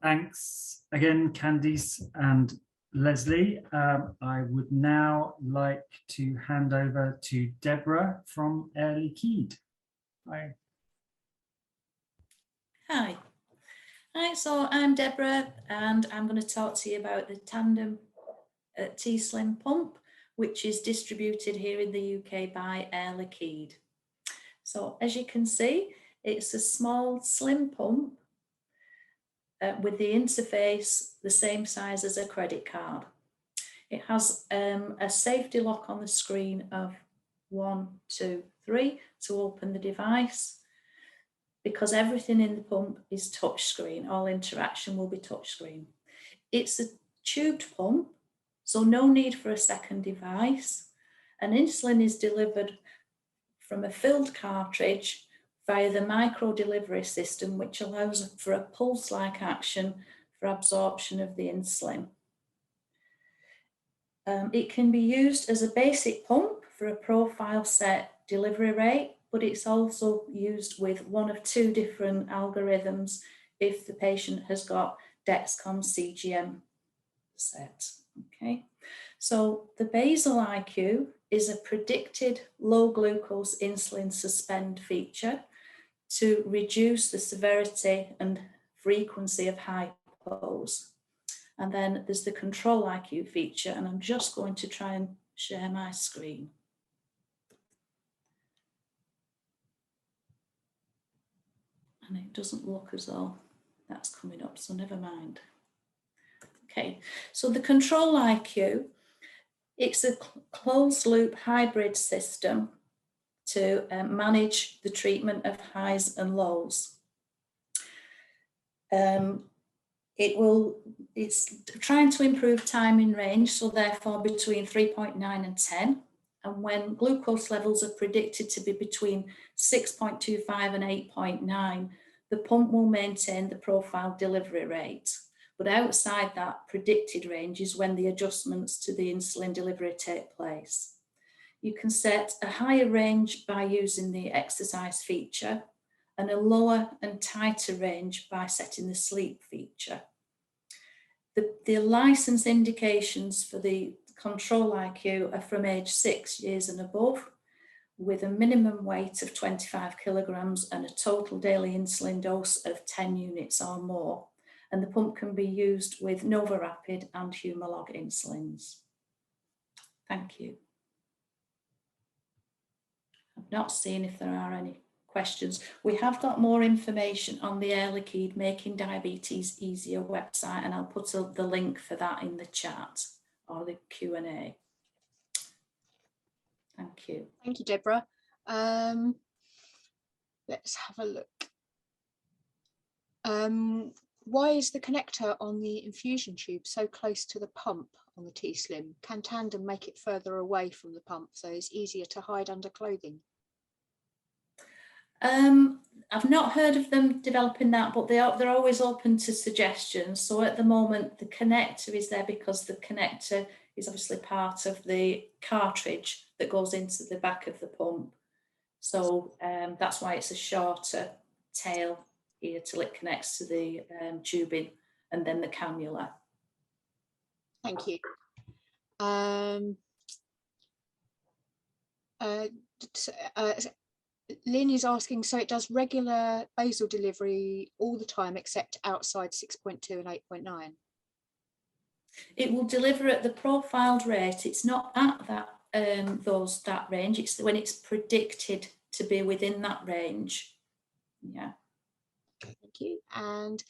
Thanks again, Candice and Lesley. I would now like to hand over to Deborah from Liquide. Hi. Hi. Hi, so I'm Deborah and I'm going to talk to you about the Tandem T-Slim pump, which is distributed here in the UK by Liquide. So as you can see, it's a small slim pump with the interface the same size as a credit card. It has a safety lock on the screen of 1, 2, 3 to open the device, because everything in the pump is touchscreen. All interaction will be touchscreen. It's a tubed pump, so no need for a second device. And insulin is delivered from a filled cartridge via the micro delivery system, which allows for a pulse-like action for absorption of the insulin. It can be used as a basic pump for a profile set delivery rate, but it's also used with one of 2 different algorithms if the patient has got Dexcom CGM set. Okay, so the basal IQ is a predicted low glucose insulin suspend feature to reduce the severity and frequency of hypos. And then there's the control IQ feature, and I'm just going to try and share my screen. And it doesn't look as though that's coming up, so never mind. Okay, so the control IQ, it's a closed loop hybrid system to manage the treatment of highs and lows. it's trying to improve time in range, so therefore between 3.9 and 10. And when glucose levels are predicted to be between 6.25 and 8.9, the pump will maintain the profiled delivery rate. But outside that predicted range is when the adjustments to the insulin delivery take place. You can set a higher range by using the exercise feature and a lower and tighter range by setting the sleep feature. The license indications for the Control IQ are from age 6 years and above, with a minimum weight of 25 kilograms and a total daily insulin dose of 10 units or more. And the pump can be used with NovaRapid and Humalog insulins. Thank you. I've not seen if there are any questions. We have got more information on the Air Liquide Making Diabetes Easier website, and I'll put the link for that in the chat or the Q&A. Thank you. Thank you, Deborah. Let's have a look. Why is the connector on the infusion tube so close to the pump on the T-Slim? Can Tandem make it further away from the pump so it's easier to hide under clothing? I've not heard of them developing that, but they're always open to suggestions. So at the moment, the connector is there because the connector is obviously part of the cartridge that goes into the back of the pump. So that's why it's a shorter tail here till it connects to the tubing and then the cannula. Thank you. Lynn is asking, so it does regular basal delivery all the time except outside 6.2 and 8.9? It will deliver at the profiled rate. It's not at that range. It's when it's predicted to be within that range. Yeah. Thank you. And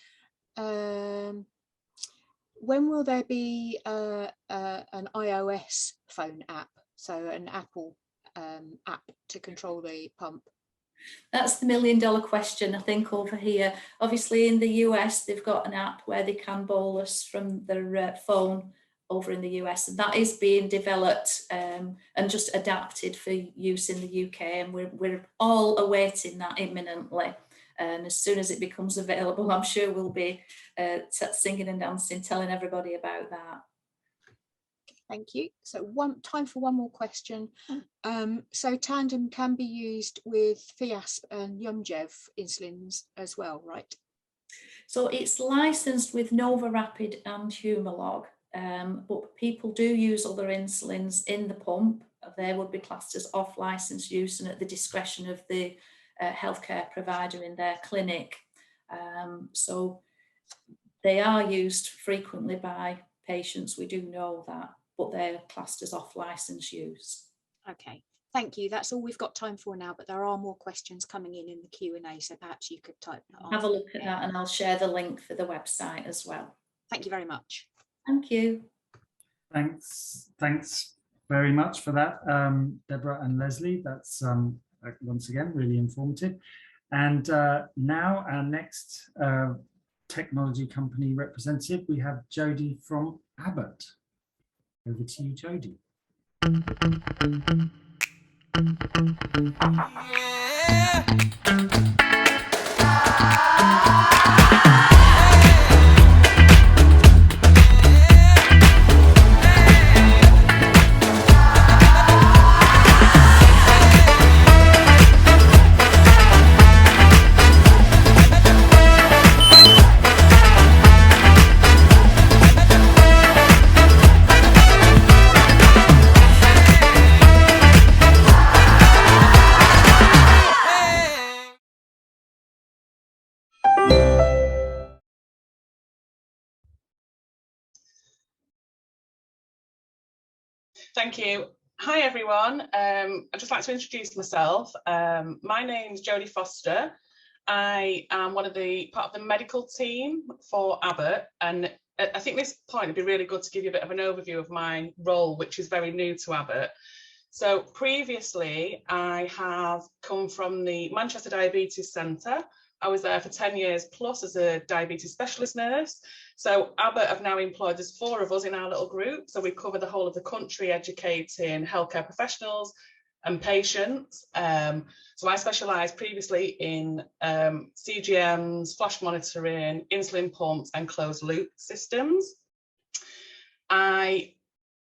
when will there be an iOS phone app, so an Apple app to control the pump? That's the $1 million question, I think, over here. Obviously, in the US, they've got an app where they can bolus from their phone over in the US, and that is being developed and just adapted for use in the UK, and we're all awaiting that imminently. And as soon as it becomes available, I'm sure we'll be singing and dancing, telling everybody about that. Thank you. So time for one more question. So Tandem can be used with Fiasp and Yumjev insulins as well, right? So it's licensed with NovaRapid and Humalog, but people do use other insulins in the pump. They would be classed as off-license use and at the discretion of the healthcare provider in their clinic. So they are used frequently by patients, we do know that, but they're classed as off-license use. Okay, thank you. That's all we've got time for now, but there are more questions coming in the Q&A, so perhaps you could type that. Have a look at that and I'll share the link for the website as well. Thank you very much. Thank you. Thanks very much for that, Deborah and Lesley. That's once again really informative. And now our next technology company representative, we have Jodie from Abbott. Over to you, Jodie. Thank you. Hi everyone. I'd just like to introduce myself. My name's Jodie Foster. I am part of the medical team for Abbott, and I think this point would be really good to give you a bit of an overview of my role, which is very new to Abbott. So previously I have come from the Manchester Diabetes Centre, I was there for 10 years plus as a diabetes specialist nurse. So Abbott have now employed, there's 4 of us in our little group. So we cover the whole of the country, educating healthcare professionals and patients. So I specialised previously in CGMs, flash monitoring, insulin pumps and closed loop systems. I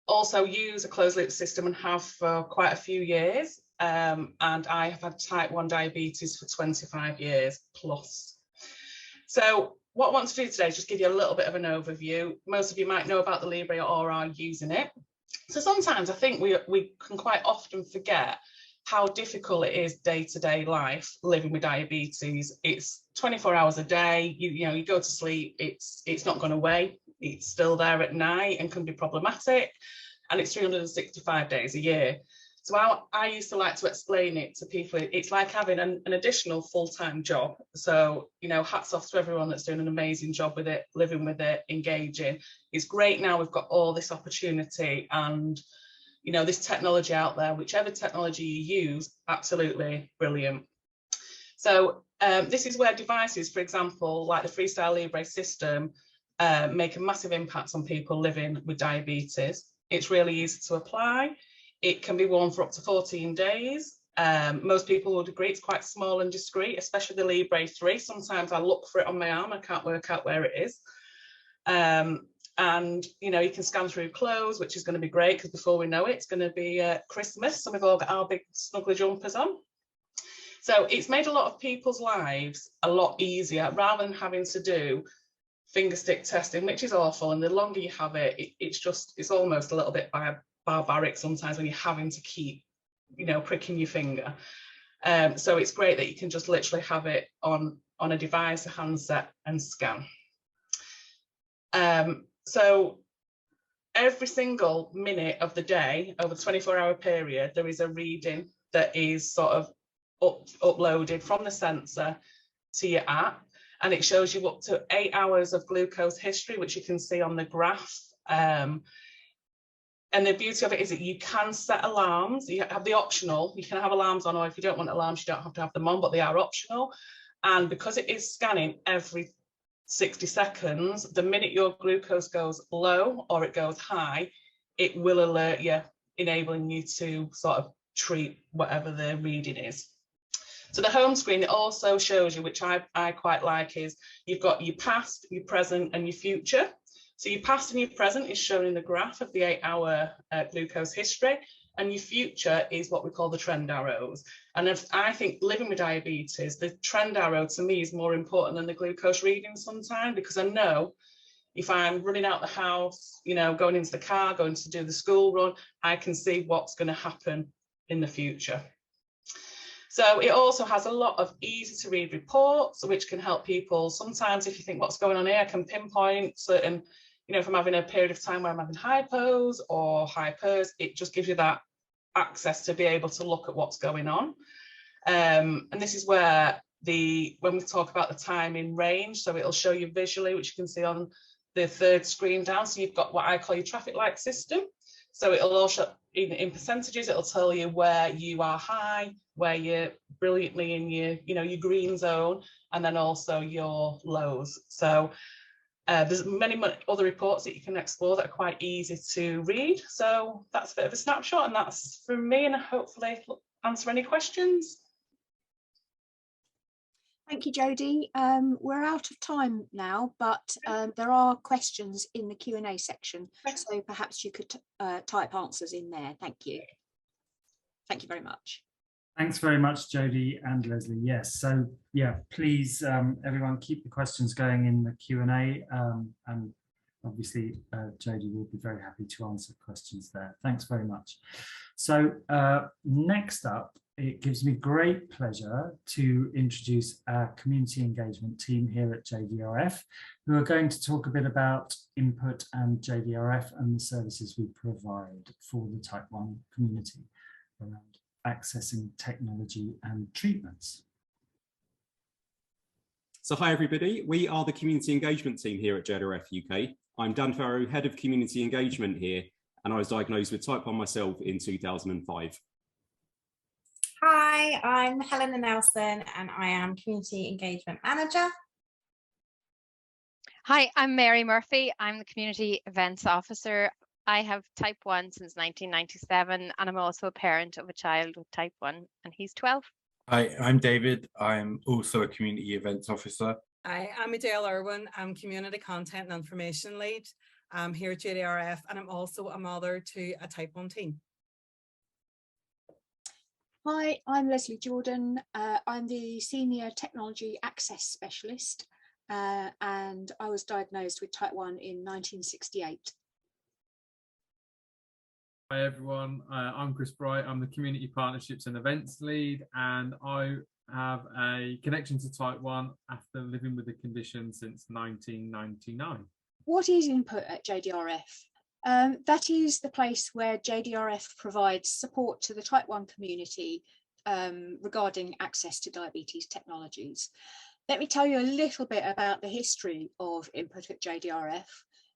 also use a closed loop system and have for quite a few years. And I have had type 1 diabetes for 25 years plus. So what I want to do today is just give you a little bit of an overview. Most of you might know about the Libre or are using it. So sometimes I think we can quite often forget how difficult it is day-to-day life living with diabetes. It's 24 hours a day. You go to sleep, it's not gone away. It's still there at night and can be problematic. And it's 365 days a year. So I used to like to explain it to people. It's like having an additional full-time job. So, hats off to everyone that's doing an amazing job with it, living with it, engaging. It's great now we've got all this opportunity and, this technology out there, whichever technology you use, absolutely brilliant. So this is where devices, for example, like the Freestyle Libre system, make a massive impact on people living with diabetes. It's really easy to apply. It can be worn for up to 14 days. Most people would agree it's quite small and discreet, especially the Libre 3. Sometimes I look for it on my arm, I can't work out where it is. And you can scan through clothes, which is going to be great because before we know it, it's going to be Christmas. So we've all got our big snuggly jumpers on. So it's made a lot of people's lives a lot easier rather than having to do finger stick testing, which is awful. And the longer you have it, it's almost a little bit barbaric sometimes when you're having to keep, pricking your finger. So it's great that you can just literally have it on a device, a handset, and scan. So every single minute of the day, over the 24-hour period, there is a reading that is sort of uploaded from the sensor to your app, and it shows you up to 8 hours of glucose history, which you can see on the graph. And the beauty of it is that you can set alarms. You have the optional, you can have alarms on, or if you don't want alarms, you don't have to have them on, but they are optional. And because it is scanning every 60 seconds, the minute your glucose goes low or it goes high, it will alert you, enabling you to sort of treat whatever the reading is. So the home screen, it also shows you, which I quite like, is you've got your past, your present and your future. So your past and your present is shown in the graph of the 8-hour glucose history, and your future is what we call the trend arrows. And I think living with diabetes, the trend arrow to me is more important than the glucose reading sometimes, because I know if I'm running out the house, going into the car, going to do the school run, I can see what's going to happen in the future. So it also has a lot of easy to read reports, which can help people. Sometimes if you think what's going on here, I can pinpoint certain, if I'm having a period of time where I'm having hypos or hypers, it just gives you that access to be able to look at what's going on. And this is where when we talk about the time in range, so it'll show you visually, which you can see on the third screen down. So you've got what I call your traffic light system. So it'll also, in percentages, it'll tell you where you are high, where you're brilliantly in your green zone, and then also your lows. So there's many other reports that you can explore that are quite easy to read. So that's a bit of a snapshot, and that's from me, and hopefully answer any questions. Thank you, Jodie. We're out of time now, but there are questions in the Q&A section, so perhaps you could type answers in there. Thank you. Thank you very much. Thanks very much, Jodie and Lesley. Yes, so yeah, please, everyone, keep the questions going in the Q&A, and obviously Jodie will be very happy to answer questions there. Thanks very much. So next up, it gives me great pleasure to introduce our community engagement team here at JDRF, who are going to talk a bit about input and JDRF and the services we provide for the type 1 community around accessing technology and treatments. So hi everybody, we are the community engagement team here at JDRF UK. I'm Dan Farrow, head of community engagement here, and I was diagnosed with type 1 myself in 2005. Hi, I'm Helena Nelson and I am Community Engagement Manager. Hi, I'm Mary Murphy. I'm the Community Events Officer. I have type 1 since 1997 and I'm also a parent of a child with type 1 and he's 12. Hi, I'm David. I'm also a Community Events Officer. Hi, I'm Adele Irwin. I'm Community Content and Information Lead. I'm here at JDRF and I'm also a mother to a type 1 teen. Hi, I'm Lesley Jordan. I'm the Senior Technology Access Specialist and I was diagnosed with type 1 in 1968. Hi everyone, I'm Chris Bright. I'm the Community Partnerships and Events Lead and I have a connection to type 1 after living with the condition since 1999. What is Input at JDRF? That is the place where JDRF provides support to the type 1 community regarding access to diabetes technologies. Let me tell you a little bit about the history of Input at JDRF.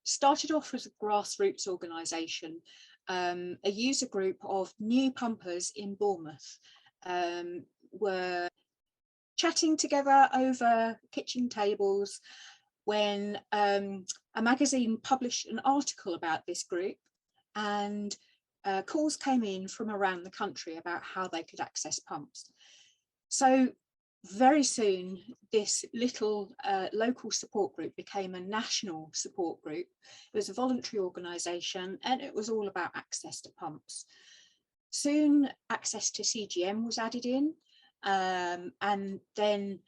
Started off as a grassroots organisation, a user group of new pumpers in Bournemouth were chatting together over kitchen tables when a magazine published an article about this group and calls came in from around the country about how they could access pumps. So very soon this little local support group became a national support group. It was a voluntary organisation and it was all about access to pumps. Soon access to CGM was added in and then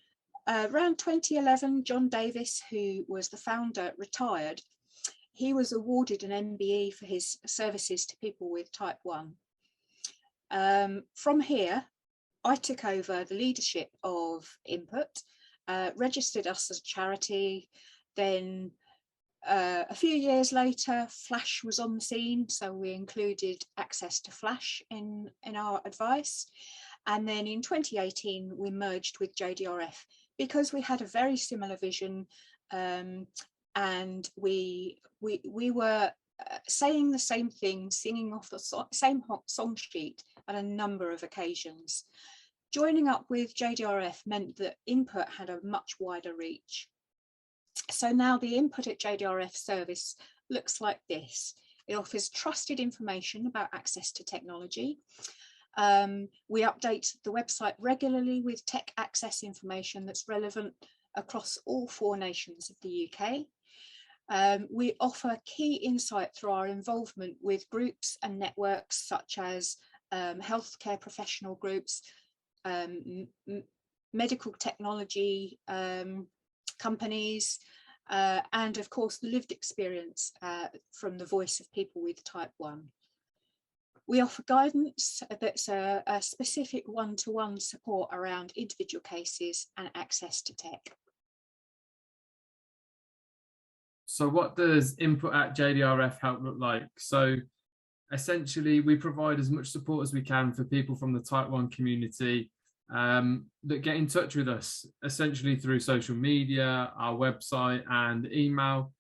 around 2011, John Davis, who was the founder, retired. He was awarded an MBE for his services to people with type 1. From here, I took over the leadership of Input, registered us as a charity. Then a few years later, Flash was on the scene, so we included access to Flash in our advice. And then in 2018, we merged with JDRF because we had a very similar vision and we were saying the same thing, singing off the same song sheet at a number of occasions. Joining up with JDRF meant that Input had a much wider reach. So now the Input at JDRF service looks like this. It offers trusted information about access to technology. We update the website regularly with tech access information that's relevant across all 4 nations of the UK. We offer key insight through our involvement with groups and networks such as healthcare professional groups, medical technology companies, and of course the lived experience from the voice of people with type 1. We offer guidance that's a specific one-to-one support around individual cases and access to tech. So what does Input at JDRF Help look like? So essentially we provide as much support as we can for people from the type 1 community that get in touch with us, essentially through social media, our website and email,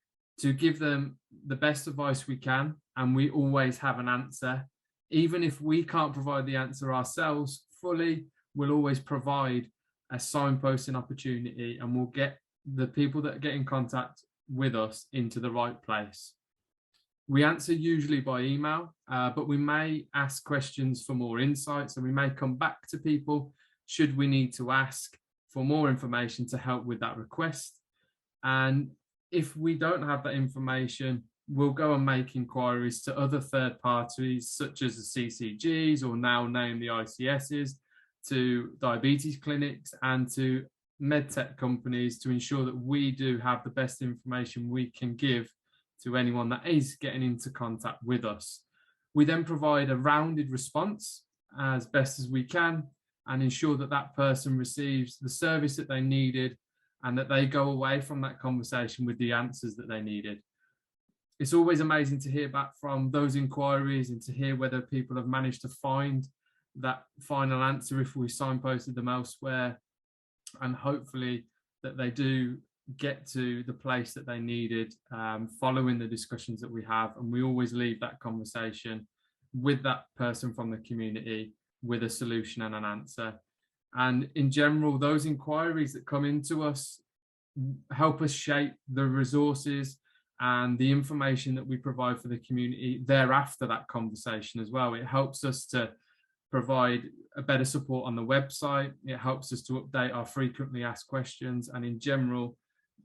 to give them the best advice we can, and we always have an answer. Even if we can't provide the answer ourselves fully, we'll always provide a signposting opportunity and we'll get the people that get in contact with us into the right place. We answer usually by email, but we may ask questions for more insight. So we may come back to people should we need to ask for more information to help with that request. And if we don't have that information, we'll go and make inquiries to other third parties such as the CCGs, or now named the ICSs, to diabetes clinics and to medtech companies to ensure that we do have the best information we can give to anyone that is getting into contact with us. We then provide a rounded response as best as we can and ensure that that person receives the service that they needed and that they go away from that conversation with the answers that they needed. It's always amazing to hear back from those inquiries and to hear whether people have managed to find that final answer if we signposted them elsewhere, and hopefully that they do get to the place that they needed following the discussions that we have. And we always leave that conversation with that person from the community with a solution and an answer. And in general, those inquiries that come into us help us shape the resources and the information that we provide for the community thereafter that conversation as well. It helps us to provide a better support on the website. It helps us to update our frequently asked questions, and in general,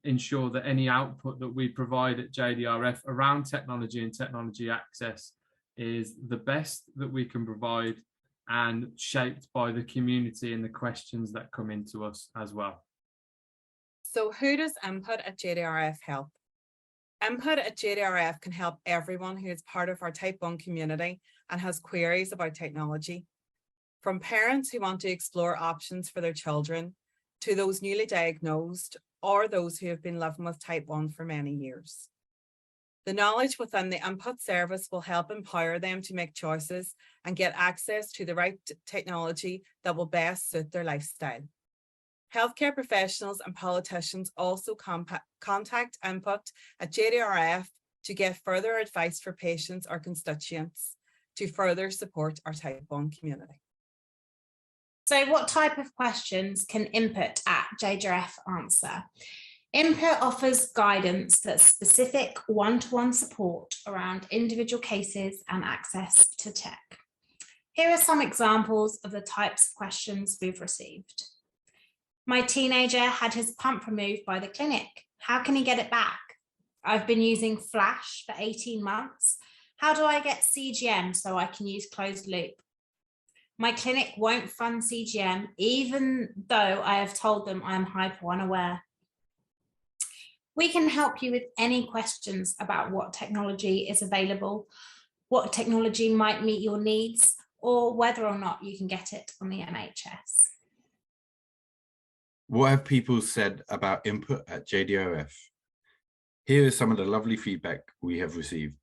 ensure that any output that we provide at JDRF around technology and technology access is the best that we can provide and shaped by the community and the questions that come into us as well. So who does input at JDRF help? Input at JDRF can help everyone who is part of our Type 1 community and has queries about technology. From parents who want to explore options for their children, to those newly diagnosed or those who have been living with Type 1 for many years. The knowledge within the input service will help empower them to make choices and get access to the right technology that will best suit their lifestyle. Healthcare professionals and politicians also contact input at JDRF to get further advice for patients or constituents to further support our Type 1 community. So what type of questions can input at JDRF answer? Input offers guidance that's specific one-to-one support around individual cases and access to tech. Here are some examples of the types of questions we've received. My teenager had his pump removed by the clinic. How can he get it back? I've been using Flash for 18 months. How do I get CGM so I can use closed loop? My clinic won't fund CGM, even though I have told them I am hyper unaware. We can help you with any questions about what technology is available, what technology might meet your needs, or whether or not you can get it on the NHS. What have people said about input at JDRF? Here is some of the lovely feedback we have received.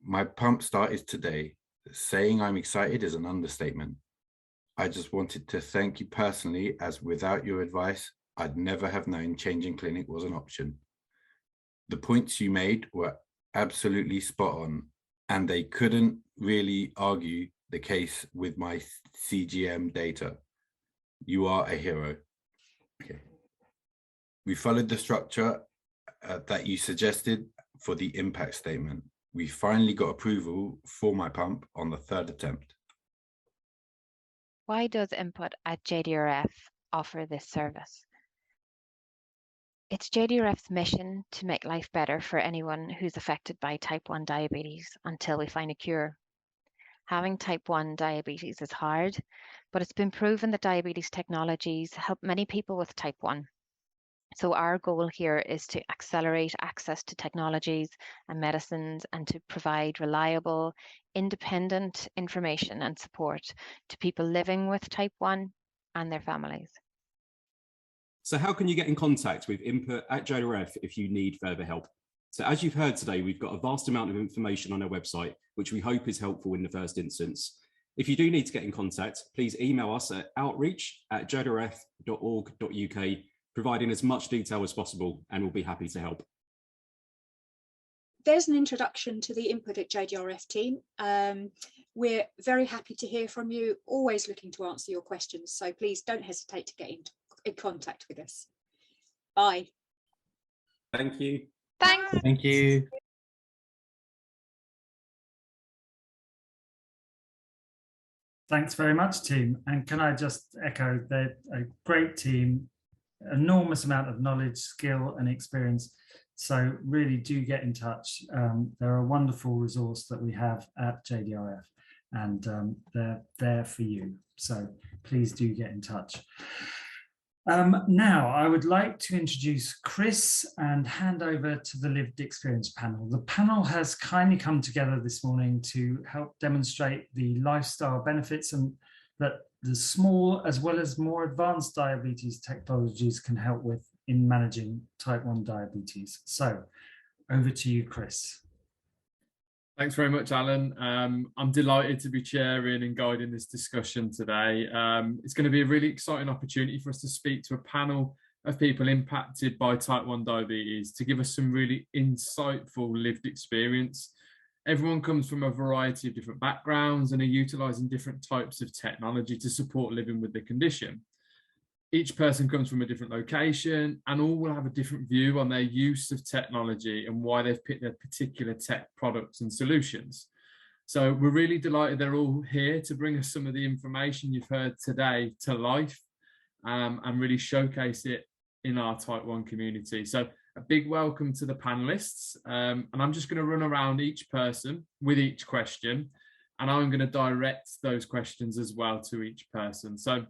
My pump started today. Saying I'm excited is an understatement. I just wanted to thank you personally, as without your advice, I'd never have known changing clinic was an option. The points you made were absolutely spot on, and they couldn't really argue the case with my CGM data. You are a hero. Okay. We followed the structure that you suggested for the impact statement. We finally got approval for my pump on the 3rd attempt. Why does input at JDRF offer this service? It's JDRF's mission to make life better for anyone who's affected by Type 1 diabetes until we find a cure. Having Type 1 diabetes is hard, but it's been proven that diabetes technologies help many people with Type 1. So our goal here is to accelerate access to technologies and medicines and to provide reliable, independent information and support to people living with Type 1 and their families. So how can you get in contact with input at JDRF if you need further help? So as you've heard today, we've got a vast amount of information on our website, which we hope is helpful in the first instance. If you do need to get in contact, please email us at outreach@jdrf.org.uk, providing as much detail as possible, and we'll be happy to help. There's an introduction to the input at JDRF team. We're very happy to hear from you, always looking to answer your questions. So please don't hesitate to get in contact with us. Bye. Thank you. Thanks. Thank you. Thanks very much, team. And can I just echo, they're a great team, enormous amount of knowledge, skill and experience. So really do get in touch. They're a wonderful resource that we have at JDRF, and they're there for you. So please do get in touch. Now, I would like to introduce Chris and hand over to the Lived Experience panel. The panel has kindly come together this morning to help demonstrate the lifestyle benefits and that the small as well as more advanced diabetes technologies can help with in managing Type 1 diabetes. So over to you, Chris. Thanks very much, Alan. I'm delighted to be chairing and guiding this discussion today. It's going to be a really exciting opportunity for us to speak to a panel of people impacted by Type 1 diabetes to give us some really insightful lived experience everyone comes from a variety of different backgrounds and are utilising different types of technology to support living with the condition. Each person comes from a different location and all will have a different view on their use of technology and why they've picked their particular tech products and solutions. So we're really delighted they're all here to bring us some of the information you've heard today to life and really showcase it in our Type 1 community. So a big welcome to the panelists. And I'm just going to run around each person with each question, and I'm going to direct those questions as well to each person. So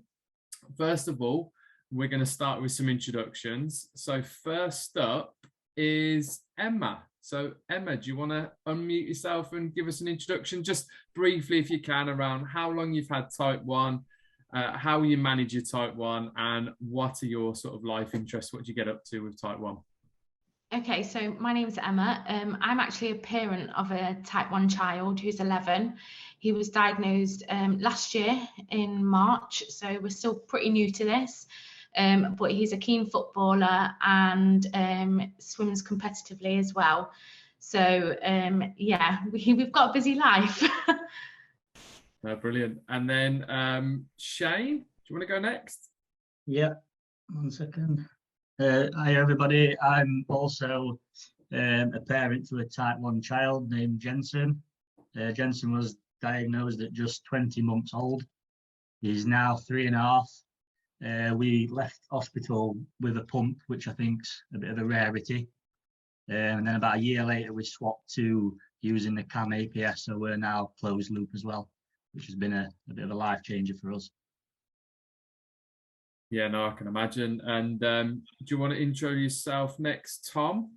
first of all, we're going to start with some introductions. So first up is Emma. So Emma, do you want to unmute yourself and give us an introduction, just briefly if you can, around how long you've had Type 1, how you manage your Type 1, and what are your sort of life interests? What do you get up to with Type 1? Okay, so my name is Emma. I'm actually a parent of a Type 1 child who's 11. He was diagnosed last year in March, so we're still pretty new to this. But he's a keen footballer and swims competitively as well. So yeah, we've got a busy life. Brilliant. And then Shane, do you want to go next? Yeah, 1 second. Hi everybody, I'm also a parent to a Type 1 child named Jensen. Jensen was diagnosed at just 20 months old. He's now 3.5. We left hospital with a pump, which I think's a bit of a rarity. And then about a year later, we swapped to using the CamAPS, so we're now closed loop as well, which has been a bit of a life changer for us. Yeah, no, I can imagine. And do you want to intro yourself next, Tom?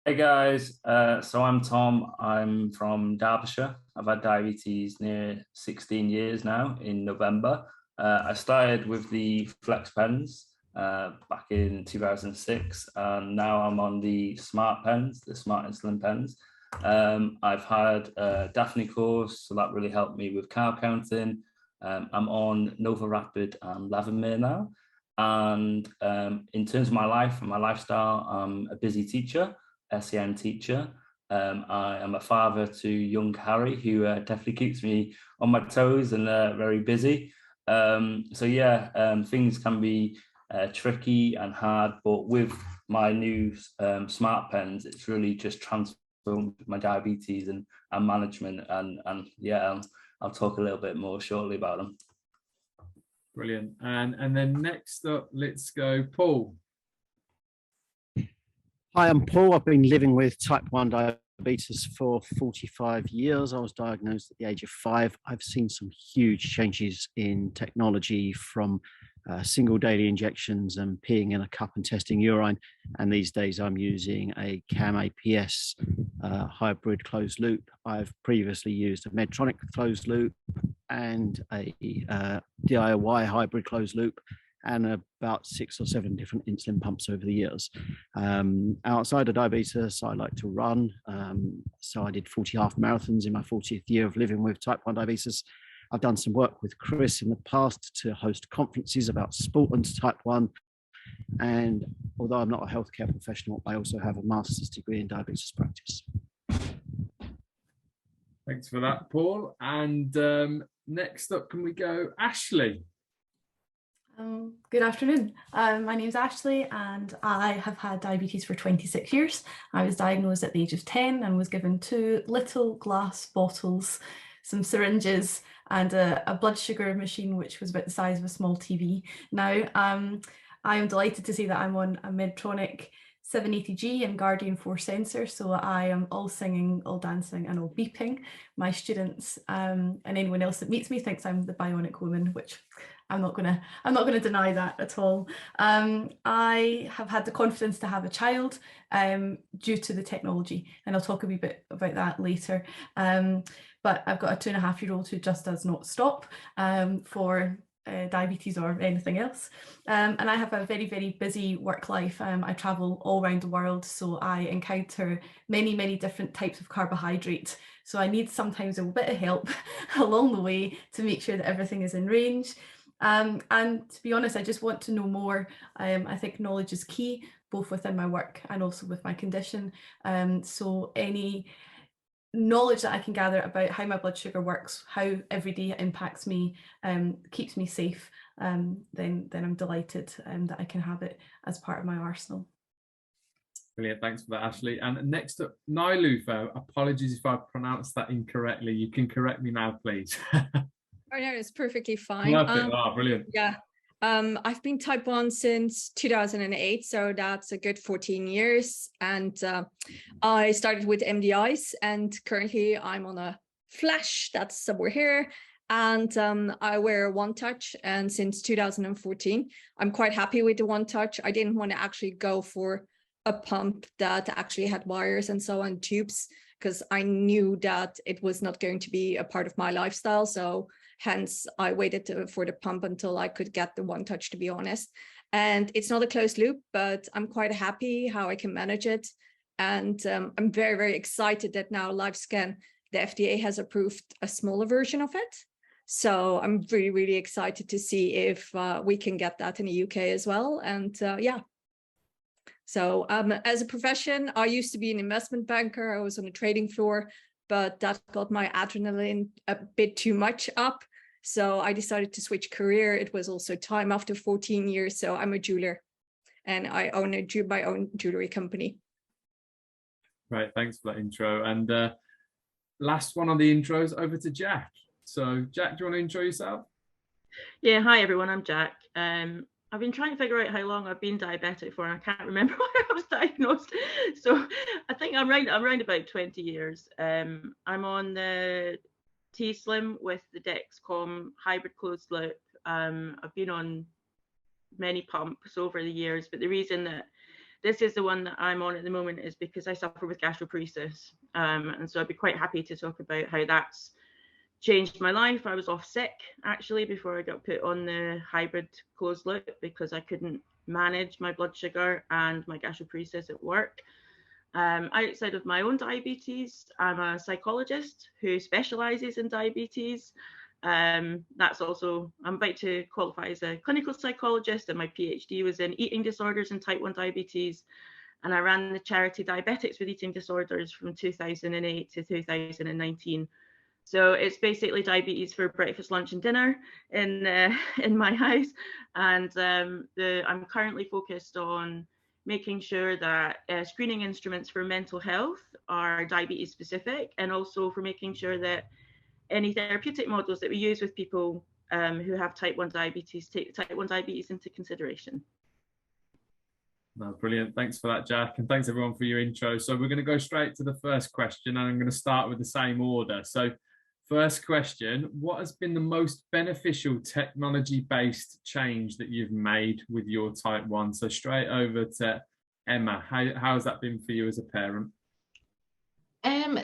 Hey guys, so I'm Tom. I'm from Derbyshire. I've had diabetes near 16 years now in November. I started with the Flex pens back in 2006, and now I'm on the Smart pens, the Smart insulin pens. I've had a Daphne course, so that really helped me with carb counting. I'm on Nova Rapid and Lavamere now. And in terms of my life and my lifestyle, I'm a busy teacher, SEN teacher. I am a father to young Harry, who definitely keeps me on my toes and very busy. So yeah, things can be tricky and hard, but with my new Smart pens, it's really just transformed my diabetes and management. And yeah, I'll talk a little bit more shortly about them. Brilliant. And then next up, let's go Paul. Hi, I'm Paul. I've been living with Type 1 diabetes for 45 years. I was diagnosed at the age of 5. I've seen some huge changes in technology, from single daily injections and peeing in a cup and testing urine. And these days I'm using a CamAPS hybrid closed loop. I've previously used a Medtronic closed loop and a DIY hybrid closed loop, and about 6 or 7 different insulin pumps over the years. Outside of diabetes, I like to run. So I did 40 half marathons in my 40th year of living with Type 1 diabetes. I've done some work with Chris in the past to host conferences about sport and Type 1. And although I'm not a healthcare professional, I also have a master's degree in diabetes practice. Thanks for that, Paul. And next up, can we go Ashley? Good afternoon. My name is Ashley and I have had diabetes for 26 years. I was diagnosed at the age of 10 and was given 2 little glass bottles, some syringes and a blood sugar machine which was about the size of a small TV. Now I am delighted to say that I'm on a Medtronic 780G and Guardian 4 sensor, so I am all singing, all dancing and all beeping. My students and anyone else that meets me thinks I'm the bionic woman, which I'm not gonna deny that at all. I have had the confidence to have a child due to the technology, and I'll talk a wee bit about that later. But I've got a 2.5-year-old who just does not stop for diabetes or anything else. And I have a very, very busy work life. I travel all around the world, so I encounter many, many different types of carbohydrate. So I need sometimes a bit of help along the way to make sure that everything is in range. And to be honest, I just want to know more. I think knowledge is key, both within my work and also with my condition. So any knowledge that I can gather about how my blood sugar works, how every day it impacts me, keeps me safe, then I'm delighted that I can have it as part of my arsenal. Brilliant, thanks for that, Ashley. And next up, Nilufer. Apologies if I pronounced that incorrectly. You can correct me now, please. Oh no, it's perfectly fine. Perfect. Brilliant. Yeah. I've been type 1 since 2008, so that's a good 14 years. And I started with MDIs, and currently I'm on a flash that's somewhere here. And I wear One Touch, and since 2014, I'm quite happy with the One Touch. I didn't want to actually go for a pump that actually had wires and so on, tubes, because I knew that it was not going to be a part of my lifestyle. So hence I waited for the pump until I could get the One Touch, to be honest. And it's not a closed loop, but I'm quite happy how I can manage it. And I'm very, very excited that now LifeScan, the FDA has approved a smaller version of it. So I'm really, really excited to see if we can get that in the UK as well. And yeah. So as a profession, I used to be an investment banker. I was on the trading floor, but that got my adrenaline a bit too much up. So I decided to switch career. It was also time after 14 years. So I'm a jeweler, and I own my own jewelry company. Right, thanks for that intro. And last one on the intros, over to Jack. So Jack, do you want to intro yourself? Yeah, hi everyone, I'm Jack. I've been trying to figure out how long I've been diabetic for, and I can't remember when I was diagnosed. So I think I'm around about 20 years. I'm on the T-Slim with the Dexcom hybrid closed loop. I've been on many pumps over the years, but the reason that this is the one that I'm on at the moment is because I suffer with gastroparesis. And so I'd be quite happy to talk about how that's changed my life. I was off sick actually before I got put on the hybrid closed loop because I couldn't manage my blood sugar and my gastroparesis at work. Outside of my own diabetes, I'm a psychologist who specializes in diabetes. That's also, I'm about to qualify as a clinical psychologist, and my PhD was in eating disorders and type 1 diabetes. And I ran the charity Diabetics with Eating Disorders from 2008 to 2019. So it's basically diabetes for breakfast, lunch, and dinner in my house. And I'm currently focused on making sure that screening instruments for mental health are diabetes specific, and also for making sure that any therapeutic models that we use with people who have type 1 diabetes take type 1 diabetes into consideration. No, brilliant. Thanks for that, Jack. And thanks everyone for your intro. So we're going to go straight to the first question, and I'm going to start with the same order. So first question, what has been the most beneficial technology-based change that you've made with your type 1? So straight over to Emma. How has that been for you as a parent?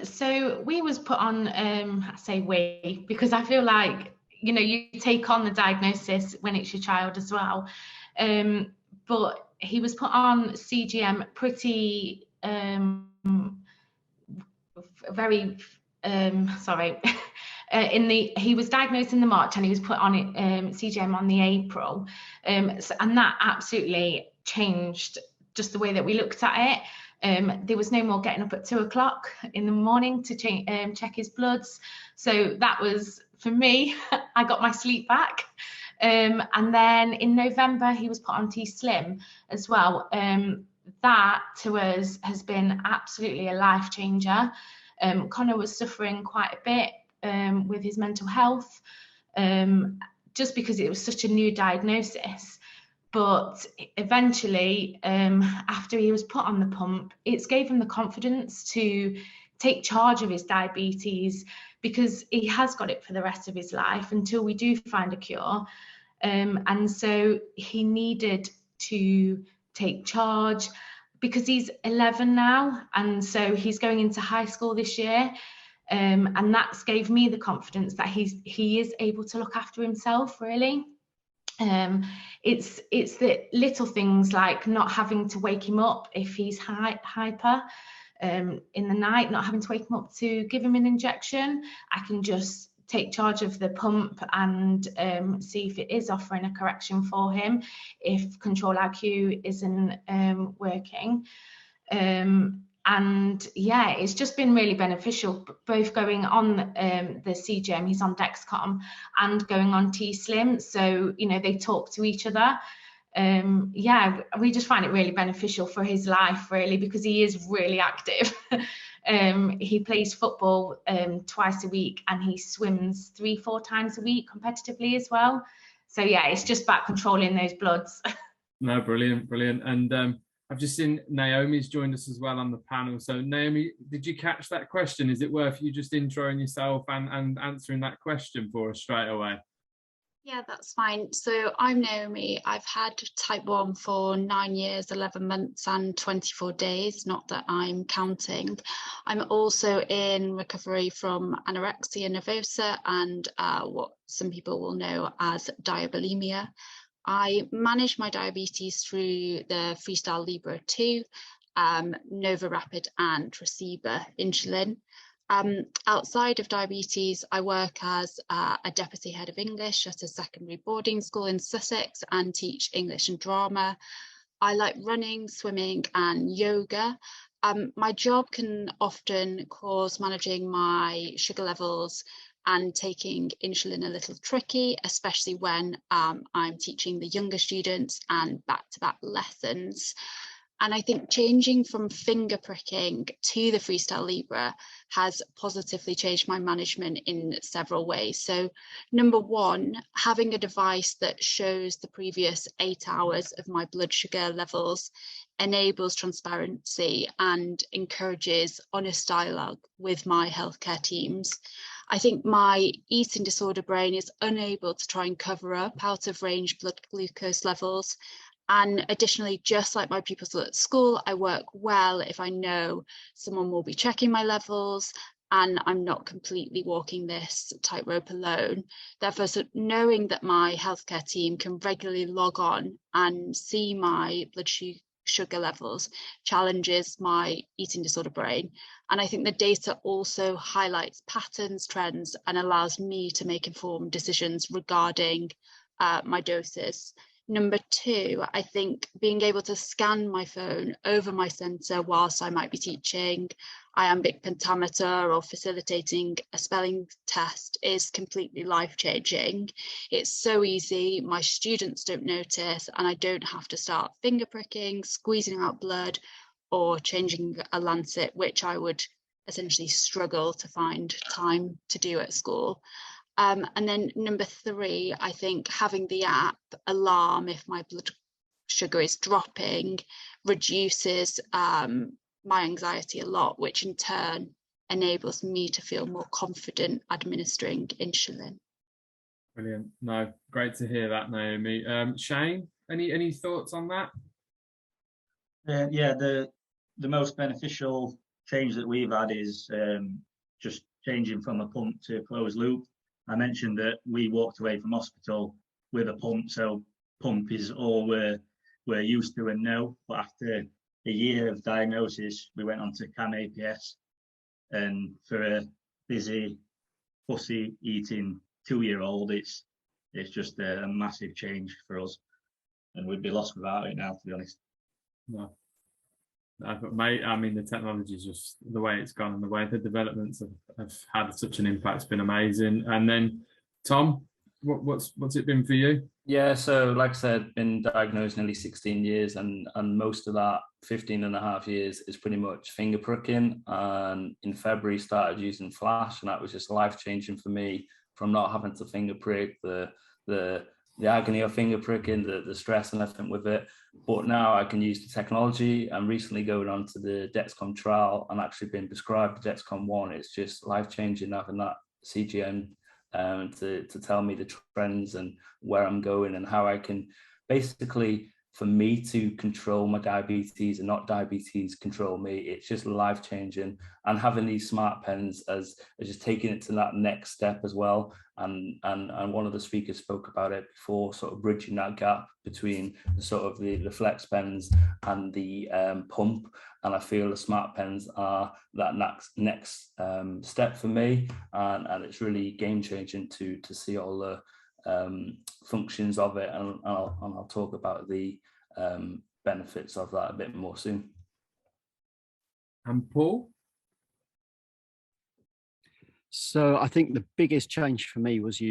So we was put on, I say we, because I feel like, you know, you take on the diagnosis when it's your child as well. But he was put on CGM pretty, he was diagnosed in the March and he was put on it CGM on the April, and that absolutely changed just the way that we looked at it. There was no more getting up at 2 o'clock in the morning to check his bloods. So that was, for me, I got my sleep back. And then in November, he was put on T-Slim as well. That to us has been absolutely a life changer. Connor was suffering quite a bit with his mental health, just because it was such a new diagnosis. But eventually, after he was put on the pump, it gave him the confidence to take charge of his diabetes, because he has got it for the rest of his life until we do find a cure. And so he needed to take charge because he's 11 now. And so he's going into high school this year. And that's gave me the confidence that he is able to look after himself, really. It's the little things like not having to wake him up if he's hyper in the night, not having to wake him up to give him an injection. I can just take charge of the pump and see if it is offering a correction for him, if Control IQ isn't working. and yeah, it's just been really beneficial, both going on the CGM, he's on Dexcom, and going on T-Slim. So, you know, they talk to each other. Yeah, we just find it really beneficial for his life, really, because he is really active. He plays football twice a week, and he swims 3-4 times a week competitively as well. So yeah, it's just about controlling those bloods. No, brilliant, brilliant. And I've just seen Naomi's joined us as well on the panel. So Naomi, did you catch that question? Is it worth you just introing yourself and answering that question for us straight away? Yeah, that's fine. So I'm Naomi. I've had type 1 for 9 years, 11 months and 24 days, not that I'm counting. I'm also in recovery from anorexia nervosa and what some people will know as diabulimia. I manage my diabetes through the Freestyle Libre 2, Nova Rapid and Receiver insulin. Outside of diabetes, I work as a deputy head of English at a secondary boarding school in Sussex and teach English and drama. I like running, swimming and yoga. My job can often cause managing my sugar levels and taking insulin a little tricky, especially when I'm teaching the younger students and back-to-back lessons. And I think changing from finger pricking to the Freestyle Libre has positively changed my management in several ways. So number one, having a device that shows the previous 8 hours of my blood sugar levels enables transparency and encourages honest dialogue with my healthcare teams. I think my eating disorder brain is unable to try and cover up out of range blood glucose levels. And additionally, just like my pupils at school, I work well if I know someone will be checking my levels and I'm not completely walking this tightrope alone. Therefore, so knowing that my healthcare team can regularly log on and see my blood sugar levels challenges my eating disorder brain. And I think the data also highlights patterns, trends, and allows me to make informed decisions regarding my doses. Number two, I think being able to scan my phone over my sensor whilst I might be teaching iambic pentameter or facilitating a spelling test is completely life-changing. It's so easy, my students don't notice, and I don't have to start finger pricking, squeezing out blood, or changing a lancet, which I would essentially struggle to find time to do at school. And then number three, I think having the app alarm if my blood sugar is dropping reduces my anxiety a lot, which in turn enables me to feel more confident administering insulin. Brilliant. No, great to hear that, Naomi. Shane, any thoughts on that? Yeah, the most beneficial change that we've had is just changing from a pump to a closed loop. I mentioned that we walked away from hospital with a pump, so pump is all we're used to and know. But after a year of diagnosis, we went on to CamAPS, and for a busy, fussy eating 2-year-old, it's just a massive change for us, and we'd be lost without it now, to be honest. No. But mate, I mean, the technology is just the way it's gone and the way the developments have had such an impact. It's been amazing. And then, Tom, what's it been for you? Yeah, so like I said, been diagnosed nearly 16 years, and most of that 15 and a half years is pretty much finger pricking. And in February, started using Flash, and that was just life-changing for me, from not having to finger prick, the agony of finger pricking, the stress and everything with it. But now I can use the technology. I'm recently going on to the Dexcom trial and actually been prescribed the Dexcom One. It's just life-changing having that CGM to tell me the trends and where I'm going and how I can basically, for me to control my diabetes and not diabetes control me. It's just life-changing. And having these smart pens as just taking it to that next step as well. And one of the speakers spoke about it before, sort of bridging that gap between the flex pens and the pump. And I feel the smart pens are that next step for me, and it's really game-changing to see all the functions of it, and I'll talk about the benefits of that a bit more soon. And Paul? So I think the biggest change for me was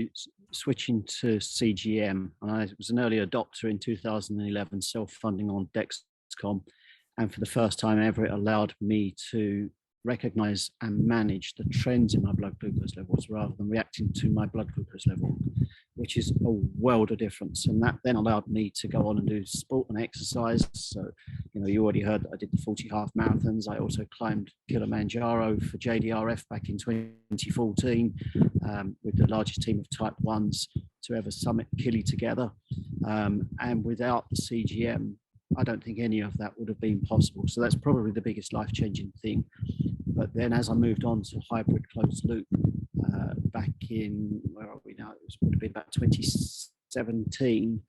switching to CGM. I was an early adopter in 2011, self-funding on Dexcom. And for the first time ever, it allowed me to recognize and manage the trends in my blood glucose levels rather than reacting to my blood glucose level, which is a world of difference. And that then allowed me to go on and do sport and exercise. So, you know, you already heard that I did the 40 half marathons. I also climbed Kilimanjaro for JDRF back in 2014 with the largest team of type 1s to ever summit Kili together. And without the CGM, I don't think any of that would have been possible. So that's probably the biggest life-changing thing. But then as I moved on to hybrid closed loop back in, where are we now? It would have been about 2017.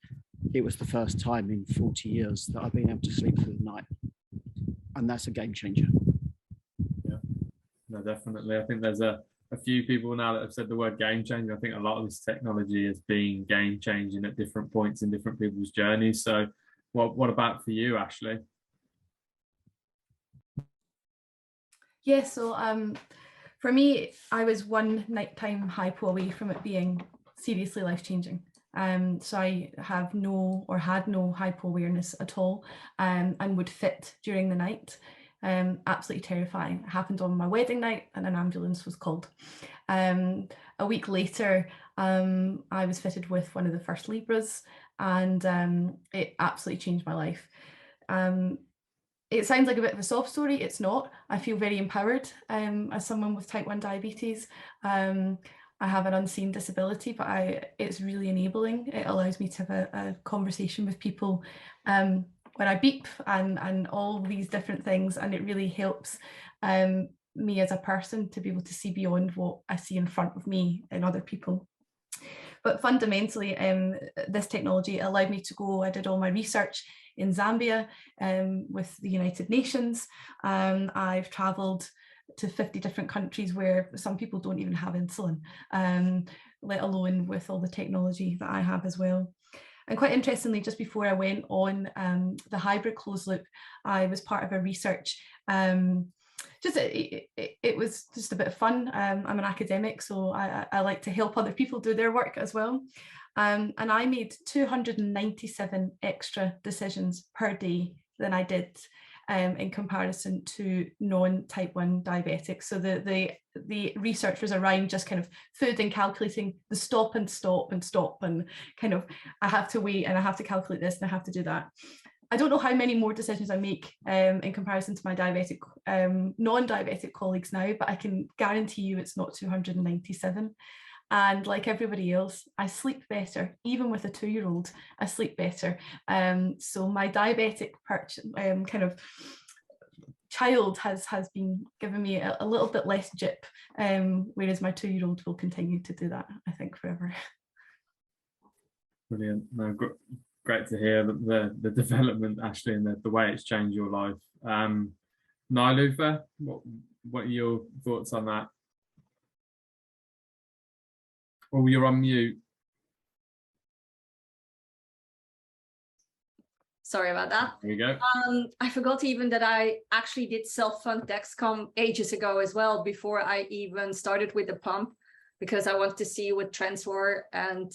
It was the first time in 40 years that I've been able to sleep through the night. And that's a game changer. Yeah, no, definitely. I think there's a few people now that have said the word game changer. I think a lot of this technology has been game changing at different points in different people's journeys. So what about for you, Ashley? Yeah, so for me, I was one nighttime hypo away from it being seriously life-changing. So I have no or had no hypo awareness at all, and would fit during the night. Absolutely terrifying. It happened on my wedding night and an ambulance was called. A week later, I was fitted with one of the first Libras, and it absolutely changed my life. It sounds like a bit of a sob story. It's not. I feel very empowered as someone with type 1 diabetes. I have an unseen disability, but it's really enabling. It allows me to have a conversation with people when I beep and all these different things, and it really helps me as a person to be able to see beyond what I see in front of me in other people. But fundamentally, this technology allowed me to go, I did all my research in Zambia with the United Nations. I've travelled to 50 different countries where some people don't even have insulin, let alone with all the technology that I have as well. And quite interestingly, just before I went on the hybrid closed loop, I was part of a research. It was just a bit of fun. I'm an academic, so I like to help other people do their work as well. And I made 297 extra decisions per day than I did in comparison to non-type 1 diabetics. So the research was around just kind of food and calculating the stop and kind of, I have to wait and I have to calculate this and I have to do that. I don't know how many more decisions I make in comparison to my diabetic, non-diabetic colleagues now, but I can guarantee you it's not 297. And like everybody else, I sleep better. Even with a 2-year-old, I sleep better. So my diabetic kind of child has been giving me a little bit less jip, whereas my 2-year-old will continue to do that, I think, forever. Brilliant. No, great to hear the development, Ashley, and the way it's changed your life. Nilufer, what are your thoughts on that? Oh, you're on mute. Sorry about that. There you go. I forgot even that I actually did self-fund Dexcom ages ago as well, before I even started with the pump, because I want to see what trends were. And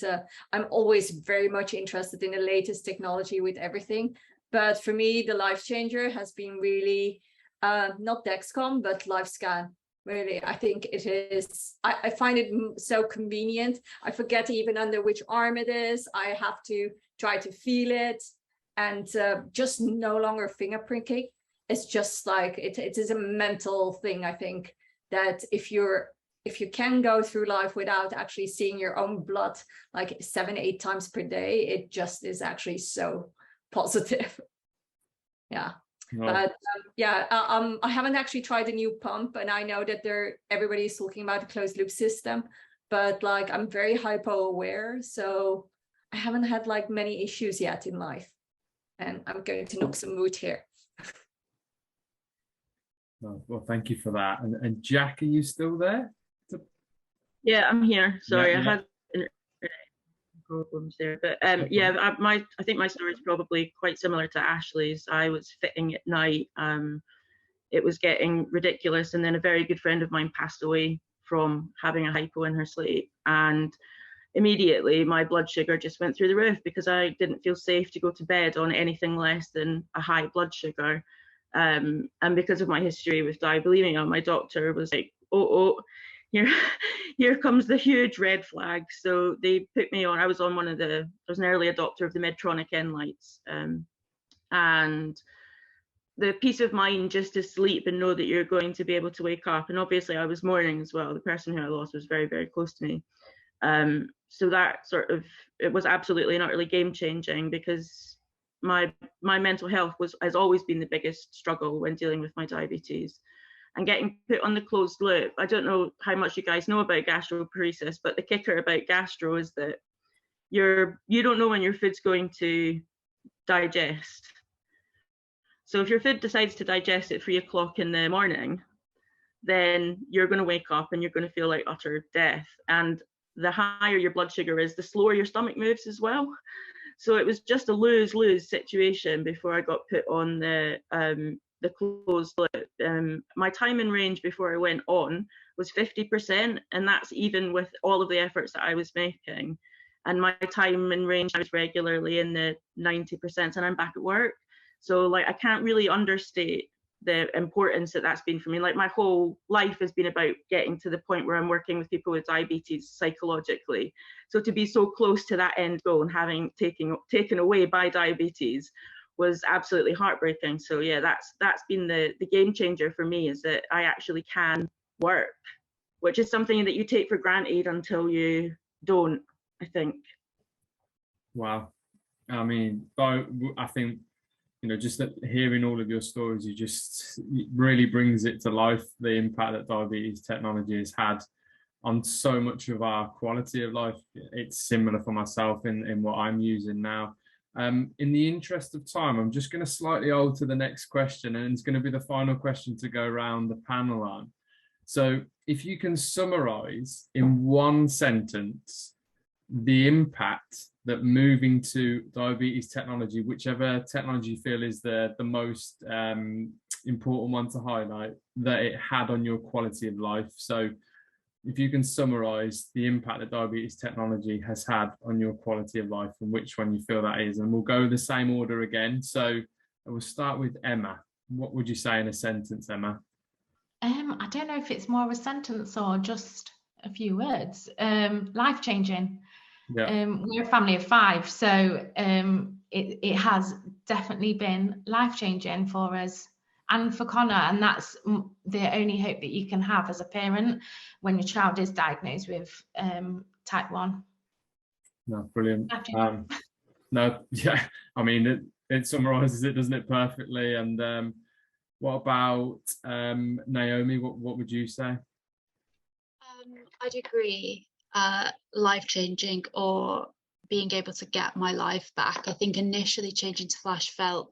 I'm always very much interested in the latest technology with everything. But for me, the life changer has been really not Dexcom, but LifeScan. Really, I think it is. I find it so convenient. I forget even under which arm it is. I have to try to feel it, and just no longer fingerprinting. It's just like it is a mental thing. I think that if you can go through life without actually seeing your own blood like 7-8 times per day, it just is actually so positive. Yeah. No. But I haven't actually tried a new pump, and I know that everybody is talking about a closed loop system, but like I'm very hypo aware, so I haven't had like many issues yet in life, and I'm going to knock some wood here. Well, thank you for that. And Jack, are you still there? Yeah, I'm here. Sorry, Yeah. I had problems there, but I think my story is probably quite similar to Ashley's. I was fitting at night. it was getting ridiculous. And then a very good friend of mine passed away from having a hypo in her sleep, and immediately my blood sugar just went through the roof because I didn't feel safe to go to bed on anything less than a high blood sugar. And because of my history with diabulimia, my doctor was like, oh, here comes the huge red flag. So they put me on, I was an early adopter of the Medtronic N-Lights. And the peace of mind just to sleep and know that you're going to be able to wake up. And obviously I was mourning as well. The person who I lost was very, very close to me. So that it was absolutely and utterly game changing, because my mental health has always been the biggest struggle when dealing with my diabetes. And getting put on the closed loop, I don't know how much you guys know about gastroparesis, but the kicker about gastro is that you don't know when your food's going to digest. So if your food decides to digest at 3 o'clock in the morning, then you're going to wake up and you're going to feel like utter death. And the higher your blood sugar is, the slower your stomach moves as well. So it was just a lose-lose situation before I got put on the closed loop. My time in range before I went on was 50%, and that's even with all of the efforts that I was making. And my time in range, I was regularly in the 90%, and I'm back at work. So like, I can't really understate the importance that that's been for me. Like, my whole life has been about getting to the point where I'm working with people with diabetes psychologically. So to be so close to that end goal and having taken away by diabetes was absolutely heartbreaking. So yeah, that's been the game changer for me, is that I actually can work, which is something that you take for granted until you don't, I think. Wow. I mean, I think, just hearing all of your stories, it really brings it to life, the impact that diabetes technology has had on so much of our quality of life. It's similar for myself in what I'm using now. In the interest of time, I'm just going to slightly alter the next question, and it's going to be the final question to go around the panel on. So if you can summarize in one sentence the impact that moving to diabetes technology, whichever technology you feel is the most important one to highlight, that it had on your quality of life. So if you can summarize the impact that diabetes technology has had on your quality of life and which one you feel that is, and we'll go the same order again. So we'll start with Emma. What would you say in a sentence, Emma? I don't know if it's more of a sentence or just a few words. Life-changing. Yeah. We're a family of 5, so it has definitely been life-changing for us and for Connor, and that's the only hope that you can have as a parent when your child is diagnosed with type 1. No, brilliant. No, yeah, I mean, it summarizes it, doesn't it, perfectly. And what about Naomi? What would you say? I'd agree. Life-changing, or being able to get my life back. I think initially changing to Flash felt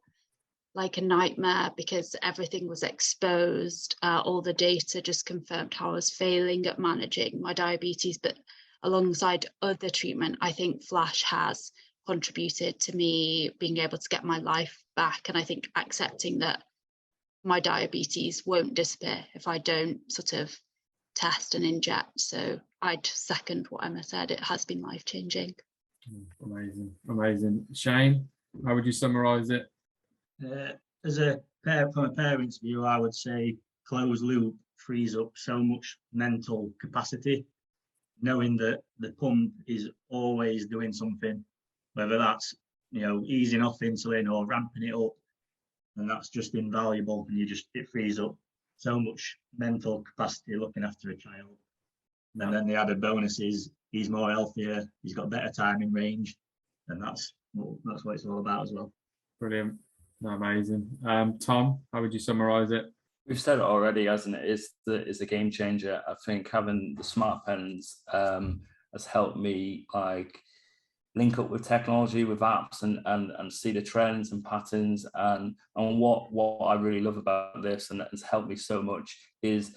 like a nightmare because everything was exposed. All the data just confirmed how I was failing at managing my diabetes. But alongside other treatment, I think Flash has contributed to me being able to get my life back. And I think accepting that my diabetes won't disappear if I don't sort of test and inject. So I'd second what Emma said. It has been life-changing. Amazing. Shane, how would you summarize it? From a parent's view, I would say closed loop frees up so much mental capacity, knowing that the pump is always doing something, whether that's easing off insulin or ramping it up, and that's just invaluable. And it frees up so much mental capacity looking after a child. And then the added bonus is he's more healthier, he's got better time in range, and that's what it's all about as well. Brilliant. Amazing. Tom, how would you summarize it? We've said it already, hasn't it? It's a game changer. I think having the smart pens has helped me link up with technology, with apps, and see the trends and patterns. And what I really love about this, and has helped me so much, is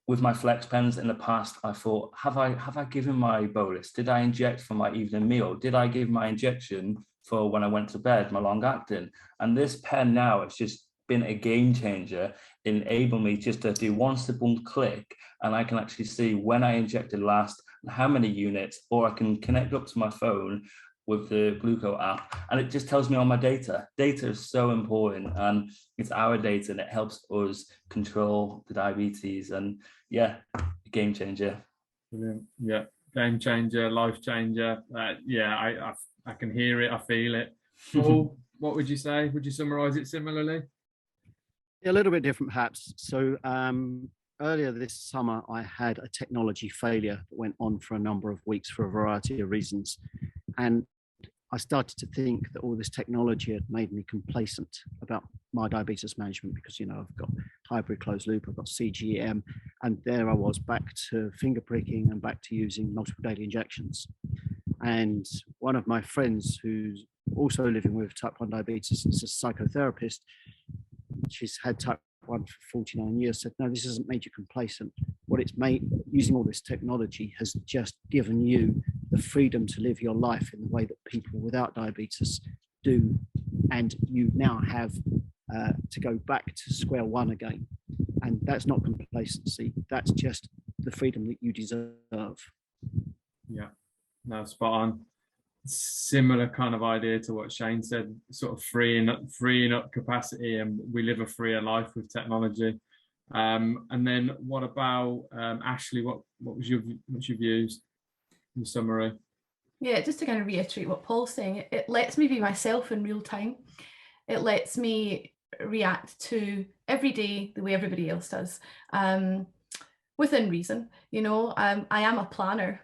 with my flex pens in the past, I thought, have I given my bolus? Did I inject for my evening meal? Did I give my injection for when I went to bed, my long acting? And this pen now, it's just been a game changer, enable me just to do one simple click, and I can actually see when I injected last, how many units, or I can connect up to my phone with the Gluco app, and it just tells me all my data. Data is so important, and it's our data, and it helps us control the diabetes. And yeah, game changer. Brilliant. Yeah, game changer, life changer. Yeah, I can hear it, I feel it. Paul, what would you say? Would you summarize it similarly? Yeah, a little bit different perhaps. So earlier this summer, I had a technology failure that went on for a number of weeks for a variety of reasons. And I started to think that all this technology had made me complacent about my diabetes management because, you know, I've got hybrid closed loop, I've got CGM, and there I was back to finger pricking and back to using multiple daily injections. And one of my friends who's also living with type 1 diabetes, is a psychotherapist, she's had type 1 for 49 years, said, no, this hasn't made you complacent. What it's made, using all this technology has just given you the freedom to live your life in the way that people without diabetes do. And you now have to go back to square one again. And that's not complacency. That's just the freedom that you deserve. Yeah, no, spot on. Similar kind of idea to what Shane said, sort of freeing up capacity, and we live a freer life with technology. And then what about Ashley? What's your views in summary? Yeah, just to kind of reiterate what Paul's saying, it lets me be myself in real time. It lets me react to every day the way everybody else does, within reason. You know, I am a planner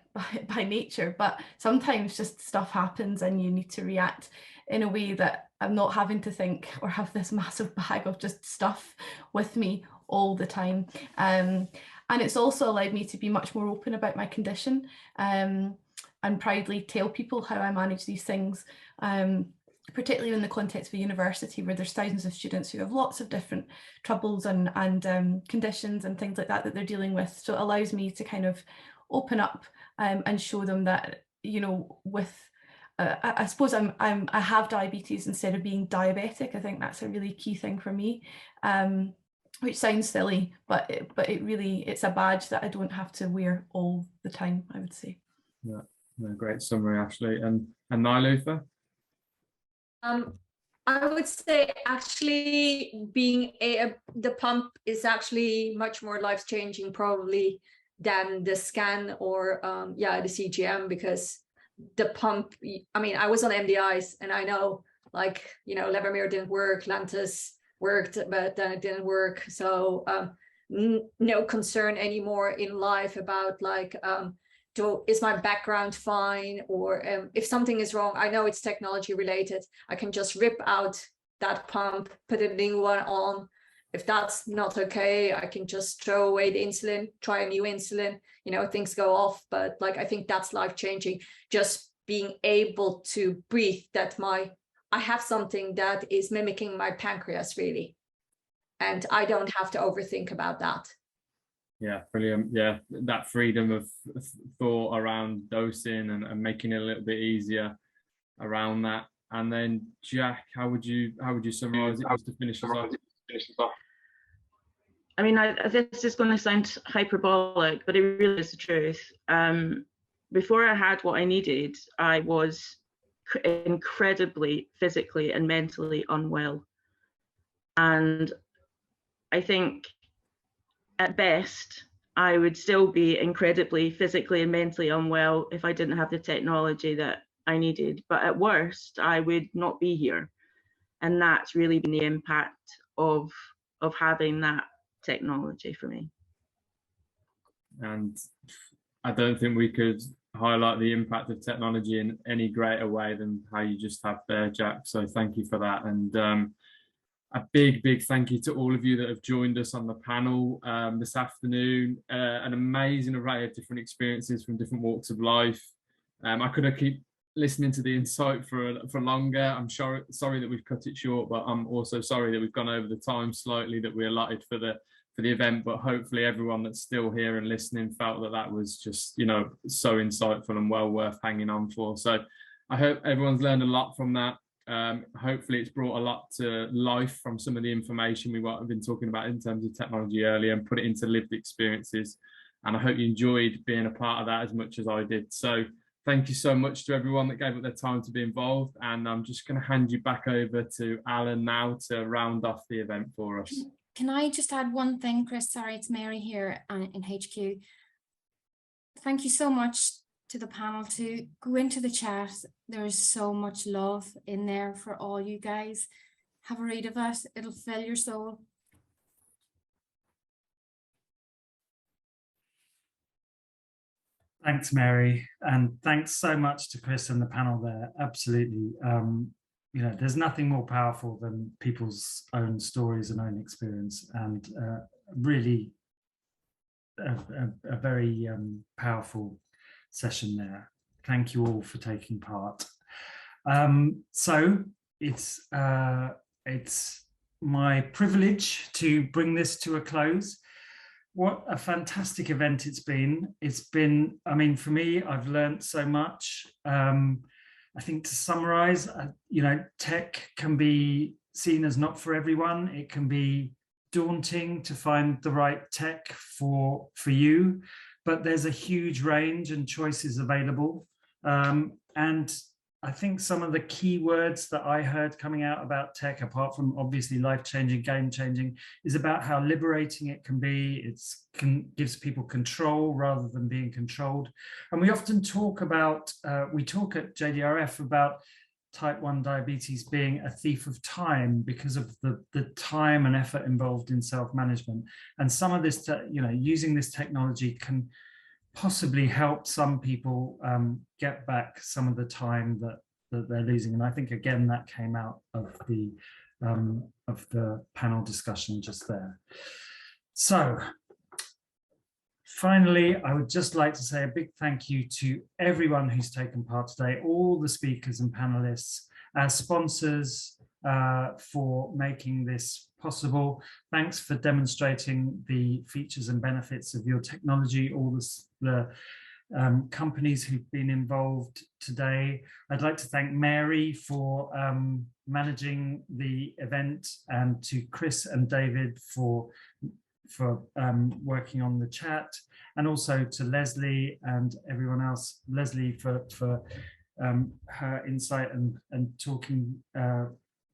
by nature, but sometimes just stuff happens and you need to react in a way that I'm not having to think or have this massive bag of just stuff with me all the time. And it's also allowed me to be much more open about my condition, and proudly tell people how I manage these things, particularly in the context of a university where there's thousands of students who have lots of different troubles and conditions and things like that they're dealing with. So it allows me to kind of open up and show them that, you know, with I suppose I have diabetes instead of being diabetic. I think that's a really key thing for me, which sounds silly, but it really, it's a badge that I don't have to wear all the time, I would say. Yeah, no, great summary, Ashley. And Nilufer? I would say actually being the pump is actually much more life-changing probably than the scan or the CGM, because the pump, I mean, I was on MDIs and I know, like, you know, Levemir didn't work, Lantus worked, but then it didn't work. So no concern anymore in life about like, is my background fine, or if something is wrong, I know it's technology related, I can just rip out that pump, put a new one on. If that's not okay, I can just throw away the insulin, try a new insulin, you know, things go off. But like, I think that's life-changing, just being able to breathe, that I have something that is mimicking my pancreas really, and I don't have to overthink about that. Yeah, brilliant. Yeah, that freedom of thought around dosing and making it a little bit easier around that. And then Jack, how would you summarize it just to finish us off? I mean, this is going to sound hyperbolic, but it really is the truth. Before I had what I needed, I was incredibly physically and mentally unwell. And I think at best, I would still be incredibly physically and mentally unwell if I didn't have the technology that I needed. But at worst, I would not be here. And that's really been the impact of having that technology for me. And I don't think we could highlight the impact of technology in any greater way than how you just have there, Jack. So thank you for that. And a big thank you to all of you that have joined us on the panel this afternoon. An amazing array of different experiences from different walks of life. I could have keep listening to the insight for longer. I'm sorry that we've cut it short, but I'm also sorry that we've gone over the time slightly that we allotted for the event. But hopefully everyone that's still here and listening felt that was just, you know, so insightful and well worth hanging on for. So I hope everyone's learned a lot from that. Hopefully it's brought a lot to life from some of the information we might have been talking about in terms of technology earlier, and put it into lived experiences. And I hope you enjoyed being a part of that as much as I did. So thank you so much to everyone that gave up their time to be involved. And I'm just going to hand you back over to Alan now to round off the event for us. Can I just add one thing, Chris? Sorry, it's Mary here in HQ. Thank you so much to the panel to go into the chat. There is so much love in there for all you guys. Have a read of it. It'll fill your soul. Thanks, Mary, and thanks so much to Chris and the panel there. Absolutely. You know, there's nothing more powerful than people's own stories and own experience, and really a very powerful session there. Thank you all for taking part. So it's my privilege to bring this to a close. What a fantastic event it's been. It's been, I mean, for me, I've learned so much. I think to summarize, you know, tech can be seen as not for everyone. It can be daunting to find the right tech for you, but there's a huge range and choices available. And I think some of the key words that I heard coming out about tech, apart from obviously life-changing, game-changing, is about how liberating it can be. Gives people control rather than being controlled. And we often talk about, we talk at JDRF about type 1 diabetes being a thief of time because of the time and effort involved in self-management. And some of this, you know, using this technology can possibly help some people get back some of the time that they're losing. And I think, again, that came out of the panel discussion just there. So finally, I would just like to say a big thank you to everyone who's taken part today, all the speakers and panelists, our sponsors for making this possible. Thanks for demonstrating the features and benefits of your technology, all the companies who've been involved today. I'd like to thank Mary for managing the event, and to Chris and David for working on the chat, and also to Lesley and everyone else. Lesley for her insight and talking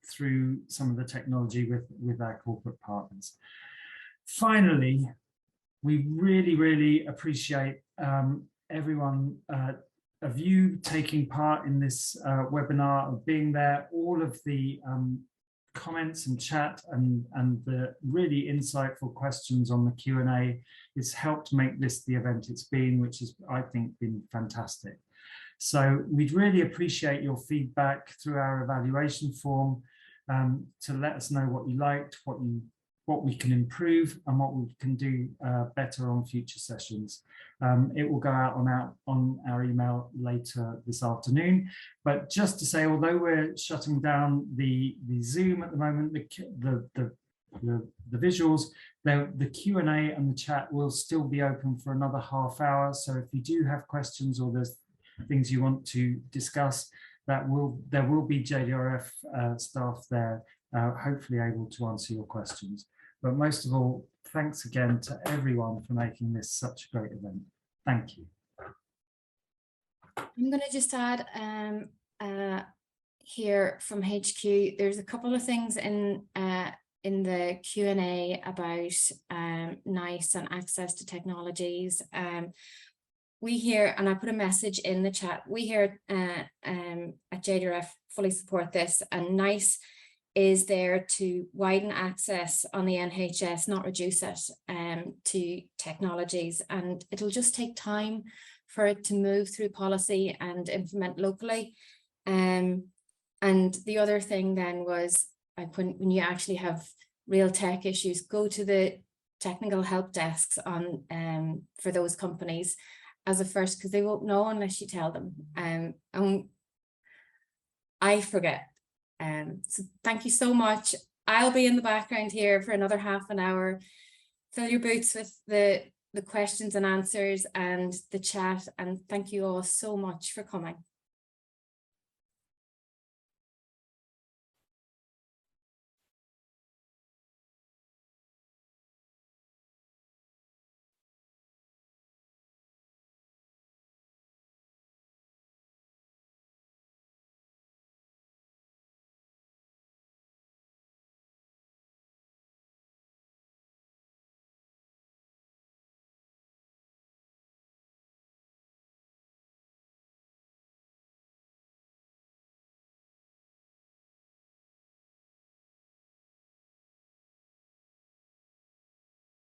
through some of the technology with our corporate partners. Finally, we really appreciate everyone of you taking part in this webinar, of being there, all of the comments and chat and the really insightful questions on the Q&A. It's helped make this the event it's been, which has, I think, been fantastic. So we'd really appreciate your feedback through our evaluation form to let us know what you liked, what we can improve, and what we can do better on future sessions. It will go out on our email later this afternoon. But just to say, although we're shutting down the Zoom at the moment, the visuals, the Q&A and the chat will still be open for another half hour. So if you do have questions or there's things you want to discuss, there will be JDRF staff there, hopefully able to answer your questions. But most of all, thanks again to everyone for making this such a great event. Thank you. I'm going to just add here from HQ, there's a couple of things in the Q&A about NICE and access to technologies. We here, and I put a message in the chat, we here at JDRF fully support this, and NICE is there to widen access on the NHS, not reduce it, to technologies. And it'll just take time for it to move through policy and implement locally. And the other thing then was, like, when you actually have real tech issues, go to the technical help desks on for those companies as a first, because they won't know unless you tell them. And I forget. So thank you so much. I'll be in the background here for another half an hour. Fill your boots with the questions and answers and the chat. And thank you all so much for coming.